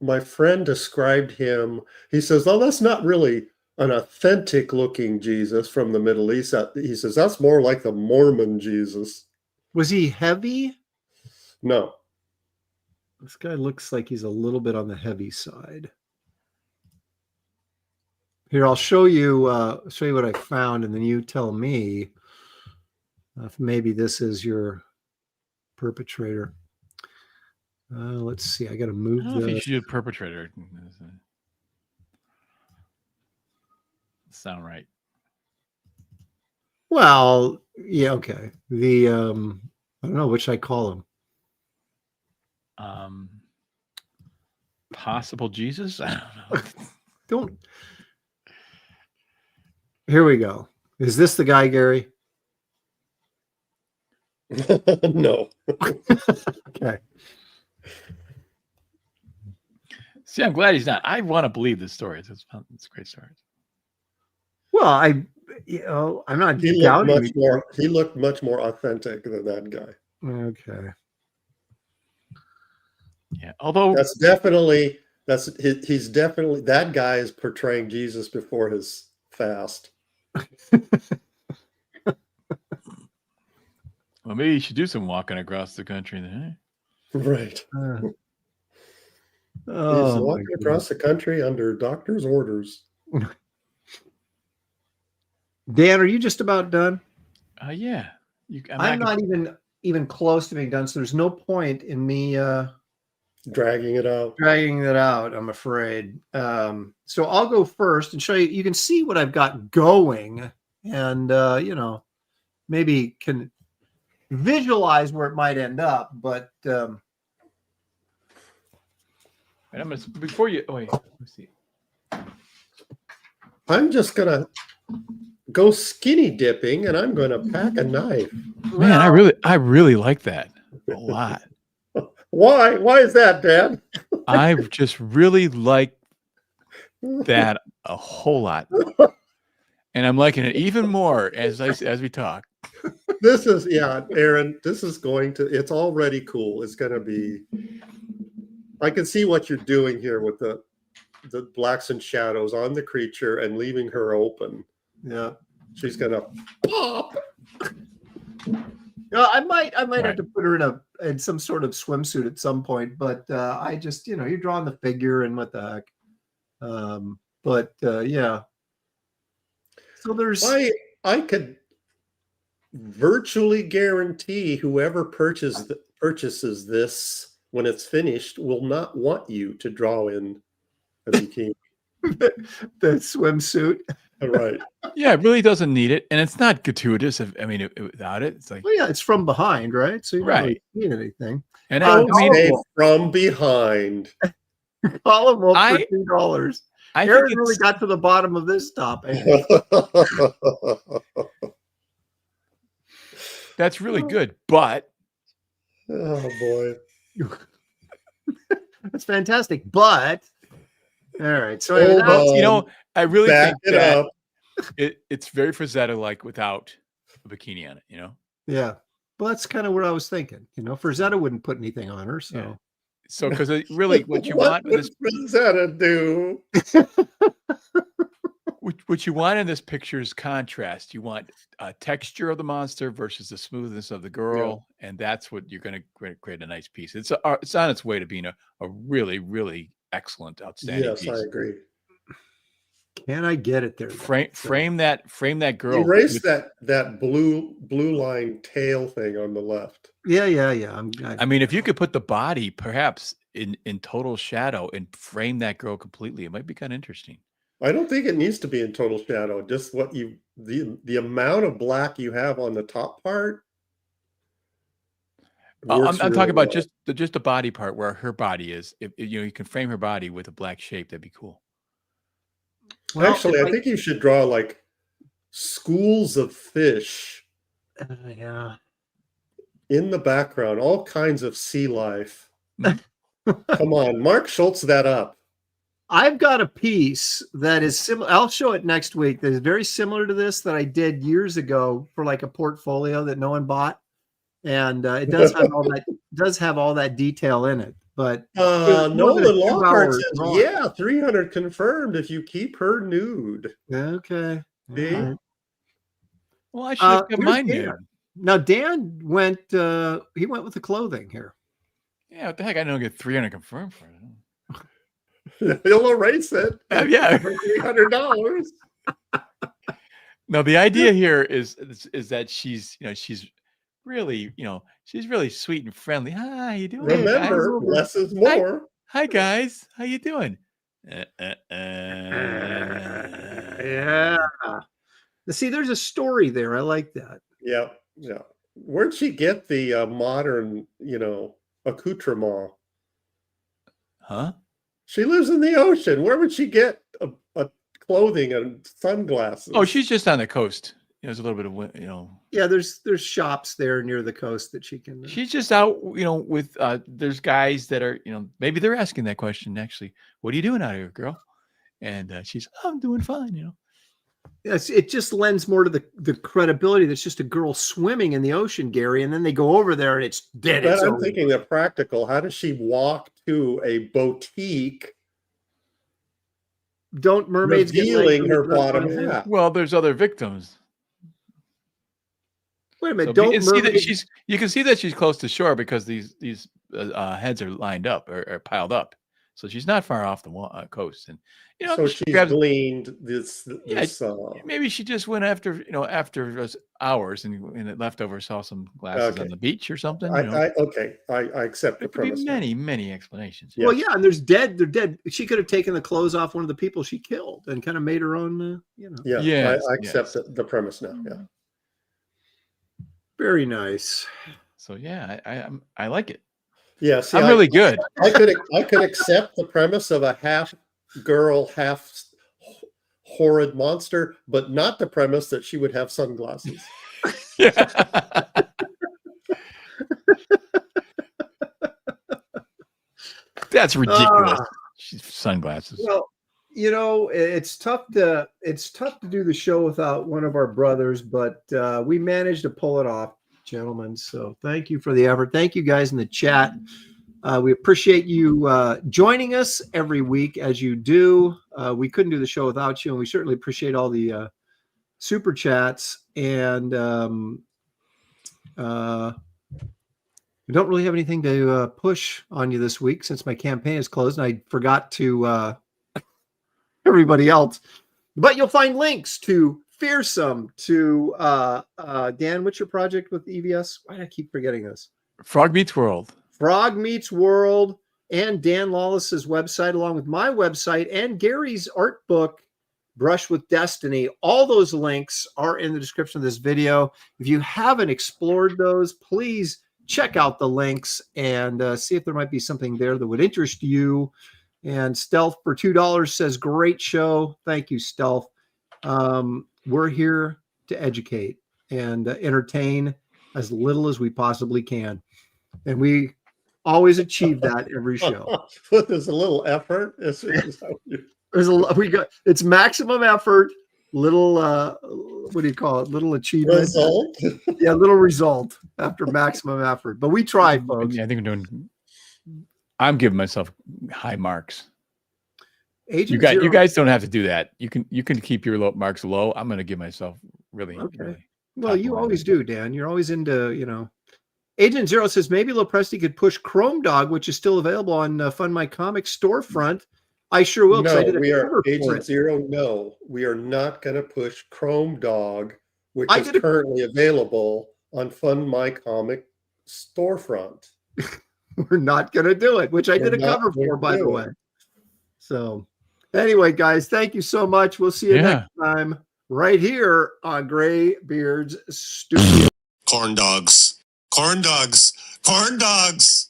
My friend described him. He says, "Oh, that's not really an authentic looking Jesus from the Middle East. He says that's more like the Mormon Jesus. Was he heavy? No. This guy looks like he's a little bit on the heavy side. Here, I'll show you what I found, and then you tell me if maybe this is your perpetrator. Let's see. I got to move I don't know if you this. should do perpetrator. Sound right. Well, yeah, okay. The I don't know which I call him. Possible Jesus? I don't know. Don't. Here we go. Is this the guy, Gary? No. Okay. See, I'm glad he's not. I want to believe this story. It's a great story. Well, I'm not He doubting. looked much more authentic than that guy. Okay. Yeah. Although He's definitely that guy is portraying Jesus before his fast. well, maybe you should do some walking across the country then. Right. Oh, He's my walking across the country under doctor's orders. Dan, are you just about done? Yeah. I'm not even close to being done, so there's no point in me Dragging it out. dragging that out, I'm afraid. So I'll go first and show you. You can see what I've got going, and maybe can visualize where it might end up. But And I'm gonna before you. Oh wait, let's see. I'm just gonna go skinny dipping, and I'm gonna pack a knife. Man, I really like that a lot. Why? Why is that, Dad? I just really like that a whole lot, and I'm liking it even more as we talk. This is Aaron. This is it's already cool. It's gonna be. I can see what you're doing here with the blacks and shadows on the creature and leaving her open. yeah. She's gonna pop. I might have to put her in some sort of swimsuit at some point, but I just you're drawing the figure and what the heck. Yeah. So there's I could virtually guarantee whoever purchases this when it's finished will not want you to draw in a bikini. the swimsuit. Right. Yeah, it really doesn't need it, and it's not gratuitous. Without it, it's like Well, yeah, it's from behind, right? So you're not really Right. seeing anything. and Don't say from behind. Colin will for I- $2. I Aaron think really it's, got to the bottom of this topic. that's really good, but Oh boy. That's fantastic. But all right, so Hold that's- on. I really Back think it that up. it's very Frazetta-like without a bikini on it. yeah. Well, that's kind of what I was thinking. Frazetta wouldn't put anything on her, so. Yeah. So, because really, what you want with this, What does that do? what you want in this picture is contrast. You want a texture of the monster versus the smoothness of the girl, and that's what you're going to create a nice piece. It's on its way to being a really, really excellent, outstanding Yes, piece. I agree. Can I get it there? Frame that girl. Erase that blue line tail thing on the left. Yeah. I mean, if you could put the body perhaps in total shadow and frame that girl completely, it might be kind of interesting. I don't think it needs to be in total shadow. Just the amount of black you have on the top part. I'm talking about just the body part where her body is. If you can frame her body with a black shape, that'd be cool. Well, Actually, I think you should draw like schools of fish yeah. in the background, all kinds of sea life. Come on, Mark Schultz that up. I've got a piece that is similar. I'll show it next week. That is very similar to this that I did years ago for like a portfolio that no one bought, and it does have all that detail in it. but more than a Nolan few Lockhart hours says, long. yeah, 300 confirmed if you keep her nude. Okay. See? All right. Well, I should have kept Here's mine Dan. nude. Now Dan went. He went with the clothing here. Yeah, what the heck? I don't get 300 confirmed for it. He'll erase it. Yeah. For $300. No, the idea here is that she's really, she's really sweet and friendly. Hi, how you doing? Remember, guys? less is more. Hi guys, how you doing? Yeah. See, there's a story there. I like that. Yeah, yeah. Where'd she get the modern, accoutrement? Huh? She lives in the ocean. Where would she get a clothing and sunglasses? Oh, she's just on the coast. There's a little bit of, Yeah, there's shops there near the coast that she can. She's just out, with there's guys that are, maybe they're asking that question actually. What are you doing out here, girl? And she's, I'm doing fine, Yes, it just lends more to the credibility. That's just a girl swimming in the ocean, Gary, and then they go over there and it's dead. But I'm thinking of practical. How does she walk to a boutique? Don't mermaids revealing her bottom half? Well, there's other victims. Wait a minute! So, don't and see that mermaids... you can see that she's close to shore because these heads are lined up or piled up, so she's not far off the coast. And so she's gleaned this. Maybe she just went after after hours and left over saw some glasses on the beach or something. I accept the premise. There could be many explanations. Well, yeah, and they're dead. She could have taken the clothes off one of the people she killed and kind of made her own. Yeah, I accept the premise now. Yeah. Very nice. So yeah, I like it. Yeah, see, I'm really good. I could accept the premise of a half girl, half horrid monster, but not the premise that she would have sunglasses. That's ridiculous. She's sunglasses. Well, it's tough to do the show without one of our brothers, but we managed to pull it off, gentlemen. So thank you for the effort. Thank you guys in the chat. We appreciate you joining us every week as you do. We couldn't do the show without you, and we certainly appreciate all the super chats. And we don't really have anything to push on you this week since my campaign is closed, and I forgot to everybody else. But you'll find links to Fearsome, to Dan, what's your project with EVS? Why do I keep forgetting this? Frog Meets World. Frog Meets World, and Dan Lawless's website, along with my website and Gary's art book, Brush with Destiny. All those links are in the description of this video. If you haven't explored those, please check out the links and see if there might be something there that would interest you. And Stealth for $2 says, great show. Thank you, Stealth. We're here to educate and entertain as little as we possibly can. And we always achieve that every show. There's a little effort. It's maximum effort, little what do you call it? Little achievement. Result. Yeah, little result after maximum effort. But we try, folks. Yeah, I think I'm giving myself high marks. You guys don't have to do that. You can keep your marks low. I'm going to give myself really. Well, you always do, Dan. You're always into, Agent Zero says maybe Lopresti could push Chrome Dog, which is still available on Fund My Comics storefront. I sure will. No, we are Agent Zero. No, we are not going to push Chrome Dog, which is currently available on Fund My Comic storefront. We're not going to do it, which I did a cover for, by the way. So anyway, guys, thank you so much. We'll see you next time right here on Graybeard's Studio. Corn dogs. Corn dogs. Corn dogs.